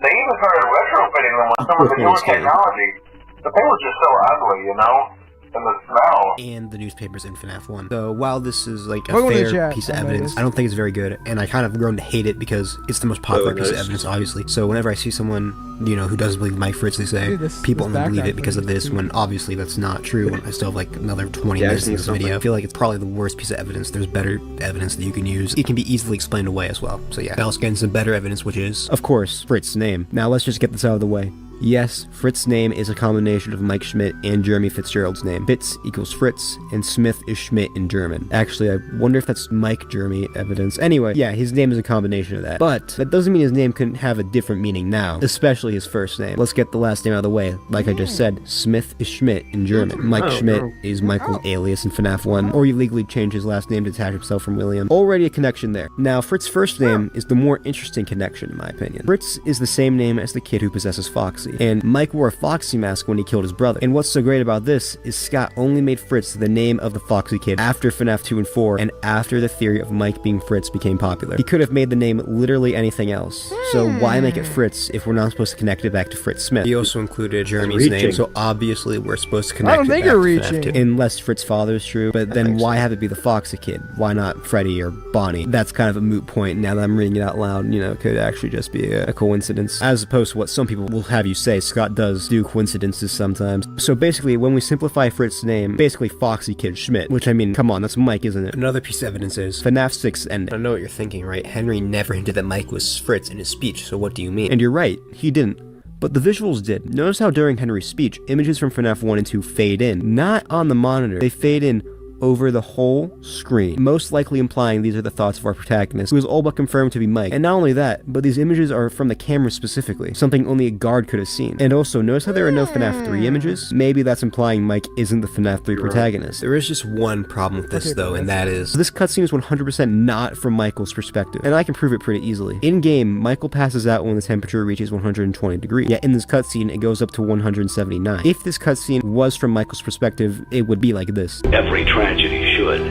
They even started retrofitting them with some of the newer technology. But they were just so ugly, you know? and the smell. and the newspapers in FNAF 1. So while this is like a Welcome to the fair chat, piece of I evidence, noticed. I don't think it's very good, and I kind of grown to hate it because it's the most popular piece of evidence, obviously. So whenever I see someone, you know, who doesn't believe Mike Fritz, they say Dude, this people only believe background it because of thing is this, cute. when obviously that's not true. And I still have like another 20 Yeah, I minutes in think this something. video. I feel like it's probably the worst piece of evidence. There's better evidence that you can use. It can be easily explained away as well. So yeah, now let's get into some better evidence, which is, of course, Fritz's name. Now let's just get this out of the way. Yes, Fritz's name is a combination of Mike Schmidt and Jeremy Fitzgerald's name. Fitz equals Fritz, and Smith is Schmidt in German. Actually, I wonder if that's Mike Jeremy evidence. Anyway, yeah, his name is a combination of that. But that doesn't mean his name couldn't have a different meaning now, especially his first name. Let's get the last name out of the way. Like I just said, Smith is Schmidt in German. Mike Schmidt is Michael's alias in FNAF 1, or he legally changed his last name to detach himself from William. Already a connection there. Now, Fritz's first name is the more interesting connection, in my opinion. Fritz is the same name as the kid who possesses Foxy, and Mike wore a Foxy mask when he killed his brother. And what's so great about this is Scott only made Fritz the name of the Foxy kid after FNAF 2 and 4, and after the theory of Mike being Fritz became popular. He could have made the name literally anything else. So why make it Fritz if we're not supposed to connect it back to Fritz Smith? He also included Jeremy's name, so obviously we're supposed to connect I don't it think back you're to FNAF reaching. 2. Unless Fritz's father is true, but then why have it be the Foxy kid? Why not Freddy or Bonnie? That's kind of a moot point now that I'm reading it out loud. You know, it could actually just be a coincidence, as opposed to what some people will have you say. Scott does do coincidences sometimes. So basically, when we simplify Fritz's name, basically Foxy Kid Schmidt, which I mean, come on, that's Mike, isn't it? Another piece of evidence is FNAF 6 ending. I know what you're thinking, right? Henry never hinted that Mike was Fritz in his speech, so what do you mean? And you're right, he didn't. But the visuals did. Notice how during Henry's speech, images from FNAF 1 and 2 fade in. Not on the monitor, they fade in over the whole screen, most likely implying these are the thoughts of our protagonist, who is all but confirmed to be Mike. And not only that, but these images are from the camera specifically, something only a guard could have seen. And also, notice how there are no FNAF 3 images? Maybe that's implying Mike isn't the FNAF 3 protagonist. There is just one problem with this though, and that is, this cutscene is 100% not from Michael's perspective, and I can prove it pretty easily. In-game, Michael passes out when the temperature reaches 120 degrees, yet in this cutscene, it goes up to 179. If this cutscene was from Michael's perspective, it would be like this. Every tragedy should.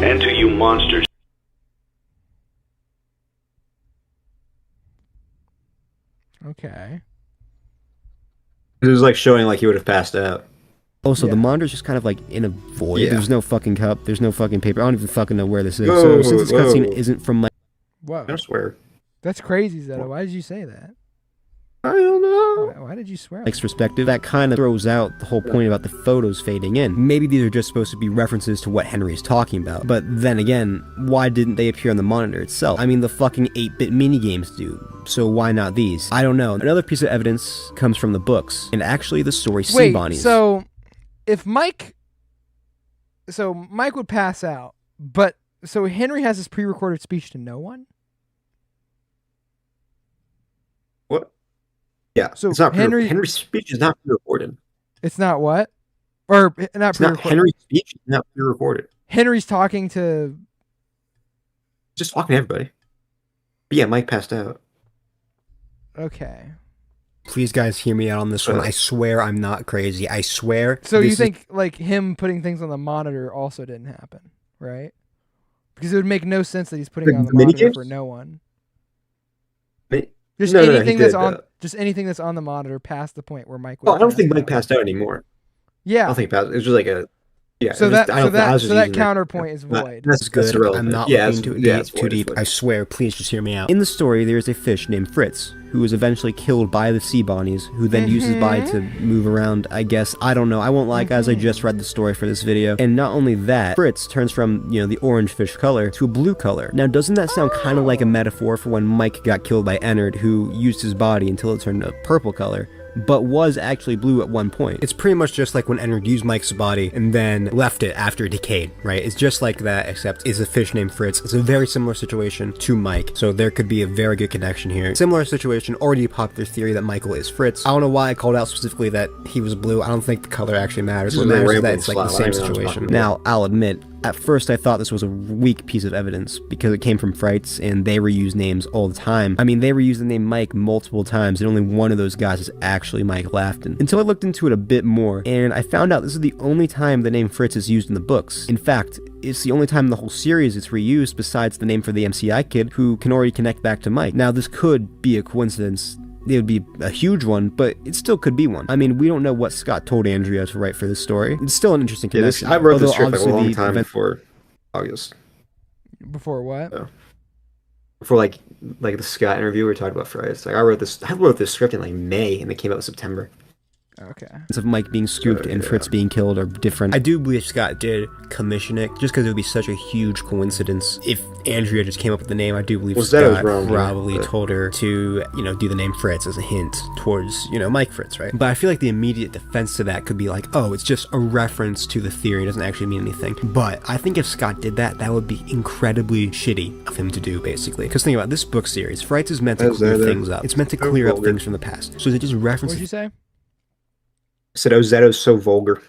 And to you monsters. Okay. It was like showing like he would have passed out. Also, Yeah. the monitor's just kind of like in a void. Yeah. There's no fucking cup. There's no fucking paper. I don't even fucking know where this is. Whoa, So since this whoa. cutscene isn't from Mike, Whoa. I swear. That's crazy, Zeto. Why did you say that? I don't know. Why did you swear? Mike's perspective, that kind of throws out the whole point about the photos fading in. Maybe these are just supposed to be references to what Henry is talking about. But then again, why didn't they appear on the monitor itself? I mean, the fucking 8-bit minigames do. So why not these? I don't know. Another piece of evidence comes from the books, and actually the story Sea Wait, Bonnies. so if Mike would pass out, but so Henry has his pre-recorded speech to no one? What? Yeah. So it's not Henry's speech is not pre-recorded. It's not what? Or not It's not pre-recorded. Henry's speech is not pre-recorded. Henry's talking to Just talking to everybody. But yeah, Mike passed out. Okay. Please, guys, hear me out on this one. I swear I'm not crazy. I swear. So you this is- think like him putting things on the monitor also didn't happen, right? Because it would make no sense that he's putting it on the The monitor minigames? for no one. Mi- Just No, no, no, he anything that's did, on uh, just anything that's on the monitor past the point where Mike would Oh, I don't think pass Mike out. passed out anymore. I Yeah. don't think he passed. It was just like a. Yeah. So it was that just- I don't- I was so just that using it. counterpoint is Not- void. That's It's good. irrelevant. I'm not yeah, looking it's- too yeah, deep. it's Too void, deep. it's I void. swear. Please just hear me out. In the story, there is a fish named Fritz who is eventually killed by the sea bonnies, who then use his body to move around. I guess I don't know. I won't lie, guys. I just read the story for this video, and not only that, Fritz turns from the orange fish color to a blue color. Now, doesn't that sound kind of like a metaphor for when Mike got killed by Ennard, who used his body until it turned a purple color, but was actually blue at one point? It's pretty much just like when Ennard used Mike's body and then left it after it decayed, right? It's just like that, except it's a fish named Fritz. It's a very similar situation to Mike, so there could be a very good connection here. Similar situation, already a popular theory that Michael is Fritz. I don't know why I called out specifically that he was blue. I don't think the color actually matters. What Just a matters is that rambling it's like the slap. I same don't even know what I'm situation. talking Now, I'll admit, at first I thought this was a weak piece of evidence because it came from Fritz and they reuse names all the time. I mean, they reuse the name Mike multiple times and only one of those guys is actually Mike Lafton. Until I looked into it a bit more and I found out this is the only time the name Fritz is used in the books. In fact, it's the only time in the whole series it's reused besides the name for the MCI kid who can already connect back to Mike. Now, this could be a coincidence. it would be a huge one, but it still could be one. I mean, we don't know what Scott told Andrea to write for this story. It's still an interesting connection. I wrote this although script like a obviously long the time event- before August. Before what? Yeah. For like the Scott interview, we were talking about Fries. Like I wrote this script in like May, and it came out in September. Okay. Of Mike being scooped and Fritz being killed are different. I do believe Scott did commission it, just because it would be such a huge coincidence. If Andrea just came up with the name, I do believe Scott probably told her to, do the name Fritz as a hint towards, Mike Fritz, right? But I feel like the immediate defense to that could be like, oh, it's just a reference to the theory, it doesn't actually mean anything. But I think if Scott did that, that would be incredibly shitty of him to do, basically. Because think about this book series, Fritz is meant to clear things up. It's meant to clear up things from the past. So they just reference. What did you say? Said Zetto's so vulgar.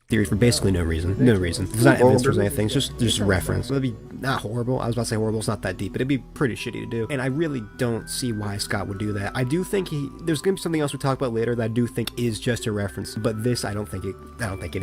Theory for basically no reason. No reason. It's not evidence for anything. It's just reference. It'd be not horrible. I was about to say horrible. It's not that deep, but it'd be pretty shitty to do. And I really don't see why Scott would do that. I do think there's gonna be something else we'll talk about later that I do think is just a reference. But this, I don't think it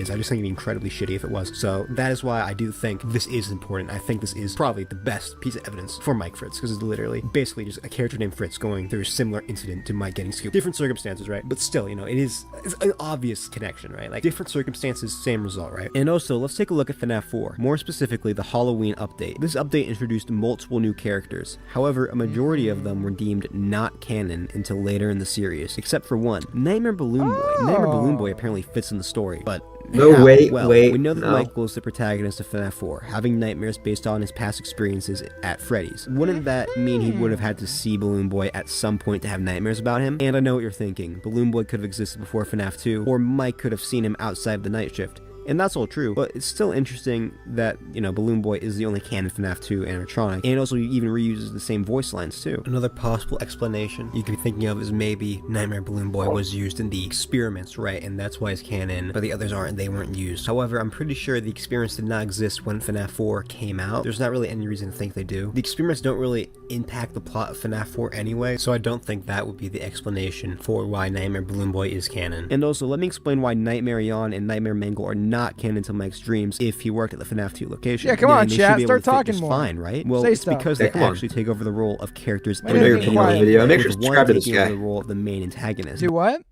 is. I just think it'd be incredibly shitty if it was. So that is why I do think this is important. I think this is probably the best piece of evidence for Mike Fritz, because it's literally basically just a character named Fritz going through a similar incident to Mike getting scooped. Different circumstances, right? But still, it's an obvious connection, right? Like different circumstances, same result, right? And also, let's take a look at FNAF 4, more specifically the Halloween update. This update introduced multiple new characters. However, a majority of them were deemed not canon until later in the series, except for one, Nightmare Balloon Boy. Nightmare Balloon Boy apparently fits in the story, but wait. We know that Michael is the protagonist of FNAF 4, having nightmares based on his past experiences at Freddy's. Wouldn't that mean he would have had to see Balloon Boy at some point to have nightmares about him? And I know what you're thinking. Balloon Boy could have existed before FNAF 2, or Mike could have seen him outside of the night shift. And that's all true, but it's still interesting that, Balloon Boy is the only canon FNAF 2 animatronic, and also even reuses the same voice lines too. Another possible explanation you could be thinking of is maybe Nightmare Balloon Boy was used in the experiments, right, and that's why it's canon, but the others aren't, they weren't used. However, I'm pretty sure the experiments did not exist when FNAF 4 came out. There's not really any reason to think they do. The experiments don't really impact the plot of FNAF 4 anyway, so I don't think that would be the explanation for why Nightmare Balloon Boy is canon. And also, let me explain why Nightmare Yawn and Nightmare Mangle are not canon to Mike's dreams if he worked at the FNAF 2 location. Yeah, come on, chat, start talking more. Fine, right? Well, Say it's stuff. because they actually take over the role of characters I know you're putting on the video. Make sure to with subscribe to one this taking over guy. the role of the main antagonist. Do what? Make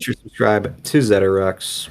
sure to subscribe to Zetorocks.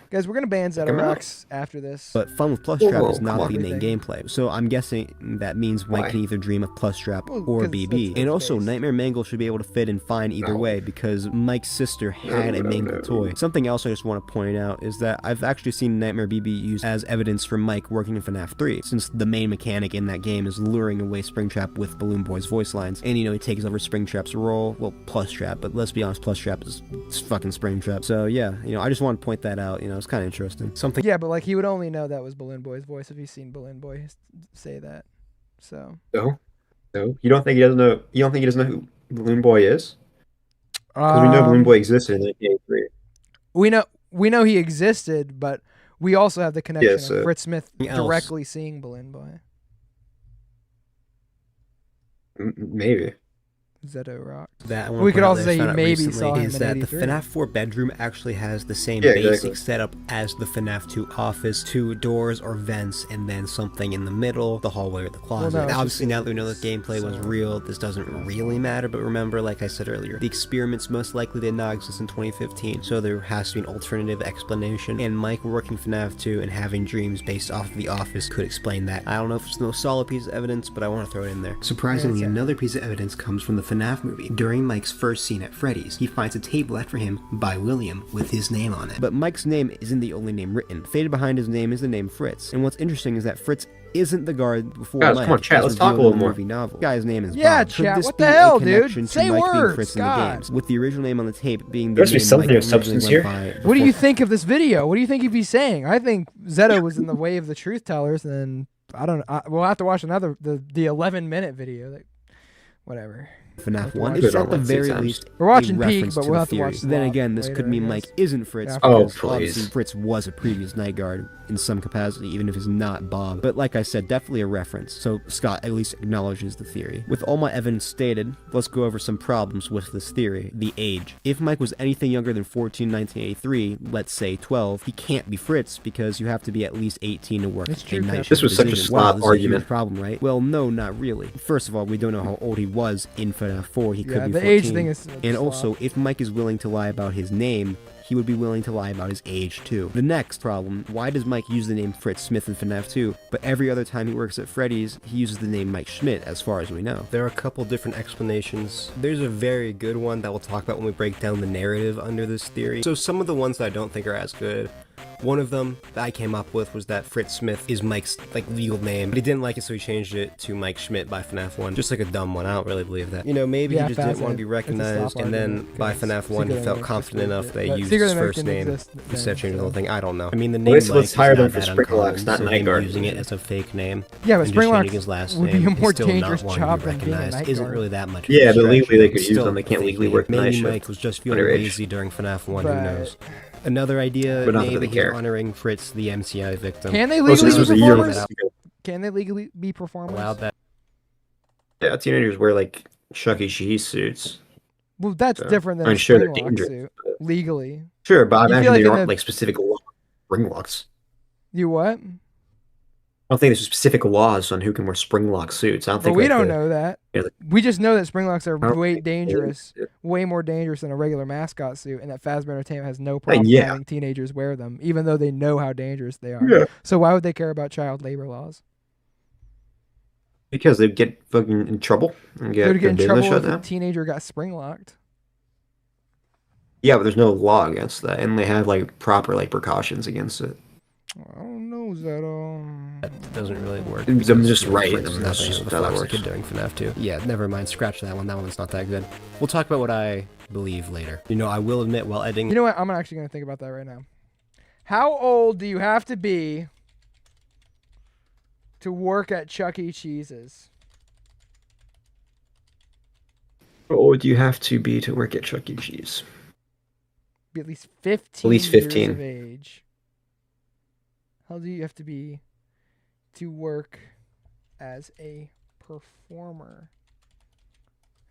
Guys, we're going to ban zetorocks after this. But Fun with Plushtrap Whoa, is not come the on. main gameplay, so I'm guessing that means Mike Why? can either dream of Plushtrap Well, or 'cause BB. that's And also, based. Nightmare Mangle should be able to fit in fine either No. way, because Mike's sister had a No, Mangle no. toy. Something else I just want to point out is that I've actually seen Nightmare BB used as evidence for Mike working in FNAF 3, since the main mechanic in that game is luring away Springtrap with Balloon Boy's voice lines, and he takes over Springtrap's role, well, Plushtrap, but let's be honest, Plushtrap is fucking Springtrap. So yeah, I just want to point that out, it's kind of interesting. Something Yeah, but he would only know that was Balloon Boy's voice if he's seen Balloon Boy say that. So. No, you don't think he doesn't know? You don't think he doesn't know who Balloon Boy is? Because we know Balloon Boy existed in 1983. We know he existed, but we also have the connection Yes, of Fritz Smith else. directly seeing Balloon Boy. Maybe. Zetorocks. that We could also say you maybe saw him is in that the 83. FNAF 4 bedroom actually has the same Yeah, basic exactly. setup as the FNAF 2 office, 2 doors or vents, and then something in the middle, the hallway or the closet. no, it's Obviously, just now that we know that gameplay was so- real, this doesn't really matter, but remember, like I said earlier, the experiments most likely did not exist in 2015, so there has to be an alternative explanation, and Mike working FNAF 2 and having dreams based off of the office could explain that. I don't know if it's no solid piece of evidence, but I want to throw it in there. Surprisingly, Yeah, another piece of evidence comes from the FNAF movie. During Mike's first scene at Freddy's, he finds a tape left for him by William with his name on it. But Mike's name isn't the only name written. Faded behind his name is the name Fritz. And what's interesting is that Fritz isn't the guard before Guys, Mike. come on, chat, as let's talk a revealed in little the more. movie novel. The guy's name is Yeah, Bob. chat, Could this what be the a hell, dude? connection to Say Mike being words, Fritz God. in the games, with the original name on the tape being the There's name something Mike of substance originally here. went by What do you before- think of this video? What do you think he'd be saying? I think Zeto was in the way of the truth tellers, and I don't know. We'll have to watch the 11-minute video. Whatever. FNAF We'll 1 watch is it at the on very 6 times. least We're watching a Peak, reference but to we'll the have to theory. watch Then Lot again, this later, could I mean guess. Mike isn't Fritz. Yeah. Oh, because obviously please. Fritz was a previous night guard in some capacity, even if it's not Bob. But like I said, definitely a reference, so Scott at least acknowledges the theory. With all my evidence stated, let's go over some problems with this theory. The age. If Mike was anything younger than 14 in 1983, let's say 12, he can't be Fritz because you have to be at least 18 to work It's a true, night Captain. shift This was such a position. slop This is argument. huge problem, right? Well, no, not really. First of all, we don't know how old he was in FNAF FNAF 4, he could be the 14. age thing is And slop. also, if Mike is willing to lie about his name, he would be willing to lie about his age too. The next problem, why does Mike use the name Fritz Smith in FNAF 2, but every other time he works at Freddy's, he uses the name Mike Schmidt, as far as we know? There are a couple different explanations. There's a very good one that we'll talk about when we break down the narrative under this theory. So some of the ones that I don't think are as good. One of them that I came up with was that Fritz Smith is Mike's legal name, but he didn't like it, so he changed it to Mike Schmidt by FNAF 1. Just like a dumb one. I don't really believe that. You know, maybe Yeah, he just didn't want to be It's a recognized, slop and then argument, by 'cause FNAF 1 he Secret felt American confident enough existed, that he but used Secret his American first name exists instead of changing the then, whole thing. I don't know. I mean, the Well, name let's Mike is hire them not for that Sprinklocks, uncommon, not so Night him Guard. using it as a fake name Yeah, but and just changing Springlocks his last would be name a more and still not dangerous wanting job to be than being a recognized night isn't guard. really that much of a Yeah, but stretch. legally they could It's use still them. They can't a legally fake work the name. night Maybe shift. Mike was just feeling Underage. lazy during FNAF 1, who But- knows. Another idea, But not that maybe they he's care. honoring Fritz, the MCI victim. Can they Oh, so legally this be was a year performers? later. Can they legally be performers? Allowed that. Yeah, teenagers wear like Chuck E. Cheese suits. Well, that's So, different than I'm a sure they're Springlock dangerous, suit. Legally. Sure, but I You feel imagine like there in aren't the- like specific spring locks. You what? I don't think there's specific laws on who can wear spring lock suits. I don't But think we like don't the- know that. yeah, the- We just know that Springlocks are I don't way think- dangerous, way more dangerous than a regular mascot suit, and that Fazbear Entertainment has no problem yeah. having teenagers wear them, even though they know how dangerous they are. Yeah. So why would they care about child labor laws? Because they'd get fucking in trouble and They get would get in their trouble business if shut a down. teenager got springlocked. Yeah, but there's no law against that, and they have like proper like precautions against it. I don't know, Zeto. That doesn't really work. I'm because, just you know, right, Fritz I mean, is that's nothing just of the how that fox works. kid during FNAF 2. Yeah, never mind. Scratch that one. That one's not that good. We'll talk about what I believe later. You know, I will admit while editing. You know what? I'm actually going to think about that right now. How old do you have to be to work at Chuck E. Cheese's? How old do you have to be to work at Chuck E. Cheese? Be at least 15 At least years 15. of age. How old do you have to be to work as a performer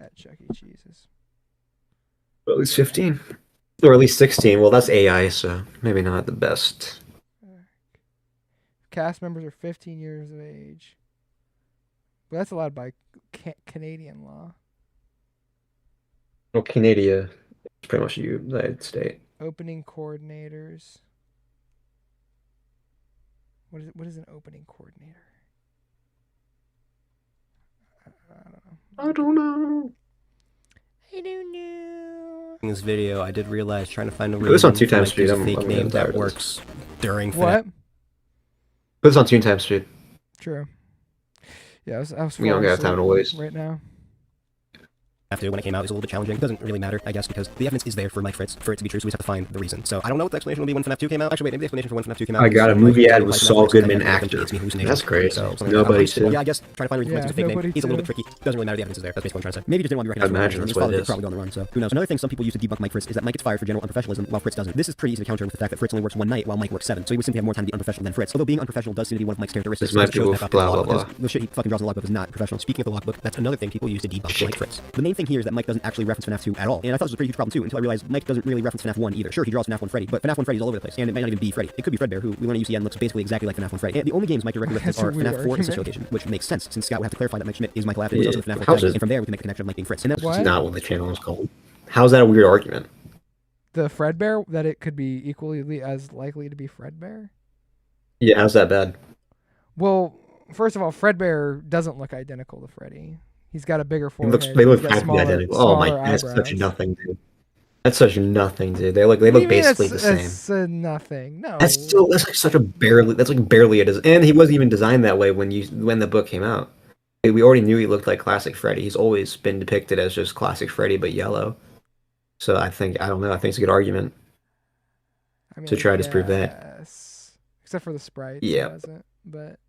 at Chuck E. Cheese's? Well, at least 15. Or at least 16. Well, that's AI, so maybe not the best. Cast members are 15 years of age. But that's allowed by Canadian law. Well, Canada is pretty much the United States. Opening coordinators. What is an opening coordinator? I don't know. I don't know. In this video, I did realize trying to find a Put this on reason 2 for times Mike to use speed, a I'm fake gonna name die that with works during FNAF. What? Put this on 2 times speed. True. Yeah, I was We don't falling got time to asleep waste. right now. After when it came out, it was a little bit challenging. It doesn't really matter, I guess, because the evidence is there for Mike Fritz for it to be true, so we just have to find the reason. So I don't know what the explanation will be when FNAF 2 came out. Actually, wait, maybe the explanation for when FNAF 2 came out. I got a is movie Mike ad Fritz with replied Saul Netflix, Goodman and actor. It's me who's That's great. So, something like Nobody that. too. Yeah, I guess trying to find a reason for Mike's fake name. Nobody He's a little bit too. tricky. Doesn't really matter. The evidence is there. That's basically what I'm trying to say. Maybe he just didn't want to be recognized. I'd imagine for that's his what father it could is. probably go on the run. So who knows? Another thing some people use to debunk Mike Fritz is that Mike gets fired for general unprofessionalism while Fritz doesn't. This is pretty easy to counter with the fact that Fritz only works one night while Mike works 7. So he would simply have more time to be unprofessional than Fritz. Although being unprofessional does seem to be one of Mike's characteristics. This might so it shows be back up blah, in the blah, logbook, blah. because the shit he fucking draws in the logbook is not professional. Speaking of the logbook, that's another thing people use to debunk Mike Fritz. The main thing here is that Mike doesn't actually reference FNAF 2 at all. And I thought this was a pretty huge problem too until I realized Mike doesn't really reference FNAF 1 either. Sure, he draws FNAF 1 Freddy, but FNAF 1 Freddy's all over the place. And it might not even be Freddy. It could be Fredbear, who we learn at UCN looks basically exactly like FNAF 1 Freddy. And the only games Mike directly references That's a are weird FNAF 4 and argument. Social Location, which makes sense since Scott would have to clarify that Mike Schmidt is Michael Afton, who's Yeah, also the FNAF how's protagonist. it- And from there we can make the connection of Mike being Fritz. And that's What? It's not what the channel is called. How's that a weird argument? The Fredbear, that it could be equally as likely to be Fredbear? Yeah, how's that bad? Well, first of all, Fredbear doesn't look identical to Freddy. He's got a bigger It forehead. looks, they look he's got practically smaller- identical. Oh my, smaller that's such eyebrows. nothing, dude. That's such nothing, dude. They look What do you mean basically the same. That's nothing. No. That's like such a barely. That's like barely a design. And he wasn't even designed that way when the book came out. We already knew he looked like classic Freddy. He's always been depicted as just classic Freddy, but yellow. So I don't know. I think it's a good argument. I mean, to try to disprove that. yes. Except for the sprites. Yeah. He wasn't, but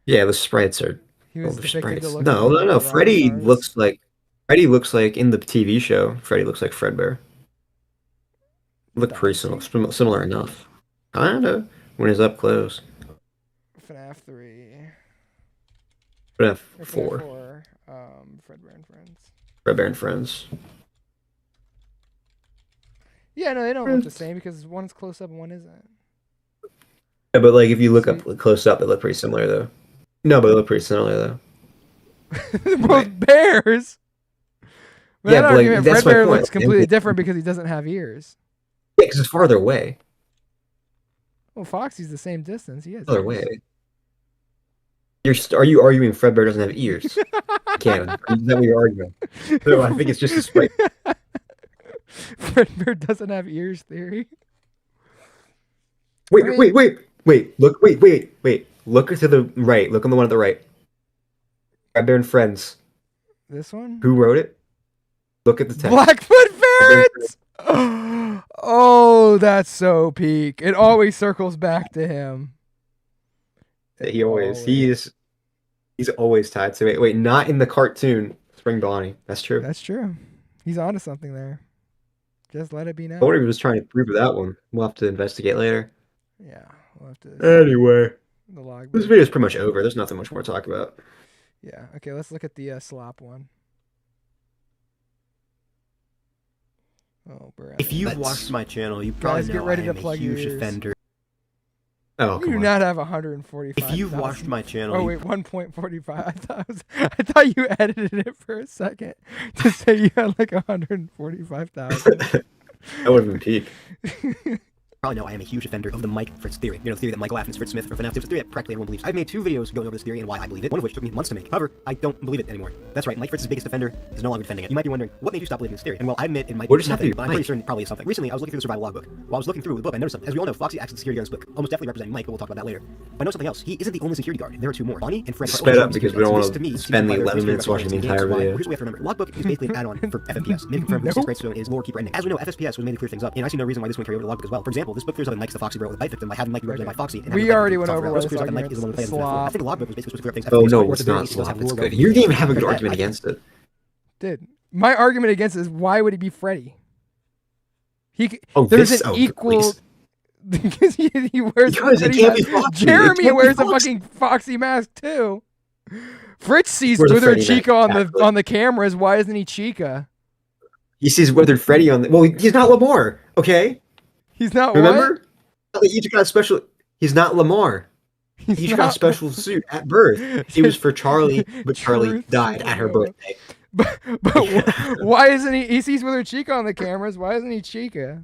Yeah, the sprites are he was older depicted to sprites. look No, like the Freddy rock stars. Freddy looks like in the TV show. Freddy looks like Fredbear. Look pretty Does he? similar enough. Kinda when he's up close. FNAF 3. FNAF Or 4. FNAF 4. Fredbear and Friends. Fredbear and Friends. Yeah, no, they don't look the same because one's close up and one isn't. Yeah, but like if you look So up close up, they look pretty similar though. No, but they look pretty similar though. They're both bears. But Yeah, that but, like, argument, that's my Fredbear point. looks completely different because he doesn't have ears. Yeah, because it's farther away. Well, Foxy's the same distance. He has Farther ears. away. Are you arguing Fredbear doesn't have ears? Canon. Is that what you're arguing? No, I think it's just a sprite. Fredbear doesn't have ears theory. Wait. Look, wait. Look to the right. Look on the one at the right. Fredbear and Friends. This one? Who wrote it? Look at the text. Blackfoot Ferret! Oh, that's so peak. It always circles back to him. He's always tied to it. Wait, not in the cartoon Spring Bonnie. That's true. That's true. He's onto something there. Just let it be I known. wonder if he was trying to prove that one. We'll have to investigate later. Yeah, we'll have to. Anyway, The logbook. this video's pretty much over. There's nothing much more to talk about. Yeah. Okay. Let's look at the slop one. Oh, bro. If you've watched my channel, you probably Guys, know get ready I to am a plug your huge ears. offender. Oh, You come do on. not have 145. If you've watched my channel, Oh wait, 1.45. I thought you edited it for a second to say you had like 145,000. That would have been peak. probably know I am a huge offender of the Mike Fritz theory. You know, the theory that Michael Athens, Fritz Smith, or FNAF, it's a theory that practically everyone believes. I've made 2 videos going over this theory and why I believe it, one of which took me months to make. However, I don't believe it anymore. That's right, Mike Fritz's biggest defender is no longer defending it. You might be wondering, what made you stop believing this theory? And well, I admit it might What be just happened nothing, to but I'm Mike? pretty certain it probably is something. Recently, I was looking through the survival logbook. While I was looking through the book, I noticed something. As we all know, Foxy acts as the security guard in this book, almost definitely representing Mike, but we'll talk about that later. But I know something else. He isn't the only security guard. There are 2 more. Bonnie and Fred. Sped up because we don't want to to spend the 11 minutes watching the entire video. Here's what we have to remember. Logbook is basically an add-on for FNPS. Maybe confirm who Gravestone is lore keeper ending. As we know, FSPS was made to clear things up, and I see no reason why this wouldn't carry over to Logbook as well. For example, this book clears up that Mike's the Foxy bro with a bite victim by having Mike be represented by Foxy. And We already went over what what this this Mike is the one argument. who played I think Logbook was basically supposed to clear up things. Oh FNPS, no, or it's the not theory does have Slop. It's lore good. relevant. You didn't even have a good Yeah, argument I- against it. Dude, my argument against it is why would he be Freddy? Oh, There's this- an oh, equal. please. Because he wears. Because it Freddy can't be mask. Foxy. It Jeremy can't be wears a Foxy. fucking Foxy mask too. Fritz sees Wears a withered Freddy Chica mask, on the exactly. on the cameras. Why isn't he Chica? He sees Withered Freddy on the. Well, he's not Lamar, okay? He's not Remember? He each got a special. He's not Lamar. what? He each got a special suit at birth. It was for Charlie, but Charlie Truth died at her serum. birthday. But why isn't he? He sees withered Chica on the cameras. Why isn't he Chica?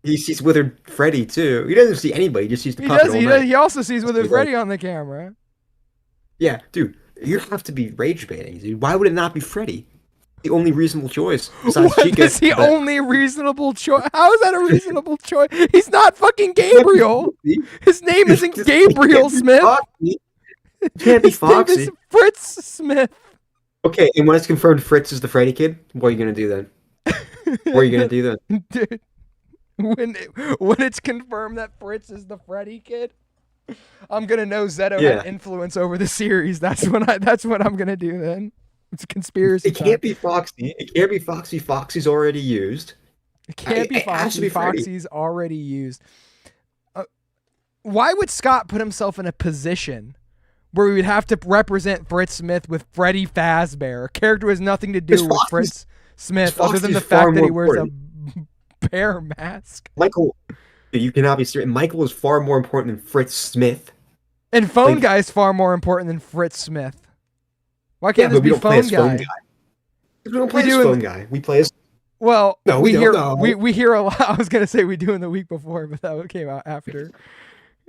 He sees Withered Freddy too. He doesn't see anybody. He just sees the He puppet does. all He night. does. He also sees withered He's Freddy on the camera. Yeah, dude, you have to be rage baiting, dude. Why would it not be Freddy? The only reasonable choice besides What Chica. is the only reasonable choice? How is that a reasonable choice? He's not fucking Gabriel. His name isn't Gabriel Smith. It can't be His name Foxy. is Fritz Smith. Okay, and when it's confirmed Fritz is the Freddy kid, what are you gonna do then? What are you gonna do then? Dude, when it's confirmed that Fritz is the Freddy kid, I'm gonna know Zeto Yeah. had influence over the series. That's what I'm gonna do then. It's a conspiracy. It can't be Foxy. It can't be Foxy. Foxy's already used. It can't be It has to Foxy. be Freddy. Foxy's already used. Why would Scott put himself in a position where we would have to represent Fritz Smith with Freddy Fazbear, a character who has nothing to do Because with Foxy's- Fritz Smith other than the Foxy's far fact that he more wears important. a bear mask? Michael, you cannot be serious. Michael is far more important than Fritz Smith. And Phone Like- Guy is far more important than Fritz Smith. Why Yeah, can't but this we be don't play Phone as Guy? Phone Guy. We don't play We as do in Phone the- Guy. We play as. Well, No, we we hear don't, no. we hear a lot. I was gonna say we do in the week before, but that came out after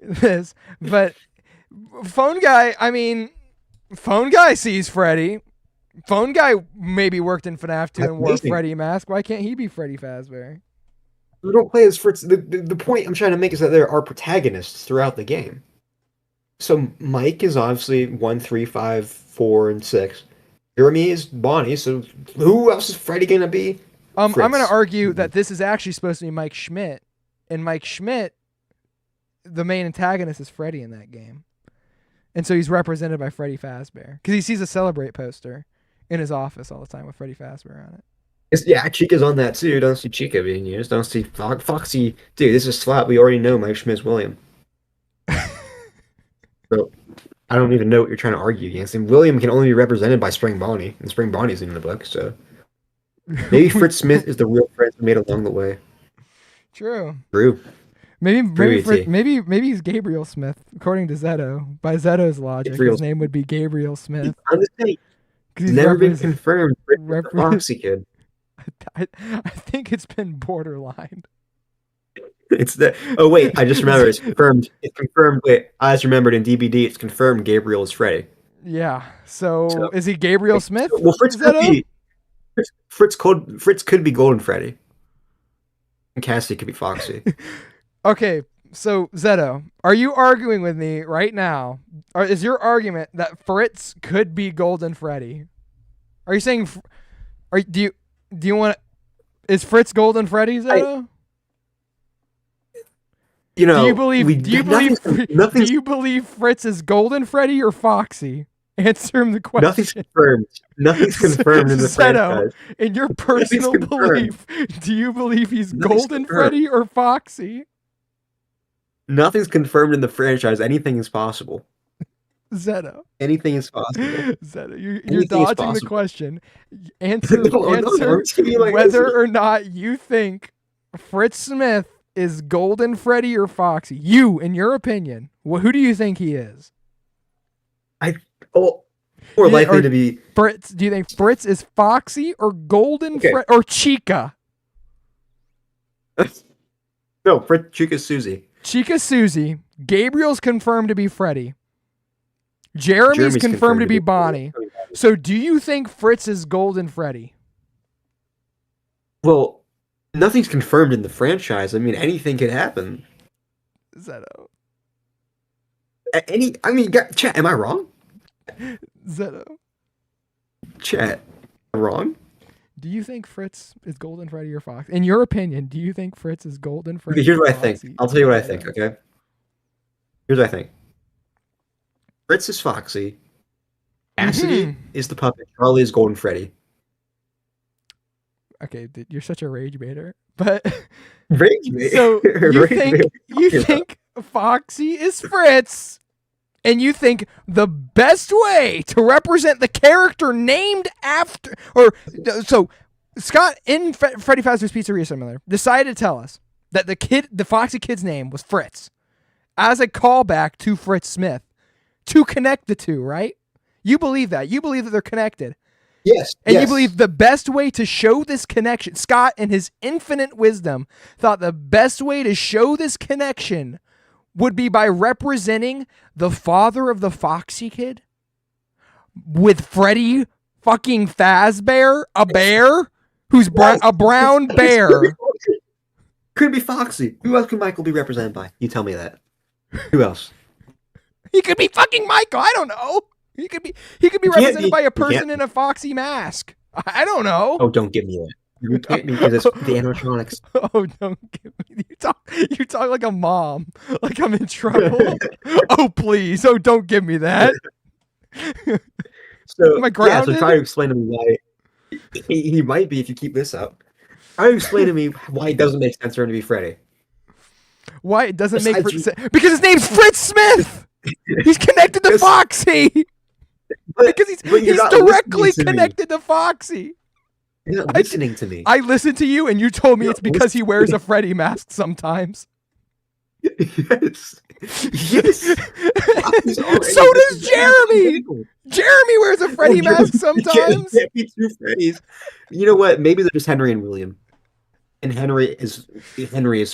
this. But Phone Guy, I mean, Phone Guy sees Freddy. Phone Guy maybe worked in FNAF 2 and wore a Amazing. Freddy mask. Why can't he be Freddy Fazbear? We don't play as Fritz. The point I'm trying to make is that there are protagonists throughout the game. So Mike is obviously 1, 3, 5, 4, and 6. Jeremy is Bonnie. So who else is Freddy gonna be? I'm going to Fritz. argue that this is actually supposed to be Mike Schmidt, and Mike Schmidt, the main antagonist, is Freddy in that game, and so he's represented by Freddy Fazbear because he sees a Celebrate poster in his office all the time with Freddy Fazbear on it. Yeah, Chica's on that too. Don't see Chica being used. Don't see Foxy. Dude, this is slap. We already know Mike Schmidt's William. So I don't even know what you're trying to argue against. And William can only be represented by Spring Bonnie, and Spring Bonnie's in the book. So maybe Fritz Smith is the real friend we made along the way. True. True. Maybe True, maybe he's Gabriel Smith, according to Zeto. By Zeto's logic, Gabriel- his name would be Gabriel Smith. I'm just saying, 'Cause it's he's never been repres- confirmed. Fritz is the repre- Foxy kid. I think it's been borderline. It's the. Oh wait, I just remembered. It's confirmed. It's confirmed. Wait, I just remembered in DBD. It's confirmed. Gabriel is Freddy. Yeah. So is he Gabriel Smith? Well, Fritz could be. Fritz could be Golden Freddy. And Cassie could be Foxy. Okay, so Zeto, are you arguing with me right now? Or is your argument that Fritz could be Golden Freddy? Are you saying? Do you want? Is Fritz Golden Freddy, Zeto? You know, do you believe Fritz is Golden Freddy or Foxy? Answer him the question. Nothing's confirmed. Nothing's confirmed in the franchise. In your personal belief, do you believe he's Golden Freddy or Foxy? Nothing's confirmed in the franchise. Anything is possible. Zeto. Anything is possible. Zeto, you're dodging the question. Answer whether or not you think Fritz Smith is Golden Freddy or Foxy. You, in your opinion, who do you think he is? More likely to be Fritz. Do you think Fritz is Foxy or Golden Freddy or Chica? No, Chica's Susie. Chica's Susie. Gabriel's confirmed to be Freddy. Jeremy's confirmed to be Bonnie. So do you think Fritz is Golden Freddy? Well, nothing's confirmed in the franchise. I mean, anything could happen. Zeto. Chat, am I wrong? Zeto. Chat, am I wrong? Do you think Fritz is Golden Freddy or Fox? In your opinion, do you think Fritz is Golden Freddy? Here's what I think. I'll tell you what I think, okay? Here's what I think. Fritz is Foxy. Cassidy is the puppet. Charlie is Golden Freddy. Okay, you're such a rage baiter. But rage baiter. So you think Foxy is Fritz, and you think the best way to represent the character named after, so Scott in Freddy Fazbear's Pizzeria Simulator decided to tell us that the Foxy kid's name was Fritz, as a callback to Fritz Smith, to connect the two, right? You believe that. You believe that they're connected. Yes. And you believe the best way to show this connection, Scott, in his infinite wisdom, thought the best way to show this connection would be by representing the father of the Foxy kid with Freddy fucking Fazbear, a bear who's a brown bear. Could be Foxy. Who else could Michael be represented by? You tell me that. Who else? He could be fucking Michael. I don't know. He could be represented by a person in a Foxy mask. I don't know. Oh, don't give me that. You can't because it's the animatronics. Oh, don't give me. You talk like a mom. Like I'm in trouble. Oh, please. Oh, don't give me that. So, am I grounded? So try to explain to me why he might be if you keep this up. Try to explain to me why it doesn't make sense for him to be Freddy. Why it doesn't make sense? Because his name's Fritz Smith. He's connected to Foxy. Because he's directly connected to Foxy. You're not listening to me. I listened to you, and you told me it's because he wears a Freddy mask sometimes. Yes. Yes. So does Jeremy. Jeremy wears a Freddy mask sometimes. Can't be two Freddys. You know what? Maybe they're just Henry and William. And Henry is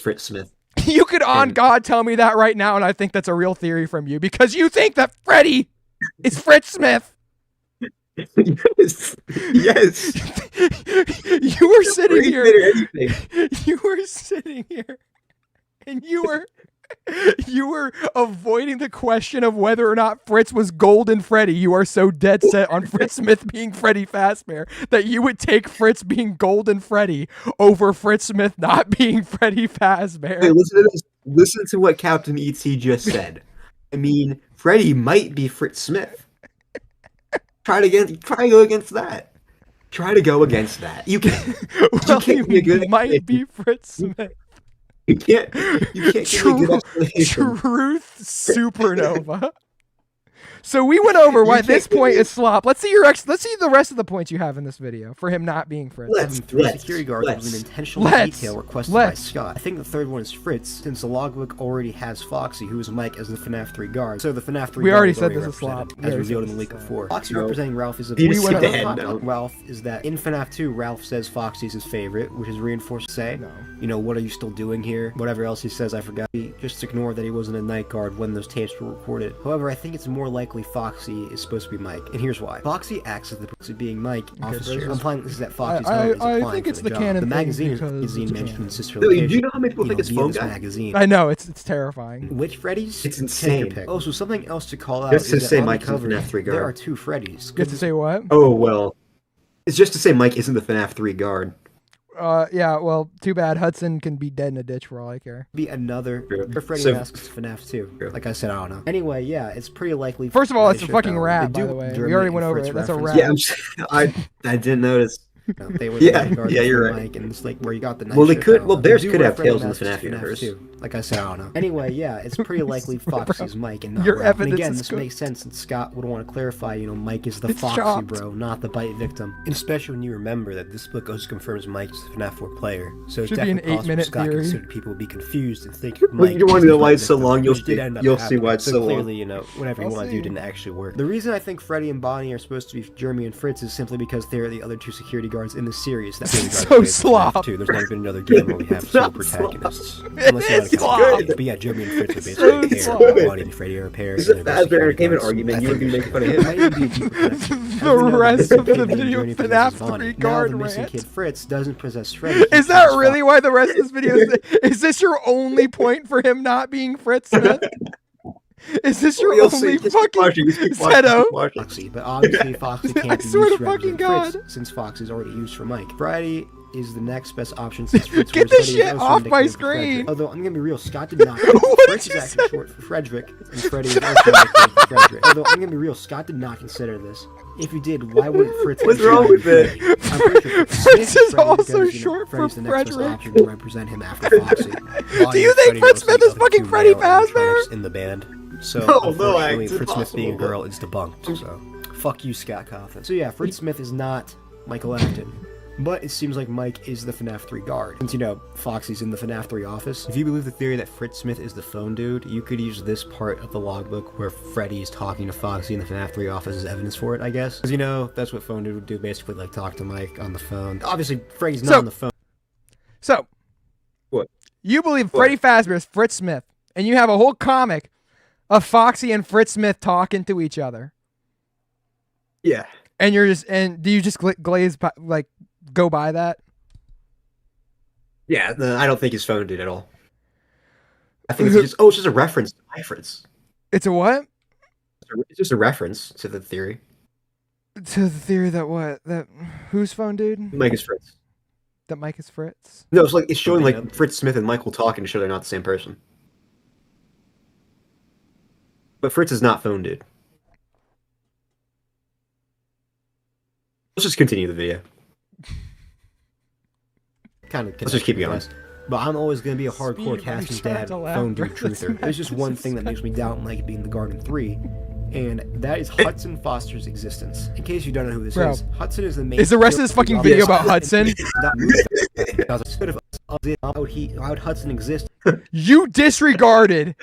Fritz Smith. You could on God tell me that right now, and I think that's a real theory from you because you think that Freddy is Fritz Smith. Yes. Yes. You were sitting here. You were sitting here, and you were avoiding the question of whether or not Fritz was Golden Freddy. You are so dead set on Fritz Smith being Freddy Fazbear that you would take Fritz being Golden Freddy over Fritz Smith not being Freddy Fazbear. Hey, listen to this. Listen to what Captain E.T. just said. I mean, Freddy might be Fritz Smith. Try to go against that. Try to go against that. You can't. Well, you can't might be Fritz Smith. You can't give me a good explanation. Truth supernova. So we went over why You this can't point believe- is slop. Let's see let's see the rest of the points you have in this video for him not being Fritz. Let's- Having 3 security guards was an intentional detail requested by Scott. I think the third one is Fritz, since the logbook already has Foxy, who is Mike, as the FNAF 3 guard. So the FNAF 3 We guard already is said this is represented, slop. We as already revealed said in the this leak is before. slop. Foxy No. representing Ralph is a You just big skip hot ahead topic now. on Ralph is that in FNAF 2, Ralph says Foxy is his favorite, which is reinforced to say, No. you know, what are you still doing here? Whatever else he says, I forgot. Just ignore that he wasn't a night guard when those tapes were recorded. However, I think it's more likely Foxy is supposed to be Mike, and here's why. Foxy acts as the person being Mike office there's chair. this- Implying this is that Foxy's I home is applying think for it's the the job. canon The thing magazine because it's mentioned canon. his sister Dude, location. do you know how many people think it's via phone this guy? magazine. I know it's terrifying. Which Freddy's? It's insane. Pick. Also, something else to call out Just to is that say on the Mike is the cover, FNAF 3 there guard. are 2 Freddy's. You have to say what? Oh, well. It's just to say Mike isn't the FNAF 3 guard. Yeah, well, too bad. Hudson can be dead in a ditch for all I care. Be another True. Freddy So- masks FNAF 2. True. Like I said, I don't know. Anyway, yeah, it's pretty likely. First of all, they it's a should, fucking they rap, by do the way. We German already and went over Fritz it. That's a references. rap. Yeah, I didn't notice. They were Yeah, the guards yeah, you're for right. Mike, and it's like where you got the night Well, they shift could- out. well, They theirs do could wear have Freddy tails in the masks FNAF to universe. too. Like I said, I don't know. Anyway, yeah, it's pretty likely Foxy is Mike and not Your Ralph. And evidence again, is this good. makes sense, and Scott would want to clarify, you know, Mike is the It's Foxy chopped. bro, not the bite victim. And especially when you remember that this book also confirms Mike is the FNAF 4 player. So it's Should be an definitely possible 8-minute Scott theory. considered people would be confused and think Well, Mike you want is to know the why bite it's so victim, long? You'll which did see. end up You'll see happening. why it's so long. Clearly, you know, whatever you I'll want to do see. didn't actually work. The reason I think Freddy and Bonnie are supposed to be Jeremy and Fritz is simply because they're the other 2 security guards in the series. That So slop. There's never been another game where we have It's sole not protagonists. It Unless you is want to slop. But yeah, Jeremy and Fritz are So basically a slop. pair. Bonnie and Freddy are a pair. It's and a they're Fazbear security entertainment guards. argument. I You would think be making fun of him. it might even be a deeper connection. As The we know, rest the of the kid named video Journey FNAF possesses Bonnie. 3 Now guard the missing rant. kid Fritz doesn't possess Freddy. He Is that possesses really why the rest of this video is this your only point for him not being Fritz Smith? Is this your You'll only see. Just keep fucking watching, just keep watching, Zeto? keep watching. Foxy, but obviously Foxy I can't be swear used to to fucking represent Fritz, God. since Fox is already used for Mike. Friday is the next best option since Fritz Get wears this Freddy is shit also off my indicative of screen. Frederick. Although I'm gonna be real, Scott did not. What Fritz did is you actually say? short for Frederick, and Freddy is also indicative of Frederick. Although I'm gonna be real, Scott did not consider this. If you did, why wouldn't Fritz? What's be wrong Freddy? with it? I'm pretty sure Fritz is Freddy also because, you know, short for Freddy's the next best Frederick. option to represent him after Foxy. Do you think Fritz Smith is fucking Freddy Fazbear? In the band. So No, unfortunately, it's Fritz Smith being a impossible. girl is debunked. So fuck you, Scott Cawthon. So yeah, Fritz Smith is not Michael Acton. But it seems like Mike is the FNAF 3 guard. Since, you know, Foxy's in the FNAF 3 office. If you believe the theory that Fritz Smith is the phone dude, you could use this part of the logbook where Freddy is talking to Foxy in the FNAF 3 office as evidence for it, I guess. Because, you know, that's what phone dude would do, basically, like, talk to Mike on the phone. Obviously, Freddy's not So- on the phone. So, What? you believe Freddy Fazbear is Fritz Smith, and you have a whole comic of Foxy and Fritz Smith talking to each other, Yeah. and you're just do you just glaze like go by that? Yeah, no, I don't think he's phone dude at all. I think it's just a reference to my Fritz. It's a what? It's just a reference to the theory. To the theory that what? That who's phone dude? Mike is Fritz. That Mike is Fritz? No, it's like it's showing Okay, like Fritz Smith and Michael talking to show they're not the same person. But Fritz is not phone dude. Let's just continue the video. Kind of. Let's just keep going. But I'm always going to be a Speed, hardcore I'm casting trying dad to laugh phone dude during this truther. There's just one thing that makes me doubt Mike being the Garden 3, and that is Hudson Foster's existence. In case you don't know who this Bro, is, Hudson is the main... is the rest of this fucking video about Hudson? How would Hudson exist? You disregarded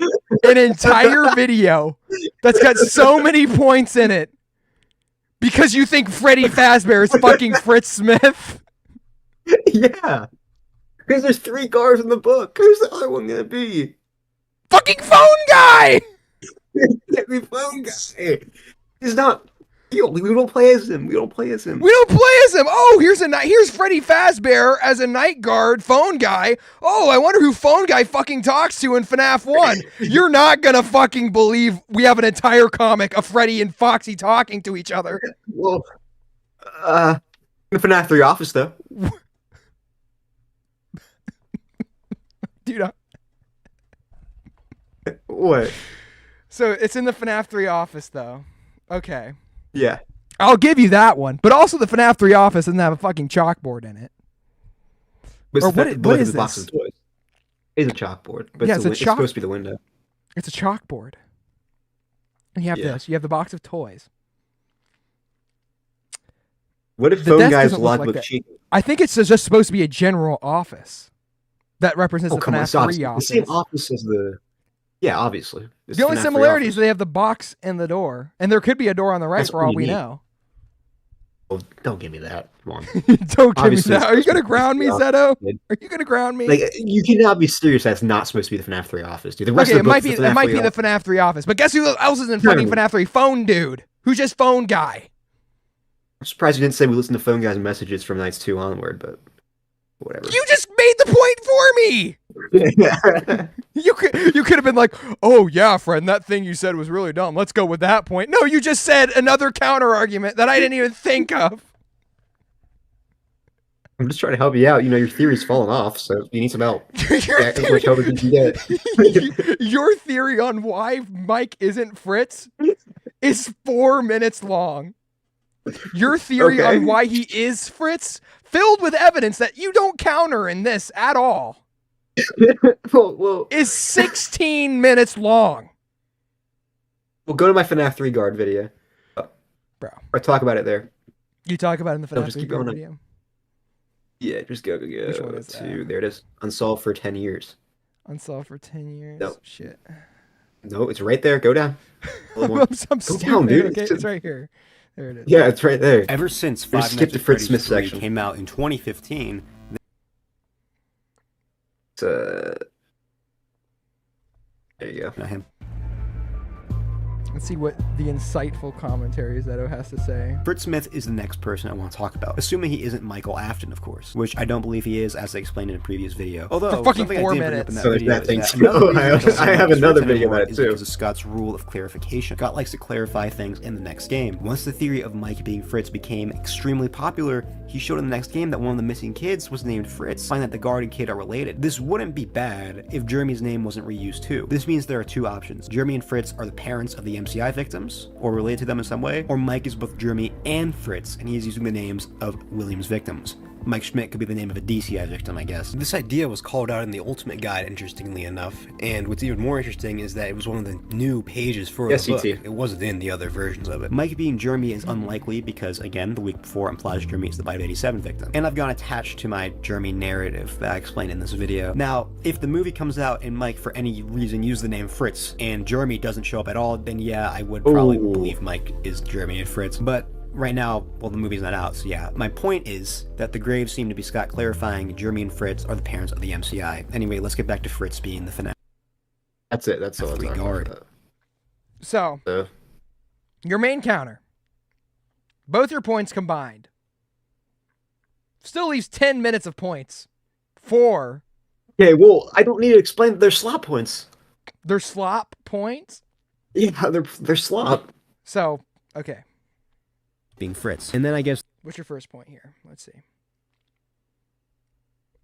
an entire video that's got so many points in it because you think Freddy Fazbear is fucking Fritz Smith. Yeah. Because there's 3 guards in the book. Who's the other one gonna be? Fucking phone guy! Can't be phone guy. He's not. We don't play as him. We don't play as him. We don't play as him. Oh, here's Freddy Fazbear as a night guard phone guy. Oh, I wonder who phone guy fucking talks to in FNAF 1. You're not gonna fucking believe we have an entire comic of Freddy and Foxy talking to each other. Well, the FNAF 3 office though. Dude, What? so it's in the FNAF 3 office though. Okay. Yeah. I'll give you that one. But also the FNAF 3 office doesn't have a fucking chalkboard in it. But Or it's what- the- what look at is the box this? of toys. It's a chalkboard. But Yeah, it's, it's a it's chalk- supposed to be the window. It's a chalkboard. And you have Yeah. this. You have the box of toys. What if The phone desk guy's doesn't look like logbook that. cheap? I think it's just supposed to be a general office that represents the Come on, FNAF it's 3 obviously office. the same office as the. Yeah, obviously. It's The only FNAF 3 similarity is office. they have the box and the door. And there could be a door on the right That's for all pretty we neat. know. Oh, don't give me that. Come on. Don't give me Obviously, that. it's Are you supposed to going to be ground me, the Zeto? office. Are you going to ground me? Like, you cannot be serious. That's not supposed to be the FNAF 3 office, dude. The rest Okay, of the book's the it FNAF might 3 be the office. FNAF 3 office. But guess who else is in fucking No. FNAF 3? Phone dude. Who's just phone guy? I'm surprised you didn't say we listen to phone guys' messages from nights 2 onward, but whatever. You just made the point for me. You could have been like, oh yeah, friend, that thing you said was really dumb. Let's go with that point. No, you just said another counter argument that I didn't even think of. I'm just trying to help you out. You know, your theory's falling off, so you need some help. Your Yeah, as much help as you can get. Your theory on why Mike isn't Fritz is 4 minutes long. Your theory Okay. on why he is Fritz, filled with evidence that you don't counter in this at all, Well, is 16 minutes long. we'll go to my FNAF 3 guard video. Bro. Or talk about it there. You talk about it in the No, FNAF just 3 keep going up. video. Yeah, just go Which one is to that? there it is. Unsolved for 10 years. Unsolved for 10 years. Nope. Shit. No, it's right there. Go down. A little more. I'm Go stupid. down, dude. Okay, It's it's right here. There it is. Yeah, it's right there. Ever since Just Five skip Nights the at Fritz Freddy's Smith 3 section. came out in 2015, It's, there you go. not him. Let's see what the insightful commentary Zeto has to say. Fritz Smith is the next person I want to talk about, assuming he isn't Michael Afton, of course, which I don't believe he is, as I explained in a previous video. Although, For fucking something I 4 did bring up in minutes. that So there's video that thing is too. another reason I it doesn't have make sense another video anymore about it is too. because of Scott's rule of clarification. Scott likes to clarify things in the next game. Once the theory of Mike being Fritz became extremely popular, he showed in the next game that one of the missing kids was named Fritz, finding that the guard and kid are related. This wouldn't be bad if Jeremy's name wasn't reused too. This means there are two options. Jeremy and Fritz are the parents of the MCI victims, or related to them in some way, or Mike is both Jeremy and Fritz, and he is using the names of William's victims. Mike Schmidt could be the name of a DCI victim, I guess. This idea was called out in the Ultimate Guide, interestingly enough, and what's even more interesting is that it was one of the new pages for the book. SCT. It wasn't in the other versions of it. Mike being Jeremy is unlikely because, again, the week before implies Jeremy is the Bite 87 victim. And I've gone attached to my Jeremy narrative that I explained in this video. Now, if the movie comes out and Mike, for any reason, used the name Fritz, and Jeremy doesn't show up at all, then yeah, I would probably Ooh. believe Mike is Jeremy and Fritz. But right now, well, the movie's not out, so yeah. My point is that the graves seem to be Scott clarifying Jeremy and Fritz are the parents of the MCI. Anyway, let's get back to Fritz being the FNAF That's it. That's all I'm talking guard. about. So, So, your main counter. Both your points combined. Still leaves 10 minutes of points for okay, well, I don't need to explain that they're slop points. their slop points. Yeah, they're slop. So, okay. being Fritz. And then I guess What's your first point here? Let's see.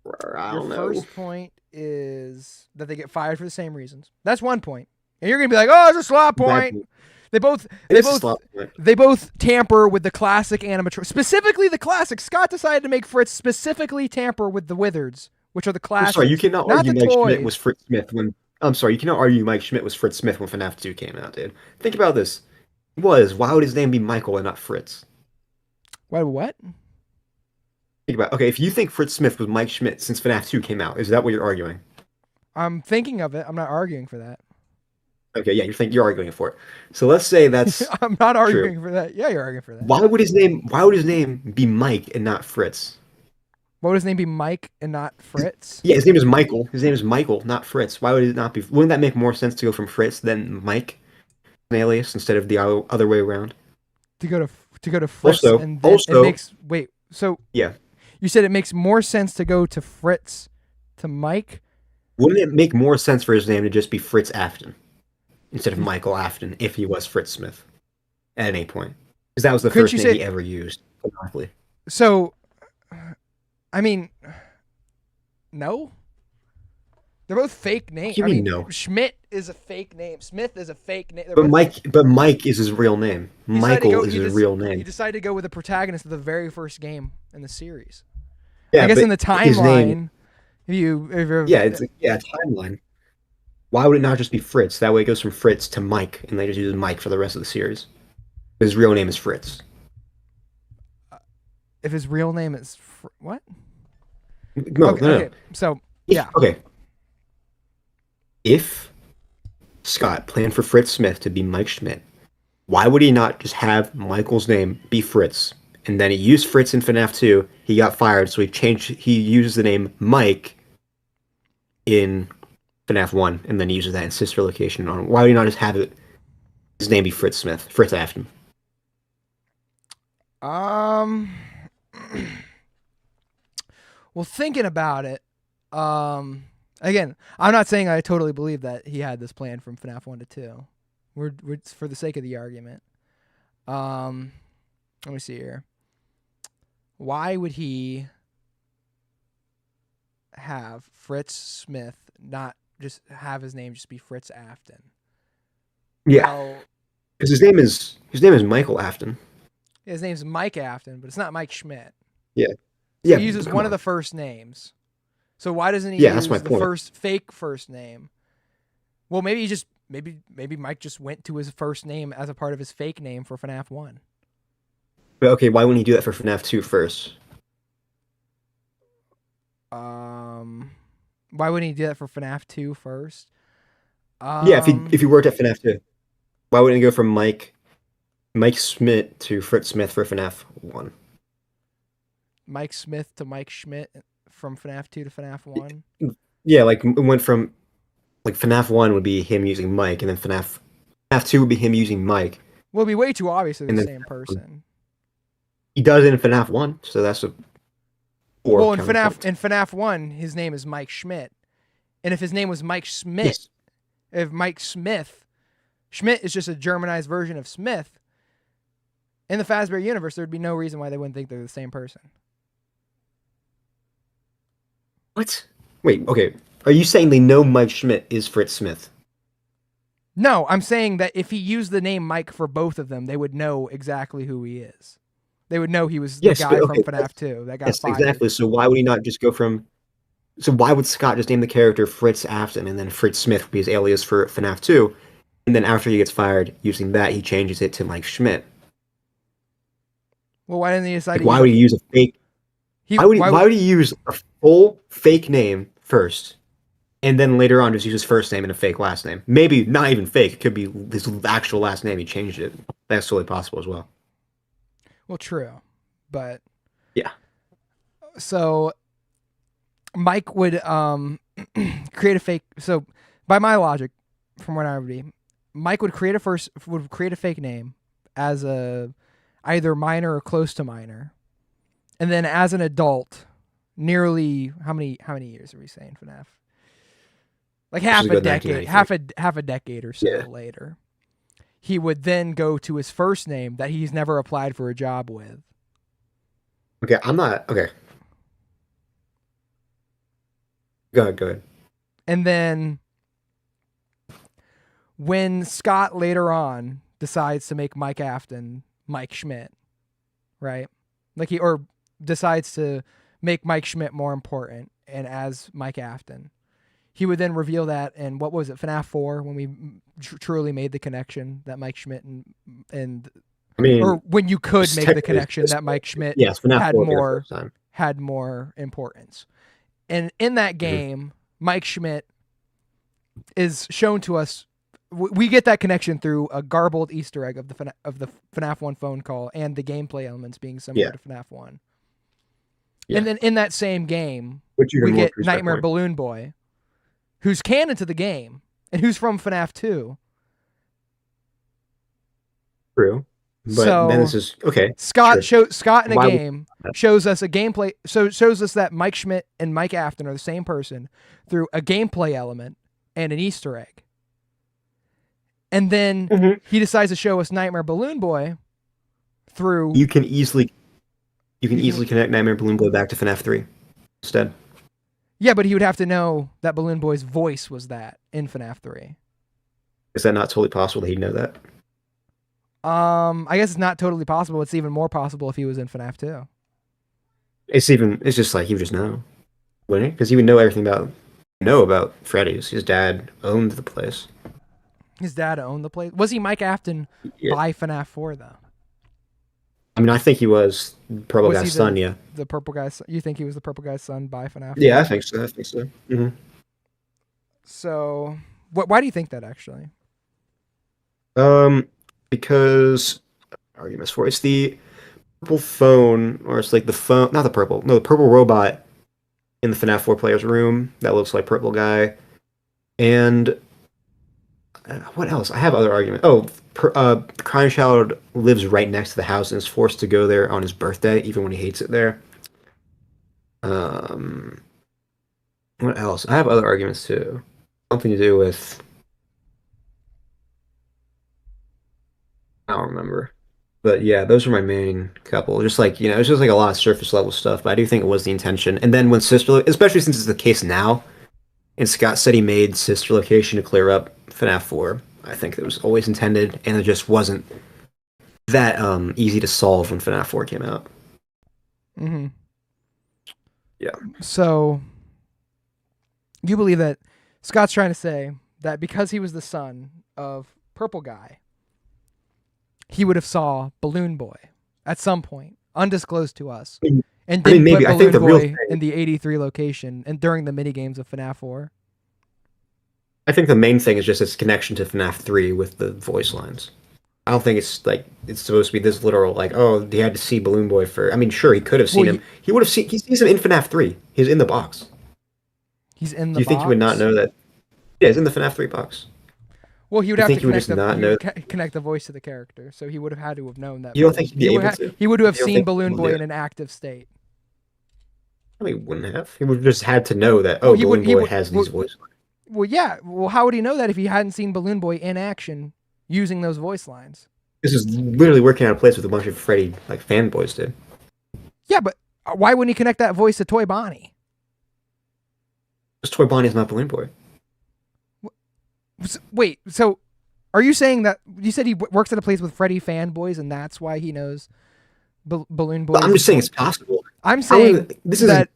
I Your don't know. first point is that they get fired for the same reasons. That's one point. And you're gonna be like, "Oh, it's a slop point." They both It's a slop point. they both tamper with the classic animatronic, specifically the classic. Scott decided to make Fritz specifically tamper with the Wizards, which are the I'm classics. sorry, you cannot not argue the Mike toys. Schmidt was Fritz Smith when. I'm sorry, you cannot argue Mike Schmidt was Fritz Smith when FNAF 2 came out, dude. Think about this. He was. Why would his name be Michael and not Fritz? What? Think about. Okay, if you think Fritz Smith was Mike Schmidt since FNAF 2 came out, is that what you're arguing? I'm thinking of it. I'm not arguing for that. Okay, yeah, you're arguing for it. So let's say that's. I'm not arguing for that. Yeah, you're arguing for that. Why would his name be Mike and not Fritz? What would his name be, Mike and not Fritz? Yeah, his name is Michael. His name is Michael, not Fritz. Why would it not be? Wouldn't that make more sense to go from Fritz than Mike, an alias, instead of the other way around? To go to Fritz Also- and then also- it makes wait. So Yeah. you said it makes more sense to go to Fritz to Mike. Wouldn't it make more sense for his name to just be Fritz Afton instead of Michael Afton if he was Fritz Smith at any point? Because that was the Couldn't first you name say- he ever used. Ironically. So, I mean, no. They're both fake names. You I mean mean, no? Schmidt is a fake name. Smith is a fake name. They're But both- Mike is his real name. You decided to Michael go- is you his des- real You name. decided to go with the protagonist of the very first game in the series. Yeah, I guess but in the his name- timeline, if you're Yeah, it's timeline. Why would it not just be Fritz? That way it goes from Fritz to Mike, and they just use Mike for the rest of the series. His real name is Fritz. If his real name is what? No, okay, no. okay. So yeah. Okay. If Scott planned for Fritz Smith to be Mike Schmidt, why would he not just have Michael's name be Fritz? And then he used Fritz in FNAF 2. He got fired, so he uses the name Mike in FNAF 1, and then he uses that in sister location on. Why would he not just have his name be Fritz Smith? Fritz Afton. Well, thinking about it, again, I'm not saying I totally believe that he had this plan from FNAF 1 to 2. We're for the sake of the argument. Let me see here. Why would he have Fritz Smith not just have his name just be Fritz Afton? Yeah, because his name is Michael Afton. His name's Mike Afton, but it's not Mike Schmidt. Yeah, So yeah. he uses one of the first names. So why doesn't he Yeah, use that's my the point. fake first name? Well, maybe he just maybe Mike just went to his first name as a part of his fake name for FNAF 1. But okay, why wouldn't he do that for FNAF 2 first? Why wouldn't he do that for FNAF 2 first? Yeah, if he worked at FNAF 2, why wouldn't he go from Mike Schmidt to Fritz Smith for FNAF 1? Mike Smith to Mike Schmidt from FNAF 2 to FNAF 1? Yeah, like it went from like FNAF 1 would be him using Mike, and then FNAF 2 would be him using Mike. Well, it'd be way too obvious they're And the then- same person. He does it in FNAF 1, so that's a Well, in FNAF 1, his name is Mike Schmidt. And if his name was Mike Schmidt, Yes. if Mike Smith, Schmidt is just a Germanized version of Smith, in the Fazbear universe, there'd be no reason why they wouldn't think they're the same person. What? Wait, okay. Are you saying they know Mike Schmidt is Fritz Smith? No, I'm saying that if he used the name Mike for both of them, they would know exactly who he is. They would know he was the Yes, guy but okay, from FNAF 2 that got Yes, fired. exactly. So why would he not just go from... So why would Scott just name the character Fritz Afton, and then Fritz Smith would be his alias for FNAF 2, and then after he gets fired, using that, he changes it to Mike Schmidt? Well, why didn't he decide Like, to why would he use a fake... Why would he use a full fake name first, and then later on just use his first name and a fake last name? Maybe not even fake. It could be his actual last name. He changed it. That's totally possible as well. Well, true. But... Yeah. So... Mike would create a fake. So, by my logic, from what I would be, Mike would create a fake name as a either minor or close to minor, and then as an adult, nearly how many years are we saying FNAF? Like half a decade, half a decade or so later, he would then go to his first name that he's never applied for a job with. Okay, I'm not okay. Go ahead. And then when Scott later on decides to make Mike Afton Mike Schmidt, right? Like decides to make Mike Schmidt more important and as Mike Afton. He would then reveal that in, what was it, FNAF 4, when we truly made the connection that Mike Schmidt and I mean, or when you could make the connection that Mike Schmidt had more importance. And in that game, Mike Schmidt is shown to us. We get that connection through a garbled Easter egg of the FNAF 1 phone call and the gameplay elements being similar to FNAF 1. Yeah. And then in that same game, we get Nightmare Balloon Boy, who's canon to the game and who's from FNAF 2. True. But then this is okay. Scott in a game shows us a gameplay. So shows us that Mike Schmidt and Mike Afton are the same person through a gameplay element and an Easter egg. And then he decides to show us Nightmare Balloon Boy through. You can easily connect Nightmare Balloon Boy back to FNAF 3 instead. Yeah, but he would have to know that Balloon Boy's voice was that in FNAF 3. Is that not totally possible that he'd know that? I guess it's not totally possible. It's even more possible if he was in FNAF 2. It's just like he would just know, wouldn't he? Because he would know everything about know about Freddy's. His dad owned the place. His dad owned the place. Was he Mike Afton Yeah. by FNAF 4 though? I mean, I think he was Purple Was he Guy's son. Yeah. The purple guy's son? You think he was the purple guy's son by FNAF 4? Yeah, I think so. Hmm. So, why do you think that actually? Because arguments for it's the purple phone, or it's like the phone, not the purple, no, the purple robot in the FNAF 4 player's room that looks like Purple Guy, and what else? I have other arguments. Oh, the crying child lives right next to the house and is forced to go there on his birthday, even when he hates it there. What else? I have other arguments too. Something to do with. I don't remember. But yeah, those are my main couple. Just like, it's just like a lot of surface level stuff, but I do think it was the intention. And then when especially since it's the case now, and Scott said he made Sister Location to clear up FNAF 4, I think it was always intended, and it just wasn't that easy to solve when FNAF 4 came out. Mm-hmm. Yeah. So, you believe that Scott's trying to say that because he was the son of Purple Guy, he would have saw Balloon Boy at some point, undisclosed to us, and didn't maybe. put I think Balloon the real Boy thing, in the 83 location and during the minigames of FNAF 4. I think the main thing is just its connection to FNAF 3 with the voice lines. I don't think it's like it's supposed to be this literal, like, oh, he had to see Balloon Boy for. I mean, sure, he could have seen him. He would have seen. He sees him in FNAF 3. He's in the box. He's in the box? Do you think he would not know that? Yeah, he's in the FNAF 3 box. Well, he would You have think to he would just not know? connect the voice to the character, so he would have had to have known that. You don't think he'd be able to? He would have You don't seen think Balloon he Boy would? in an active state. No, he wouldn't have. He would have just had to know that, oh, Balloon Boy has these voice lines. Well, yeah. Well, how would he know that if he hadn't seen Balloon Boy in action using those voice lines? This is literally working out of place with a bunch of Freddy fanboys did. Yeah, but why wouldn't he connect that voice to Toy Bonnie? Because Toy Bonnie's not Balloon Boy. Wait, so are you saying that you said he works at a place with Freddy fanboys and that's why he knows Balloon Boy? Well, I'm just saying it's possible. I'm saying this isn't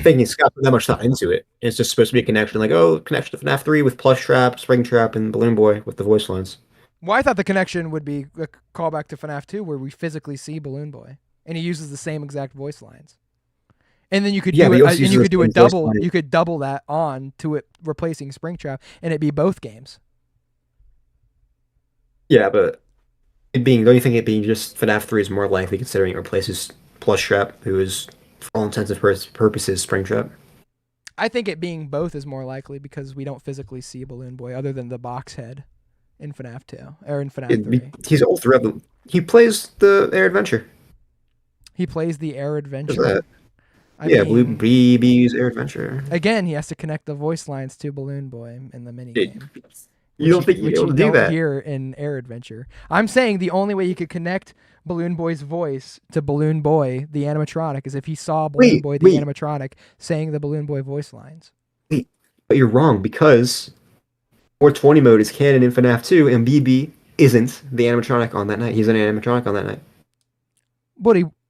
thinking Scott put that much thought into it. It's just supposed to be a connection, like, oh, connection to FNAF 3 with Plush Trap, Spring Trap, and Balloon Boy with the voice lines. Well, I thought the connection would be a callback to FNAF 2 where we physically see Balloon Boy and he uses the same exact voice lines. And then you could do a double. You could double that on to it replacing Springtrap, and it'd be both games. Yeah, but don't you think it being just FNAF 3 is more likely considering it replaces Plush Trap, who is, for all intents and purposes, Springtrap? I think it being both is more likely because we don't physically see Balloon Boy other than the box head in FNAF 2 or in FNAF 3. He's all throughout he plays the Air Adventure. He plays the Air Adventure. Blue BB's Air Adventure. Again, he has to connect the voice lines to Balloon Boy in the minigame. You don't think you'd be able to do that? Here in Air Adventure. I'm saying the only way you could connect Balloon Boy's voice to Balloon Boy, the animatronic, is if he saw Balloon Boy, the animatronic, saying the Balloon Boy voice lines. Wait, but you're wrong because 420 mode is canon in FNAF 2, and BB isn't the animatronic on that night. He's an animatronic on that night.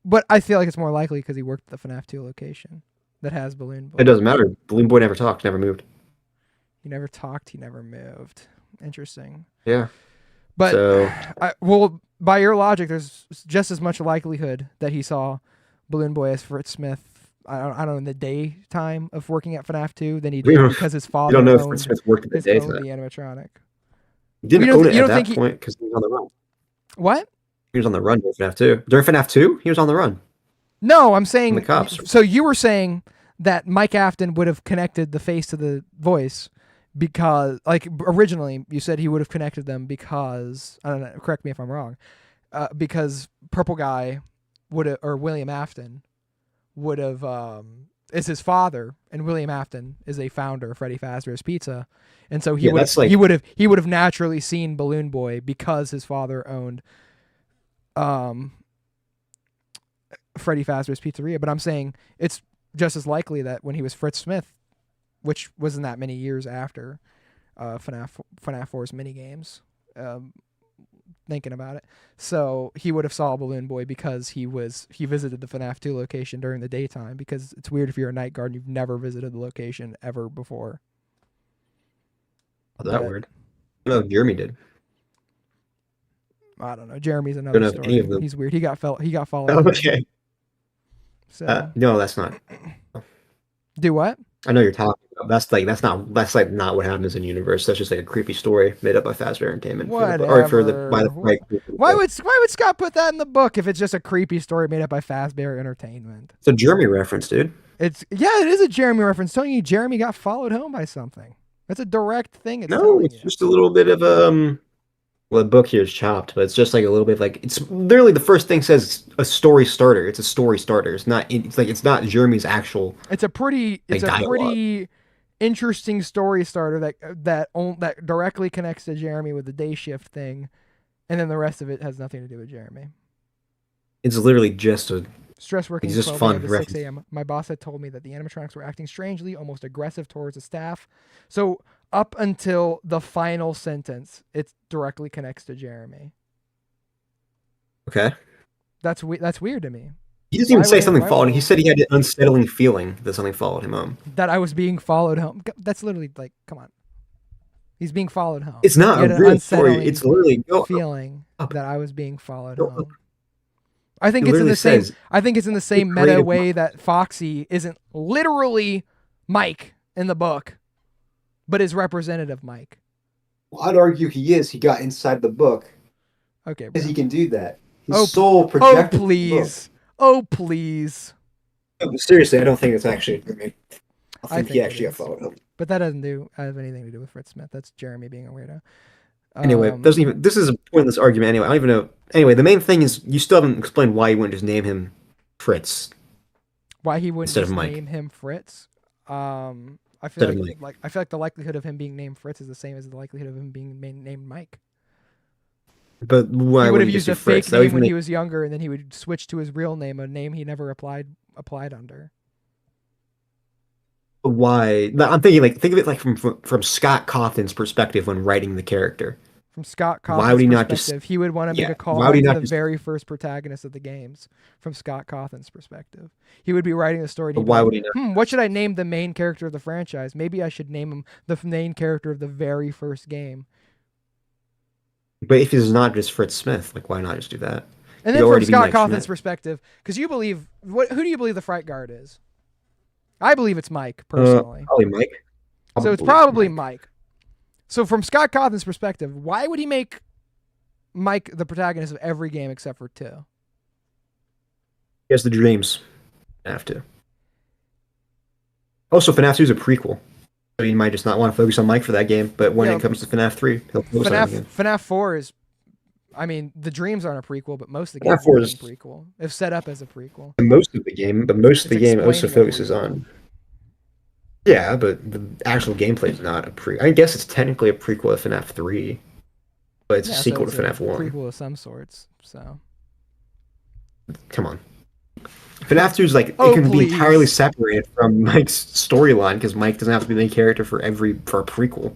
But I feel like it's more likely because he worked at the FNAF 2 location that has Balloon Boy. It doesn't matter. Balloon Boy never talked, never moved. He never talked, he never moved. Interesting. Yeah. But, by your logic, there's just as much likelihood that he saw Balloon Boy as Fritz Smith, I don't know, in the daytime of working at FNAF 2 than he did because his father owned if Fritz Smith worked in the daytime. the animatronic. He didn't own it at that point because he was on the run. What? He was on the run during FNAF 2. During FNAF 2, he was on the run. No, I'm saying... The cops. So you were saying that Mike Afton would have connected the face to the voice because... Like, originally, you said he would have connected them because... I don't know, correct me if I'm wrong. Because Purple Guy would have... Or William Afton would have... is his father, and William Afton is a founder of Freddy Fazbear's Pizza. And so he would have naturally seen Balloon Boy because his father owned... Freddy Fazbear's Pizzeria, but I'm saying it's just as likely that when he was Fritz Smith, which wasn't that many years after FNAF 4's minigames, thinking about it, so he would have saw Balloon Boy because he visited the FNAF 2 location during the daytime, because it's weird if you're a night guard and you've never visited the location ever before. Oh, that But- weird. No, Jeremy did. I don't know. Jeremy's Don't another know if any story. of them- He's weird. He got followed. Oh, okay. So No, that's not. do what? I know you're talking about. That's not what happens in universe. That's just like a creepy story made up by Fazbear Entertainment. By the right people. Why would Scott put that in the book if it's just a creepy story made up by Fazbear Entertainment? It's a Jeremy reference, dude. It is a Jeremy reference. Telling you Jeremy got followed home by something. That's a direct thing. It's No, telling it's you. just a little bit of well, the book here is chopped, but it's just like a little bit like it's literally the first thing says a story starter. It's a story starter. It's not. It's not Jeremy's actual. It's a pretty interesting story starter that directly connects to Jeremy with the day shift thing, and then the rest of it has nothing to do with Jeremy. It's literally just a. Stress working It's just 12 fun a.m. to 6 reference. a.m. My boss had told me that the animatronics were acting strangely, almost aggressive towards the staff. So up until the final sentence, it directly connects to Jeremy. Okay. That's weird to me. He doesn't even Why say would- something why followed. would- He said he had an unsettling feeling that something followed him home. That I was being followed home. That's literally like, come on. He's being followed home. It's not He had a an real story. unsettling It's literally feeling up. that I was being followed Go home. I think It it's in literally the same. says, I think it's in the same meta creative way that Foxy isn't literally Mike in the book, but is representative Mike. Well, I'd argue he is. He got inside the book Okay. because bro. he can do that. His Oh, soul Oh projected. please. Oh please. No, but seriously, I don't think it's actually Jeremy. I think he think it actually got is. followed home. But that doesn't have anything to do with Fritz Smith. That's Jeremy being a weirdo. Anyway, doesn't even. This is a pointless argument. Anyway, I don't even know. Anyway, the main thing is you still haven't explained why you wouldn't just name him Fritz. Why he wouldn't instead of just Mike. name him Fritz? I Instead feel of like, Mike. I feel like the likelihood of him being named Fritz is the same as the likelihood of him being named Mike. But why He would would have you used just a do Fritz? fake That would name even when make- he was younger, and then he would switch to his real name, a name he never applied under. Why? No, I'm thinking like think of it like from Scott Cawthon's perspective when writing the character. From Scott Why would Cawthon's he not just- perspective, he would want to make Yeah, a call why would he to not the just- very first protagonist of the games. From Scott Cawthon's perspective, he would be writing the story. And But he'd be why like, would he not? What should I name the main character of the franchise? Maybe I should name him the main character of the very first game. But if he's not just Fritz Smith, like why not just do that? And He'd then from already be Scott Mike Cawthon's Schmidt. perspective, because you believe who do you believe the Fright Guard is? I believe it's Mike personally. Probably Mike. So it's probably Mike. So from Scott Cawthon's perspective, why would he make Mike the protagonist of every game except for 2? He has the dreams. Have to. Also, FNAF 2 is a prequel. So he might just not want to focus on Mike for that game, but when Yeah, it comes to FNAF 3, he'll focus on it again. FNAF 4 is, I mean, the dreams aren't a prequel, but most of the FNAF games 4 are a is- prequel. If set up as a prequel. And most of the game, also explaining focuses everything. on. Yeah, but the actual gameplay is not a pre. I guess it's technically a prequel to FNAF 3, but it's Yeah, a so sequel it's to FNAF 1. Prequel of some sorts. So Come on. FNAF 2 is like, Oh, it can please. be entirely separated from Mike's storyline because Mike doesn't have to be the main character for a prequel.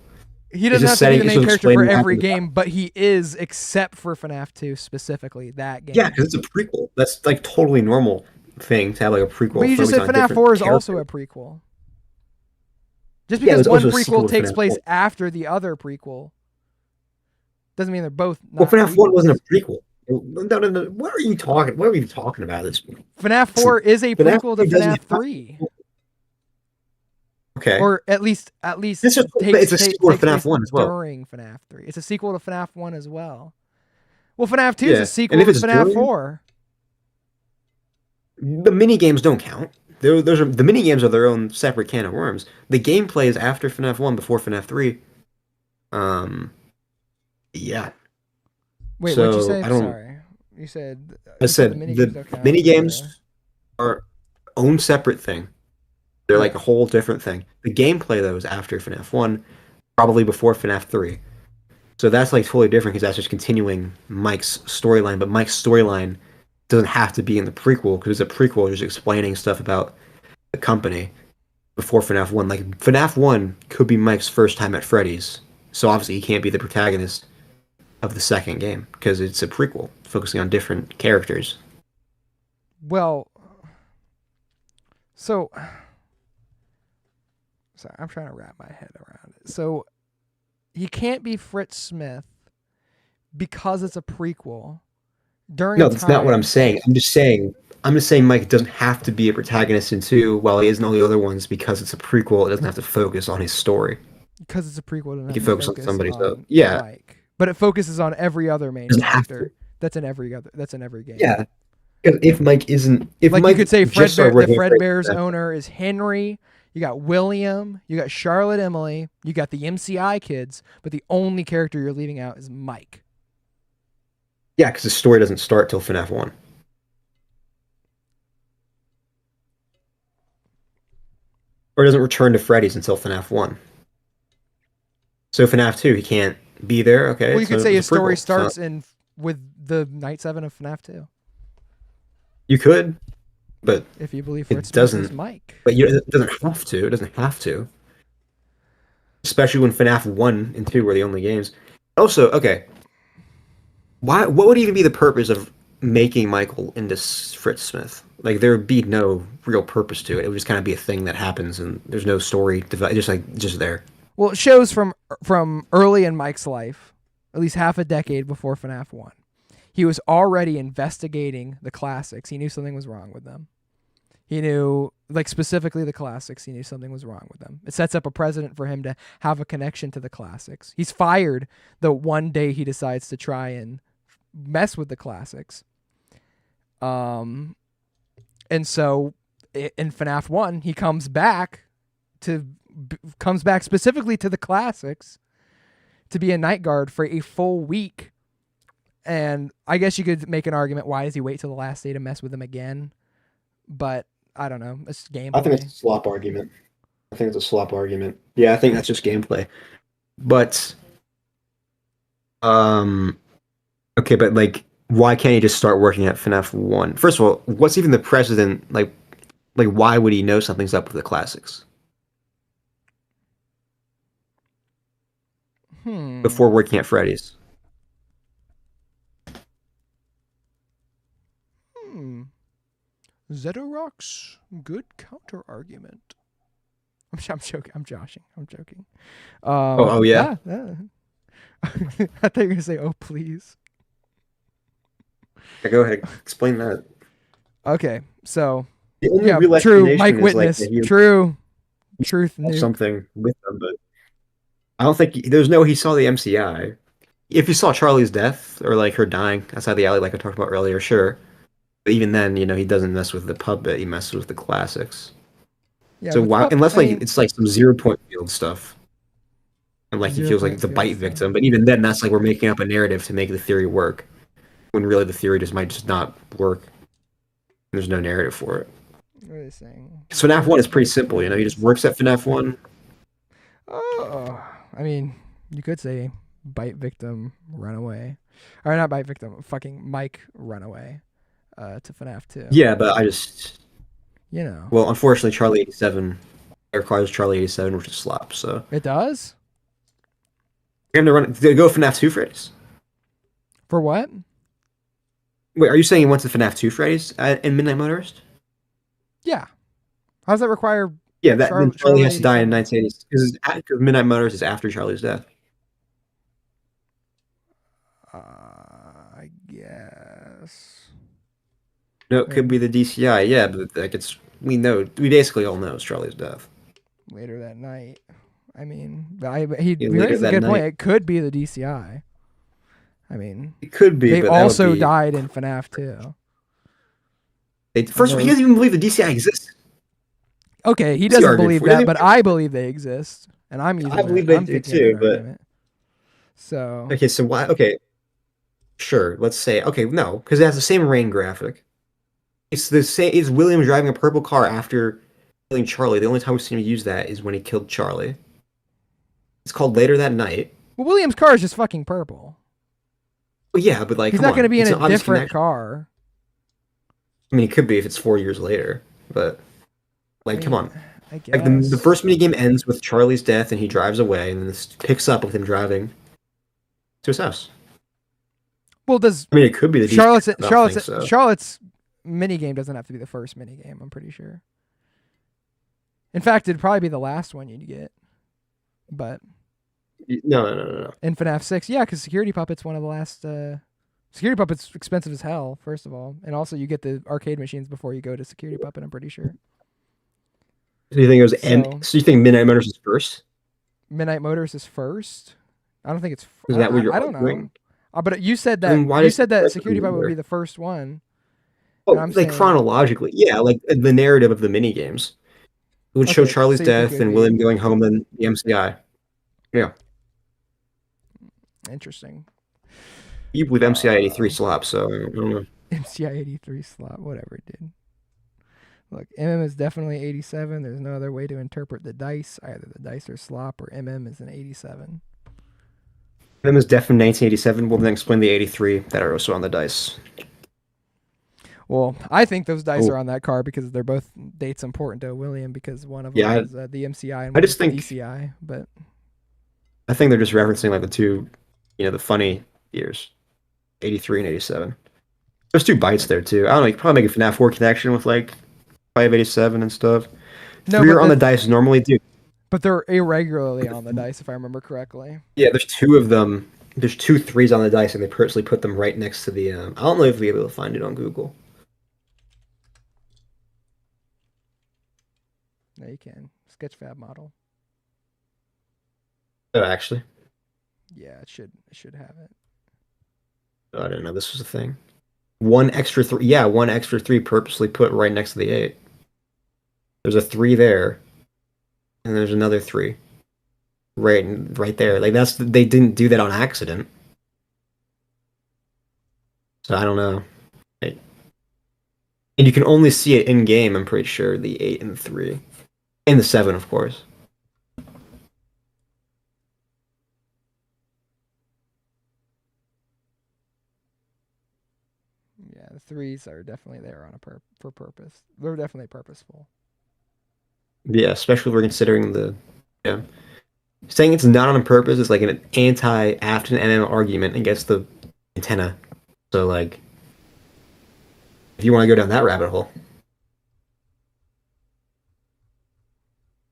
he doesn't just have to be the setting- main so character for explaining what every happened. game, but he is, except for FNAF 2 specifically. That game. Yeah, because it's a prequel. That's like totally normal thing to have like a prequel. But you just focus said on FNAF different 4 is characters. also a prequel. Just Yeah, because there's one also a sequel prequel to takes FNAF place 4. after the other prequel doesn't mean they're both Well, not FNAF 1 wasn't prequels. a prequel. No. What are you talking? What are you talking about? This. FNAF 4 is a FNAF prequel to 3 doesn't FNAF have- 3. Okay. Or at least It's a sequel to takes FNAF place 1 as well. during FNAF 3. It's a sequel to FNAF 1 as well. Well, FNAF 2 Yeah, is a and sequel if to it's FNAF during- 4. The mini games don't count. Those are the mini games are their own separate can of worms. The gameplay is after FNAF 1, before FNAF 3. Yeah. Wait, what'd you So, say? I don't- Sorry. You said I said the mini games are own separate thing. They're like a whole different thing. The gameplay though is after FNAF 1, probably before FNAF 3. So that's like totally different because that's just continuing Mike's storyline. But Mike's storyline doesn't have to be in the prequel because it's a prequel just explaining stuff about the company before FNAF 1. Like FNAF 1 could be Mike's first time at Freddy's. So obviously he can't be the protagonist of the second game because it's a prequel focusing on different characters. Well, so sorry, I'm trying to wrap my head around it. So he can't be Fritz Smith because it's a prequel. No, that's not what I'm saying. I'm just saying Mike doesn't have to be a protagonist in 2 while he is in all the other ones because it's a prequel. It doesn't have to focus on his story. Because it's a prequel, it doesn't You have can to focus on focus somebody. So on yeah, Mike. But it focuses on every other main Doesn't have character. That's in every game. yeah. Because if Mike isn't, if Like Mike you could say just started the working at Fredbear's Fredbear, owner is Henry. You got William. You got Charlotte Emily. You got the MCI kids. But the only character you're leaving out is Mike. yeah, because the story doesn't start till FNAF 1. Or doesn't return to Freddy's until FNAF 1. So FNAF 2, he can't be there. Okay. Well, you could say his it's a story prequel. starts with the Night 7 of FNAF 2. You could, but If you believe it Fritz Smith is doesn't. Mike. But it doesn't have to. It doesn't have to. Especially when FNAF 1 and 2 were the only games. Also, okay. What would even be the purpose of making Michael into Fritz Smith? Like, there would be no real purpose to it. It would just kind of be a thing that happens, and there's no story, just there. Well, it shows from early in Mike's life, at least half a decade before FNAF 1. He was already investigating the classics. He knew something was wrong with them. He knew, like, specifically the classics, he knew something was wrong with them. It sets up a precedent for him to have a connection to the classics. He's fired the one day he decides to try and mess with the classics. And so in FNAF 1, he comes back specifically to the classics to be a night guard for a full week. And I guess you could make an argument, why does he wait till the last day to mess with them again? But I don't know. It's gameplay. I think it's a slop argument. Yeah, I think that's just gameplay. But, okay, but like, why can't he just start working at FNAF 1? First of all, what's even the precedent? Like why would he know something's up with the classics before working at Freddy's? Zetorocks, good counter argument. I'm joking. I'm joking. Oh yeah. Yeah. I thought you were gonna say, "Oh please." Yeah, go ahead, explain that. Okay, so The only real true. explanation Mike is, Witness. like, that he True. Truth. saw New. something with them, but I don't think there's no he saw the MCI. If you saw Charlie's death or like her dying outside the alley, like I talked about earlier, sure. But even then, he doesn't mess with the puppet. He messes with the classics. Yeah, So but why? fuck, Unless I mean, it's like some 0 point field stuff, and like he 0 feels like point the field bite stuff. victim. But even then, that's like we're making up a narrative to make the theory work, when really the theory might just not work. There's no narrative for it. What are they saying? So FNAF 1 is pretty simple. He just works at FNAF 1. Oh, I mean, you could say bite victim runaway, or not bite victim, fucking Mike runaway, to FNAF 2. Yeah, but I just Well, unfortunately, Charlie 87 requires Charlie 87, which is slop. So it does. you're gonna go FNAF 2 Freddy's. For what? Wait, are you saying he went to FNAF 2 Freddy's in Midnight Motorist? Yeah. How does that require? Yeah, then Charlie has to die in 87? 1980s because Midnight Motorist is after Charlie's death. I guess. No, it could be the DCI. Yeah, but like we basically all know it's Charlie's death. Later that night. I mean, he later raises a that good point. night. It could be the DCI. I mean, It could be. they but that would also be- died in FNAF 2. First of all, he doesn't even believe the DCI exists. Okay, he What's the doesn't argument believe for? that, but I believe they exist, and I'm using. I believe they I'm do thinking too, of but- an argument. So Okay, so why? Okay, sure. Let's say no, because it has the same rain graphic. It's the same. It's William driving a purple car after killing Charlie. The only time we seem to use that is when he killed Charlie. It's called Later That Night. well, William's car is just fucking purple. Well, yeah, but like He's come not on, going to be in it's a an obvious different connection. car. I mean, it could be if it's 4 years later, but like, come on. I guess. Like the first minigame ends with Charlie's death and he drives away, and then this picks up with him driving to his house. Well, does I mean, it could be the Charlotte's DCI, but I don't think so. Charlotte's minigame doesn't have to be the first minigame, I'm pretty sure. In fact, it'd probably be the last one you'd get. But No. In FNAF 6, yeah, because Security Puppet's one of the last. Security Puppet's expensive as hell, first of all, and also you get the arcade machines before you go to Security Puppet. I'm pretty sure. So you think it was So- So you think Midnight Motors is first? Midnight Motors is first. I don't think it's. Is that what you're I don't know. arguing? But you said that Then why you does said that Fred Security Puppet would remember? be the first one. Oh, And I'm like saying- chronologically, yeah, like the narrative of the mini games. It would show Okay, Charlie's so you think death it'd and be- William going home, then the MCI. Yeah, Interesting. you believe MCI 83 slop, so I don't know. MCI 83 slot, whatever, dude. Look, MM is definitely 87. There's no other way to interpret the dice. Either the dice are slop or MM is an 87. Them is death from 1987. We'll then explain the 83 that are also on the dice. Well, I think those dice Oh. are on that card because they're both dates important to William because one of them Yeah, is the MCI and I one just is the think- DCI. But I think they're just referencing like the two, the funny years, 83 and 87. There's 2 bytes there too. I don't know. You could probably make a FNAF 4 connection with like 587 and stuff. No, 3 but are on the dice normally, dude. but they're irregularly on the dice if I remember correctly. Yeah, there's 2 of them. There's 2 3s on the dice, and they purposely put them right next to the. I don't know if we'll be able to find it on Google. No, you can. Sketchfab model. Oh, actually, Yeah, it should have it. oh, I didn't know this was a thing. 1 extra 3. Yeah, 1 extra 3 purposely put right next to the 8. There's a 3 there, and there's another 3 right there. Like they didn't do that on accident. So I don't know. And you can only see it in game. I'm pretty sure the 8 and the 3, and the 7, of course. Yeah, the 3s are definitely there on for purpose. They're definitely purposeful. Yeah, especially if we're considering the. Yeah. Saying it's not on purpose is like an anti-Afton MM argument against the antenna. So, like, if you want to go down that rabbit hole.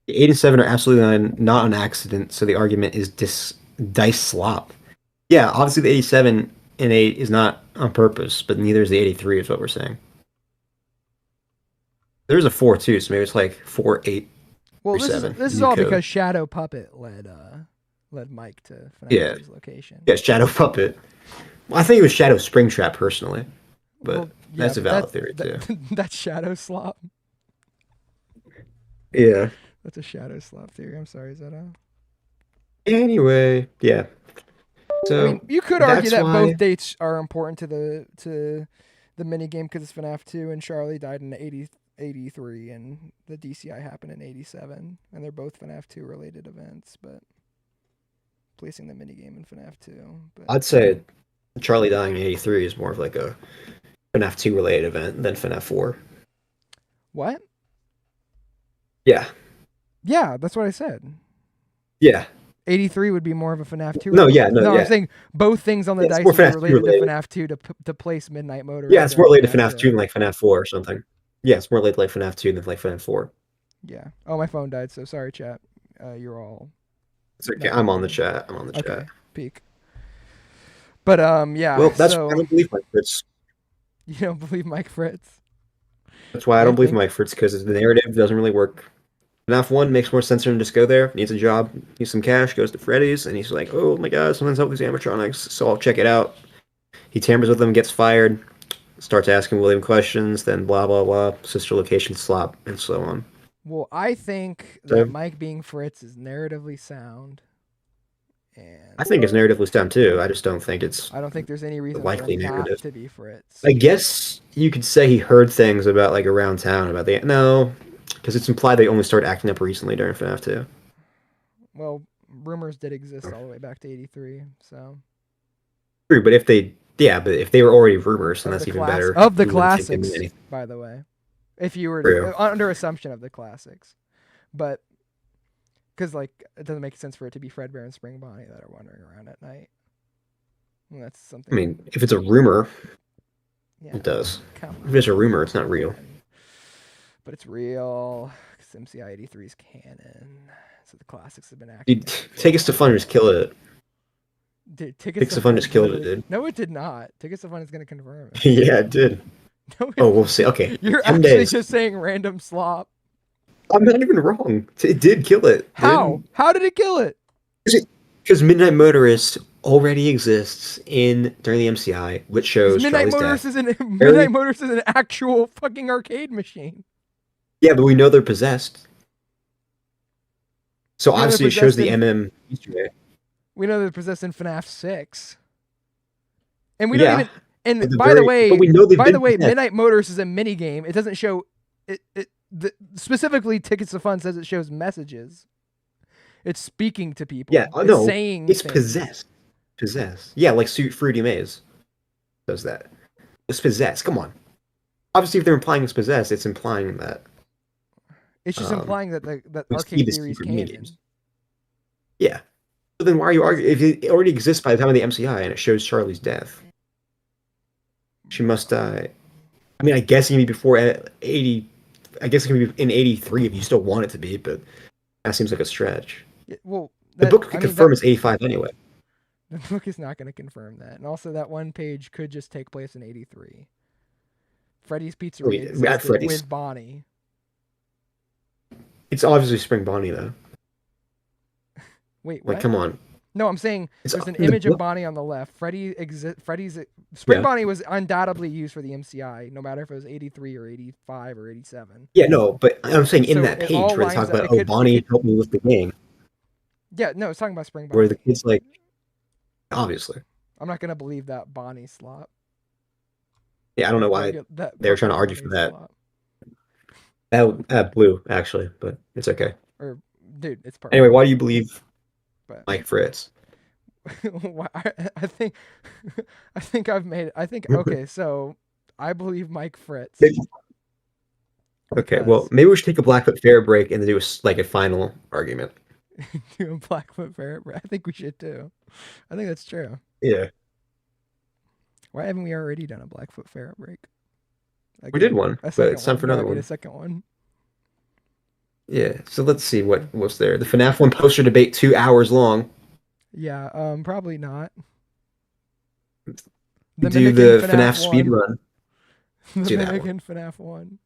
The 8 and 7 are absolutely not an accident, so the argument is dice slop. Yeah, obviously the 87 and 8 is not on purpose, but neither is the 83, is what we're saying. There's a 4 too, so maybe it's like 4, 8. Well, this 7, is new all code. because Shadow Puppet led Mike to FNAF Yeah. 2's location. Yeah, Shadow Puppet. Well, I think it was Shadow Springtrap personally, but Well, that's a but valid theory too. That's Shadow Slop. Yeah. That's a Shadow Slop theory. I'm sorry, Zeto. Anyway, yeah. So I mean, you could argue that's that why- both dates are important to the mini game because it's FNAF 2 and Charlie died in 83 and the DCI happened in 87 and they're both FNAF 2 related events, but placing the mini game in FNAF 2. But I'd say Charlie dying in 83 is more of like a FNAF 2 related event than FNAF 4. what? Yeah. Yeah, that's what I said. Yeah. 83 would be more of a FNAF 2. No, yeah, no, No, yeah. I'm saying both things on the Yeah, it's dice more are FNAF 2 related to related. FNAF 2 to place Midnight Motor. Yeah, it's into more related to FNAF 2 2. than like FNAF 4 or something. Yeah, it's more related to like FNAF 2 than like FNAF 4. Yeah. Oh, my phone died, so sorry, chat. You're all It's okay. I'm on the chat. I'm on the okay. chat. Peak. But yeah. Well, that's so I don't believe Mike Fritz. you don't believe Mike Fritz? That's why I I don't believe think- Mike Fritz, because the narrative doesn't really work. FNAF 1 makes more sense for him to just go there, needs a job, needs some cash, goes to Freddy's, and he's like, oh my god, someone's helping these animatronics, so I'll check it out. He tampers with them, gets fired, starts asking William questions, then blah blah blah, sister location slop, and so on. Well, I think So- that Mike being Fritz is narratively sound, and I think it's narratively sound too, I just don't think it's... I don't think there's any reason likely for him not narrative. to be Fritz. I guess you could say he heard things about, like, around town about the... No, because it's implied they only started acting up recently during FNAF 2. Well, rumors did exist all the way back to 83, so True, but if they... Yeah, but if they were already rumors, then Of that's the even class- better. of the We wouldn't think they classics, meant anything. by the way. If you were True. under assumption of the classics, but because like it doesn't make sense for it to be Fredbear and Spring Bonnie that are wandering around at night. And that's something. I mean, if it's a rumor, yeah, it does. come If it's a rumor, it's not real. on. But it's real. 'Cause MCI 83 is canon. So the classics have been active. Dude, Tickets to Fun just killed it. Dude, Tickets to Fun just killed it, dude. No, it did not. Tickets to Fun is going to confirm it. Yeah, it did. No, Oh, we'll see. Okay. You're 10 actually days. just saying random slop. I'm not even wrong. It did kill it. How? How did it kill it? Because Midnight Motorist already exists during the MCI, which shows Midnight Charlie's Motorist death. Midnight Motorist is an actual fucking arcade machine. Yeah, but we know they're possessed. So We know obviously they're it shows possessed the in- MM Easter egg. We know they're possessed in FNAF 6. And we don't Yeah. even. And But by the way, but we know they've been possessed. Midnight Motorist is a mini game. It doesn't show. Specifically, Tickets to Fun says it shows messages. It's speaking to people. Yeah, It's no, saying it's things. possessed. Possessed. Yeah, like Fruity Maze does that. It's possessed. Come on. Obviously, if they're implying it's possessed, it's implying that. It's just implying that that we see arcade the theory is secret canon. minigames. Yeah. So then why are you arguing? If it already exists by the time of the MCI and it shows Charlie's death, she must die. I mean, I guess it can be before 80. I guess it can be in 83 if you still want it to be, but that seems like a stretch. Yeah, well, The book could confirm it's 85 anyway. The book is not going to confirm that, and also that one page could just take place in '83. Freddy's Pizzeria existed Freddy's. with Bonnie. It's obviously Spring Bonnie, though. Wait, what? Like, come on. No, I'm saying It's there's an in the image of book. Bonnie on the left. Freddy's Spring Yeah. Bonnie was undoubtedly used for the MCI, no matter if it was 83 or 85 or 87. Yeah, no, but I'm saying in So that it page all where lines they talk up. about, It oh, could- Bonnie it could- helped me with the game, Yeah, no, it's talking about Spring Bonnie. where the kid's like, obviously. I'm not gonna believe that Bonnie slop. Yeah, I don't know why That they were trying to purple argue for Bonnie that. slop. Blue, actually, but it's okay. Or, dude, it's purple. Anyway, why do you believe But Mike Fritz? I think okay, so I believe Mike Fritz. Okay, well, maybe we should take a Blackfoot Ferret break and then do a final argument. Do a Blackfoot Ferret. I think we should too. I think that's true. Yeah. Why haven't we already done a Blackfoot Ferret break? We did one, but second it's time for one. another No, I get one. a second one. Yeah, so let's see what's there. The FNAF 1 poster debate, 2 hours long. Yeah, probably not. Do Mimic the in FNAF 1. speed run. The Do that Mimic one. in FNAF 1.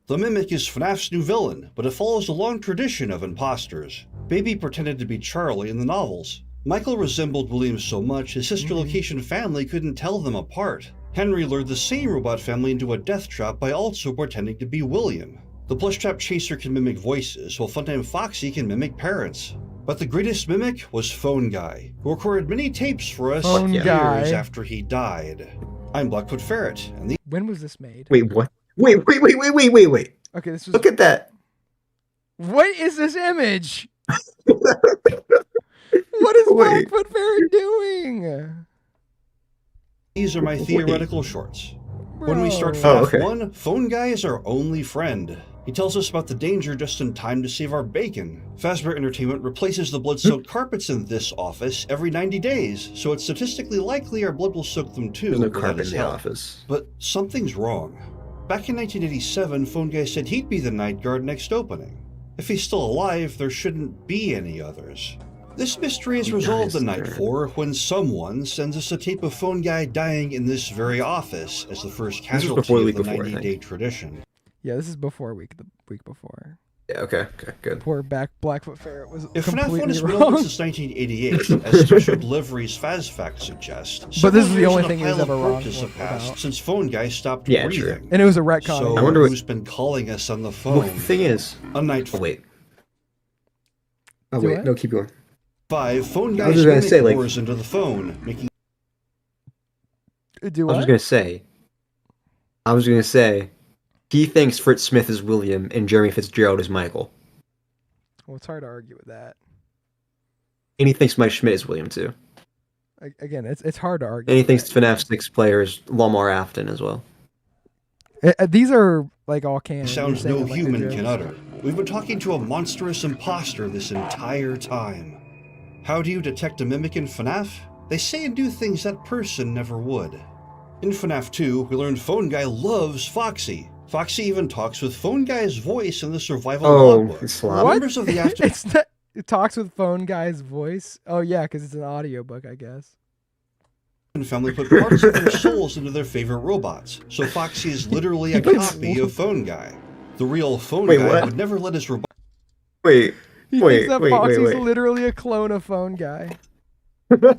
The Mimic is FNAF's new villain, but it follows a long tradition of imposters. Baby pretended to be Charlie in the novels. Michael resembled William so much his sister location family couldn't tell them apart. Henry lured the same robot family into a death trap by also pretending to be William. The plush trap chaser can mimic voices, while Funtime Foxy can mimic parents. But the greatest mimic was Phone Guy, who recorded many tapes for us Phone years Guy. after he died. I'm Blackfoot Ferret, and these When was this made? Wait, what? Wait. Okay, this was. Look at that. What is this image? What is Wait. Blackfoot Ferret doing? are my Wait. theoretical shorts. When we start Bro. Oh, FNAF okay. 1, Phone Guy is our only friend. He tells us about the danger just in time to save our bacon. Fazbear Entertainment replaces the blood-soaked carpets in this office every 90 days, so it's statistically likely our blood will soak them too. There's no without carpet his in the help. office. But something's wrong. Back in 1987, Phone Guy said he'd be the night guard next opening. If he's still alive, there shouldn't be any others. This mystery is He resolved dies in Night there. 4 when someone sends us a tape of Phone Guy dying in this very office as the first was casualty before the of week the before, I think. 90-day tradition. Yeah, this is before the week before. Yeah, okay, good. Poor Blackfoot Ferret was If FNAF 1 completely has been open wrong. since 1988, as special deliveries FazFact suggest, But this is several the only versions thing he was of ever Pilot wrong Purchase have about. passed since Phone Guy stopped Yeah, true. breathing. And it was a retcon. So I wonder what- who's been calling us on the Well, phone? the thing is... On Night Oh, wait. Oh, Do wait, what? no, keep going. 5, Phone I was Guy's just gonna mimic say, like- roars into the phone, making Do I was what? just gonna say, he thinks Fritz Smith is William and Jeremy Fitzgerald is Michael. Well, it's hard to argue with that. And he thinks Mike Schmidt is William too. Again, it's hard to argue. And he with thinks that. FNAF 6 player is Lamar Afton as well. These are like all canon. sounds You're no saying, like, human they're can jokes. utter. We've been talking to a monstrous imposter this entire time. How do you detect a mimic in FNAF? They say and do things that person never would. In FNAF 2, we learned Phone Guy loves Foxy. Foxy even talks with Phone Guy's voice in the survival Oh, logbook. it's slob. What? Members of the after It's not. It talks with phone guy's voice. Oh yeah, because it's an audiobook, I guess. Family put parts of their souls into their favorite robots, so Foxy is literally a copy of Phone Guy. The real Phone Guy would never let his robot. Wait, He thinks that Foxy's literally a clone of Phone Guy. Bro.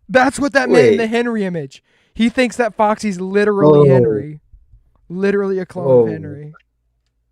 That's what that meant in the Henry image. He thinks that Foxy's literally Henry. Literally a clone of Henry.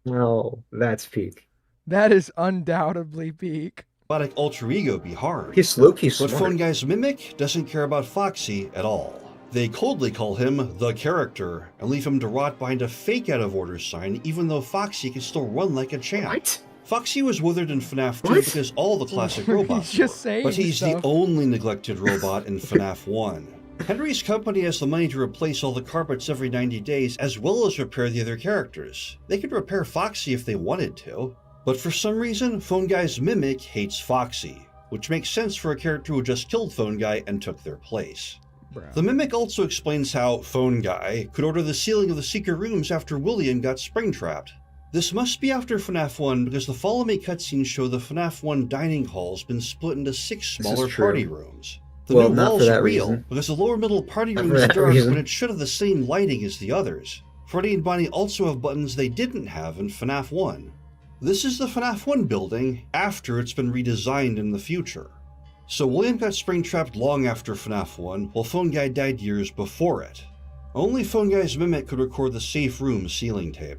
No, that's peak. That is undoubtedly peak. Robotic alter ego be hard. He's low-key But smart. Phone Guy's mimic doesn't care about Foxy at all. They coldly call him the character and leave him to rot behind a fake out of order sign, even though Foxy can still run like a champ. What? Foxy was withered in FNAF 2 because all the classic robots were, but he's the only neglected robot in FNAF 1. Henry's company has the money to replace all the carpets every 90 days, as well as repair the other characters. They could repair Foxy if they wanted to. But for some reason, Phone Guy's mimic hates Foxy, which makes sense for a character who just killed Phone Guy and took their place. Bro. The mimic also explains how Phone Guy could order the sealing of the secret rooms after William got spring-trapped. This must be after FNAF 1 because the Follow Me cutscenes show the FNAF 1 dining hall's been split into 6 smaller party rooms. The new walls are real because the lower middle party room is dark when it should have the same lighting as the others. Freddy and Bonnie also have buttons they didn't have in FNAF 1. This is the FNAF 1 building after it's been redesigned in the future. So William got spring-trapped long after FNAF 1, while Phone Guy died years before it. Only Phone Guy's mimic could record the safe room sealing tape.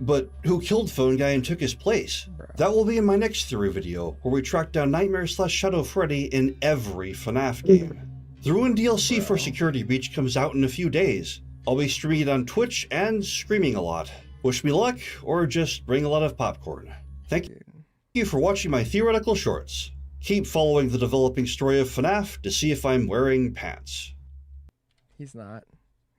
But who killed Phone Guy and took his place? That will be in my next theory video, where we track down Nightmare/Shadow Freddy in every FNAF game. The Ruined DLC for Security Breach comes out in a few days. I'll be streaming it on Twitch and screaming a lot. Wish me luck, or just bring a lot of popcorn. Thank you for watching my theoretical shorts. Keep following the developing story of FNAF to see if I'm wearing pants. He's not.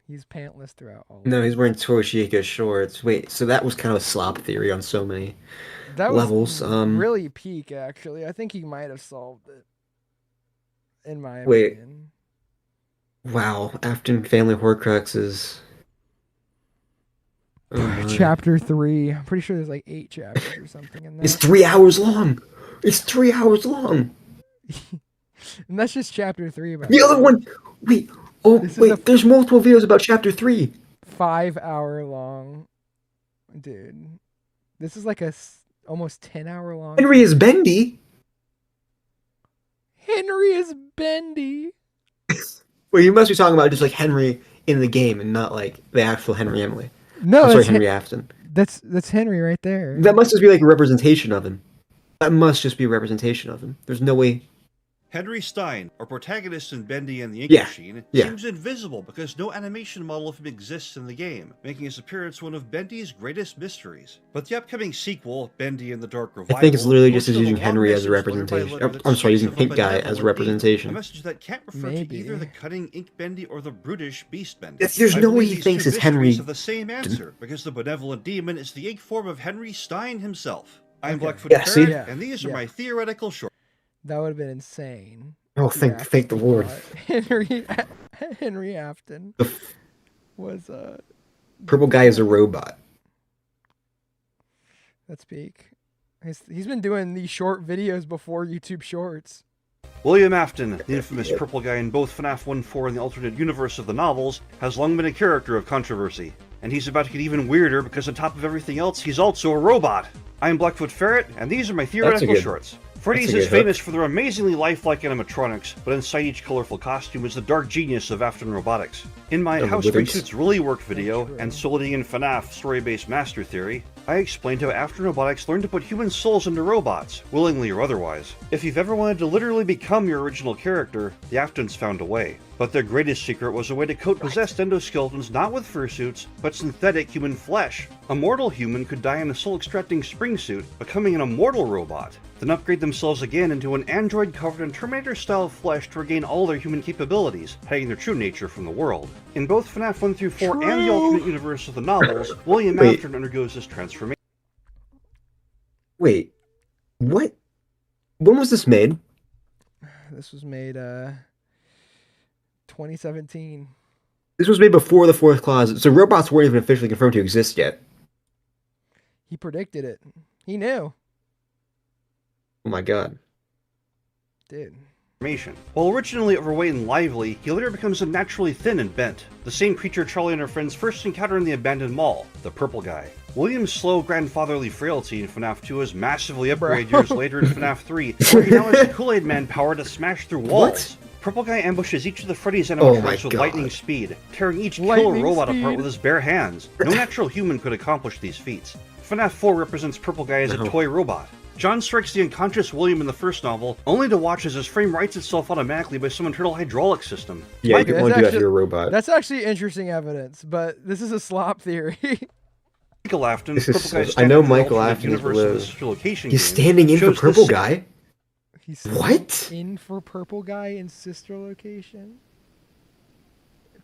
He's pantless throughout all. No, he's wearing Toshika shorts. Wait, so that was kind of a slop theory on so many levels. Really peak, actually. I think he might have solved it. In my opinion. Wow, Afton Family Horcruxes. Chapter 3. I'm pretty sure there's like 8 chapters or something in there. It's 3 hours long. It's 3 hours long. And that's just chapter 3. About the other one. Wait. Oh, wait. There's multiple videos about chapter 3. 5-hour long. Dude. This is like a almost 10-hour long. Henry is bendy. Henry is bendy. Well, you must be talking about just like Henry in the game and not like the actual Henry Emily. No, I'm sorry, Henry Afton. That's Henry right there. That must just be like a representation of him. That must just be a representation of him. There's no way. Henry Stein, our protagonist in Bendy and the Ink Machine, seems invisible because no animation model of him exists in the game, making his appearance one of Bendy's greatest mysteries. But the upcoming sequel, Bendy and the Dark Revival, I think it's literally just using Henry as a representation. I'm sorry, using Pink Guy as a representation. A message that can't refer to either the cutting Ink Bendy or the brutish Beast Bendy. There's no way he thinks it's Henry. Have the same answer because the benevolent demon is the ink form of Henry Stein himself. I'm Blackfoot Ferret, and these are my theoretical shorts. That would have been insane. Oh, thank the Lord. Henry Afton was Purple Guy is a robot. That's peak. He's been doing these short videos before YouTube Shorts. William Afton, the infamous Purple Guy in both FNAF 1-4 and the alternate universe of the novels, has long been a character of controversy. And he's about to get even weirder because on top of everything else, he's also a robot. I am Blackfoot Ferret, and these are my theoretical shorts. Freddy's is famous for their amazingly lifelike animatronics, but inside each colorful costume is the dark genius of Afton Robotics. In my How Spacesuits Really Work video, and Soliding in FNAF story-based master theory, I explained how Afton Robotics learned to put human souls into robots, willingly or otherwise. If you've ever wanted to literally become your original character, the Aftons found a way. But their greatest secret was a way to coat possessed endoskeletons not with fursuits, but synthetic human flesh. A mortal human could die in a soul-extracting spring suit, becoming an immortal robot, then upgrade themselves again into an android covered in Terminator-style flesh to regain all their human capabilities, hiding their true nature from the world. In both FNAF 1-4 and the alternate universe of the novels, William Afton undergoes this transformation. Wait, what? When was this made? This was made 2017. This was made before the fourth clause, so robots weren't even officially confirmed to exist yet. He predicted it. He knew. Oh my god. Dude. While originally overweight and lively, he later becomes unnaturally thin and bent. The same creature Charlie and her friends first encounter in the abandoned mall, the Purple Guy. William's slow grandfatherly frailty in FNAF 2 is massively upgraded years later in FNAF 3, where he now has the Kool-Aid Man power to smash through walls. Purple Guy ambushes each of the Freddy's animatronics with lightning speed, tearing each killer robot apart with his bare hands. No natural human could accomplish these feats. FNAF 4 represents Purple Guy as a toy robot. John strikes the unconscious William in the first novel, only to watch as his frame rights itself automatically by some internal hydraulic system. Yeah, you can only do that to your robot. That's actually interesting evidence, but this is a slop theory. Michael Afton, Purple Guy I know Michael Afton is He's standing in for Purple Guy? He's what? In for Purple Guy in sister location?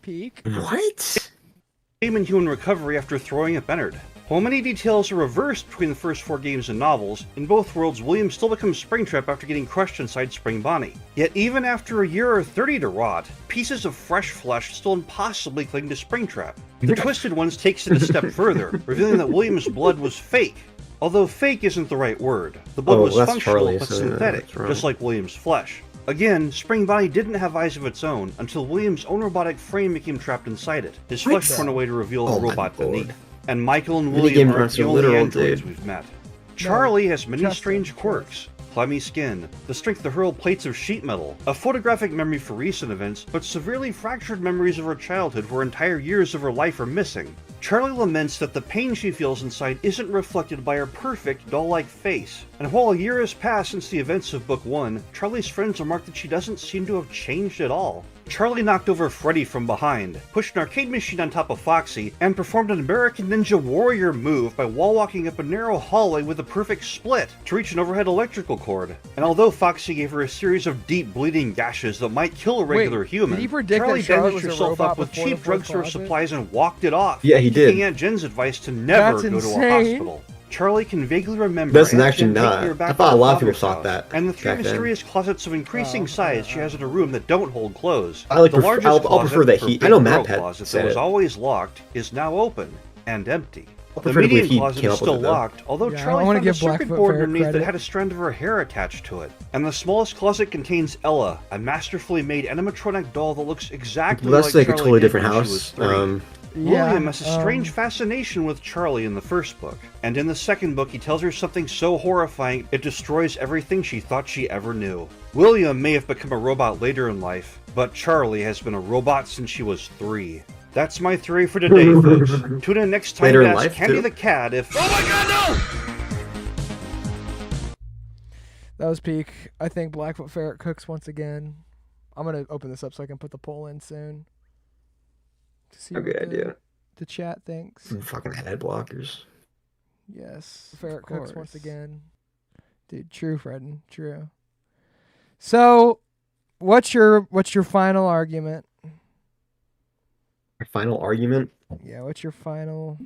Peak? What? Same in human recovery after throwing at Bennard. While many details are reversed between the first 4 games and novels, in both worlds William still becomes Springtrap after getting crushed inside Spring Bonnie. Yet even after a year or 30 to rot, pieces of fresh flesh still impossibly cling to Springtrap. The Twisted Ones takes it a step further, revealing that William's blood was fake. Although fake isn't the right word. The blood was functional but synthetic, just like William's flesh. Again, Spring Bonnie didn't have eyes of its own until William's own robotic frame became trapped inside it, his flesh torn away to reveal the robot beneath. And Michael and William aren't the only androids we've met. Charlie has many strange quirks. Clammy skin, the strength to hurl plates of sheet metal, a photographic memory for recent events, but severely fractured memories of her childhood where entire years of her life are missing. Charlie laments that the pain she feels inside isn't reflected by her perfect, doll-like face. And while a year has passed since the events of Book 1, Charlie's friends remark that she doesn't seem to have changed at all. Charlie knocked over Freddy from behind, pushed an arcade machine on top of Foxy, and performed an American Ninja Warrior move by wall-walking up a narrow hallway with a perfect split to reach an overhead electrical cord. And although Foxy gave her a series of deep bleeding gashes that might kill a regular human, Charlie bandaged herself up with cheap drugstore supplies and walked it off, yeah, he did. taking Aunt Jen's advice to never go to a hospital. Charlie can vaguely remember. That's actually not. I thought a lot of people thought that. And the 3 mysterious closets of increasing size she has in her room that don't hold clothes. I like the largest I'll prefer that he. I know Matt closet that was always locked is now open and empty. The median closet is still locked, although Charlie found a circuit Blackfoot board Ferret underneath credit. that had a strand of her hair attached to it. And the smallest closet contains Ella, a masterfully made animatronic doll that looks exactly like Charlie a totally did different when she house. was 3. William has a strange fascination with Charlie in the first book, and in the second book he tells her something so horrifying it destroys everything she thought she ever knew. William may have become a robot later in life, but Charlie has been a robot since she was 3. That's my theory for today, folks. Tune in next time to ask Candy the Cat if... Oh my god, no! That was peak. I think Blackfoot Ferret cooks once again. I'm going to open this up so I can put the poll in soon. To see good idea. The chat thinks. Fucking head blockers. Yes. Ferret cooks once again. Dude, true, FREDD'N. True. So, what's your final argument? My final argument? Yeah, what's your final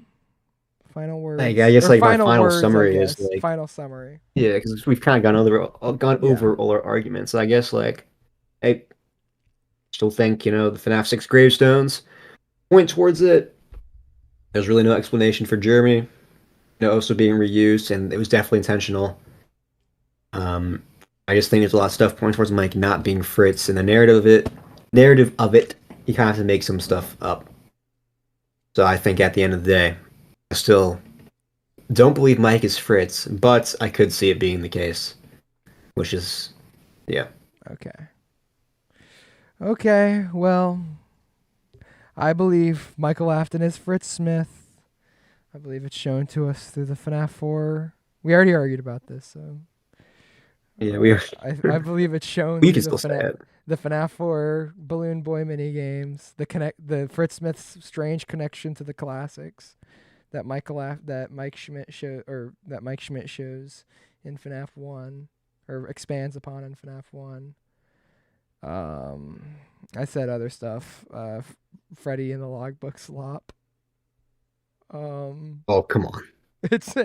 words? I guess like my final words, summary is like final summary. Yeah, because we've kind of gone over all our arguments. So I guess like I still think the FNAF 6 gravestones point towards it. There's really no explanation for Jeremy, also being reused, and it was definitely intentional. I just think there's a lot of stuff pointing towards Mike not being Fritz, and the narrative of it, he kind of has to make some stuff up. So I think at the end of the day, I still don't believe Mike is Fritz, but I could see it being the case, which is, yeah. Okay, well, I believe Michael Afton is Fritz Smith. I believe it's shown to us through the FNAF 4. We already argued about this, so... Yeah, we are. I believe it's shown we through can still say it. The FNAF 4 Balloon Boy mini games, the Fritz Smith's strange connection to the classics that Mike Schmidt shows in FNAF 1 or expands upon in FNAF 1. I said other stuff. Freddy in the Logbook slop. Oh, come on. It's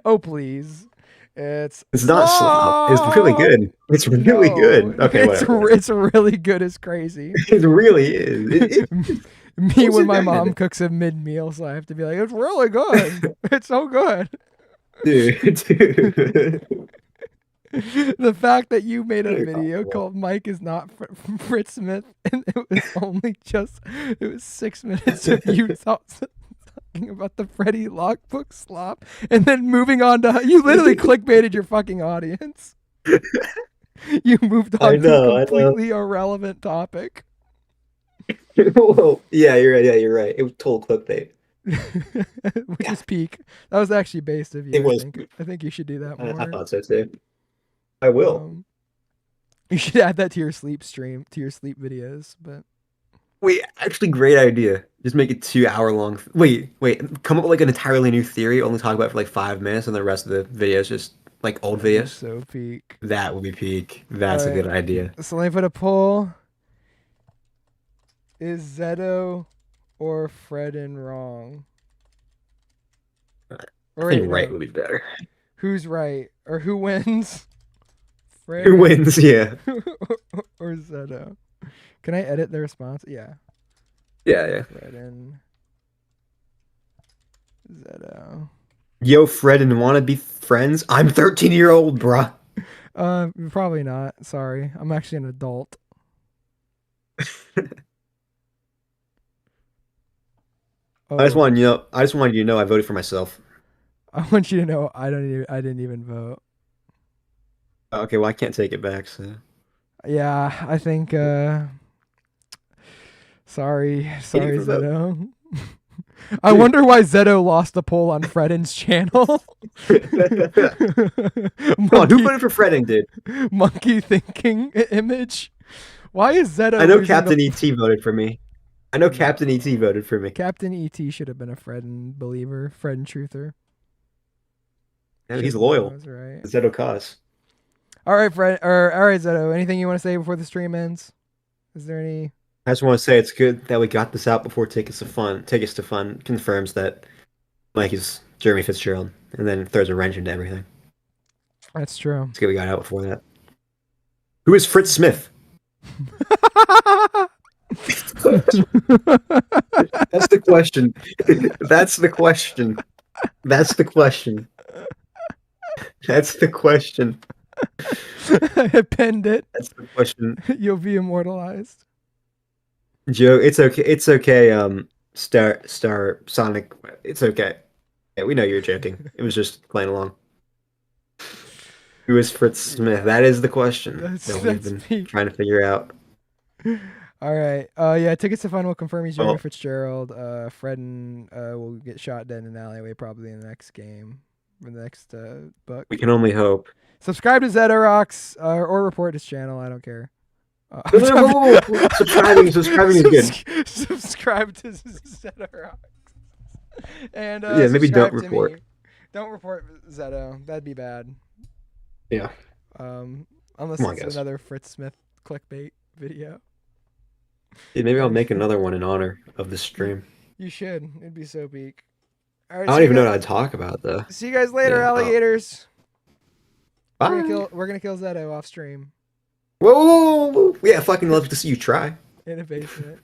oh please. It's not slop. It's really good. It's really good. Okay, it's really good. It's crazy. It really is. Me when my mom cooks a mid-meal, so I have to be like, it's really good. It's so good. Dude. The fact that you made a Very video awful. called Mike is not Fritz Smith, and it was 6 minutes of you talking about the Freddy logbook slop, and then moving on to you literally clickbaited your fucking audience. You moved on to a completely irrelevant topic. Whoa. Yeah, you're right. Yeah, you're right. It was total clickbait. Which is peak. That was actually based of you. It was. I think you should do that more. I thought so too. I will. You should add that to your sleep stream, to your sleep videos. But Wait, actually, great idea. Just make it 2 hour long. Wait. Come up with like an entirely new theory. Only talk about it for like 5 minutes, and the rest of the videos just like old videos. So peak. That would be peak. That's a good idea. So let me put a poll. Is Zeto or FREDD'N wrong? I think right would be better. Who's right? Or who wins? Who wins? Yeah. Or Zeto. Can I edit the response? Yeah. Yeah. FREDD'N. Zeto. Yo, FRED'N, wanna be friends? I'm 13-year-old, bruh. Probably not. Sorry. I'm actually an adult. I just wanted you to know I voted for myself. I want you to know I didn't even vote. Okay, well I can't take it back, so Yeah, I think sorry Zeto. I wonder why Zeto lost the poll on FREDD'N's channel. Come on, who voted for FRED'N, dude? Monkey thinking image. Why is Zeto? I know Captain ET voted for me. Captain ET voted for me. Captain ET should have been a FRED'N believer, FRED'N truther. Yeah, he's loyal. That's right. Zeto cause. All right, all right, Zeto. Anything you want to say before the stream ends? Is there any? I just want to say it's good that we got this out before Tickets to Fun confirms that Mike is Jeremy Fitzgerald, and then throws a wrench into everything. That's true. It's good we got out before that. Who is Fritz Smith? That's the question. That's the question. That's the question. That's the question. I pinned it. That's the question. You'll be immortalized. Joe, it's okay. It's okay. Star Sonic. It's okay. Yeah, we know you're joking. It was just playing along. Who is Fritz Smith? That is the question that we've been trying to figure out. All right. Yeah, Tickets to Fun will confirm he's Jeremy Fitzgerald. FRED'N will get shot dead in an alleyway probably in the next game. In the next book. We can only hope. Subscribe to zetorocks or report his channel. I don't care. Subscribing is good. Subscribe to zetorocks. And yeah, maybe don't report. Don't report Zeto. That'd be bad. Yeah. Unless it's another Fritz Smith clickbait video. Yeah, maybe I'll make another one in honor of this stream. You should. It'd be so peak. All right, I don't even know what I'd talk about though. See you guys later, alligators. Bye. We're gonna kill Zeto off stream. Whoa. Yeah, fucking love to see you try. In a basement.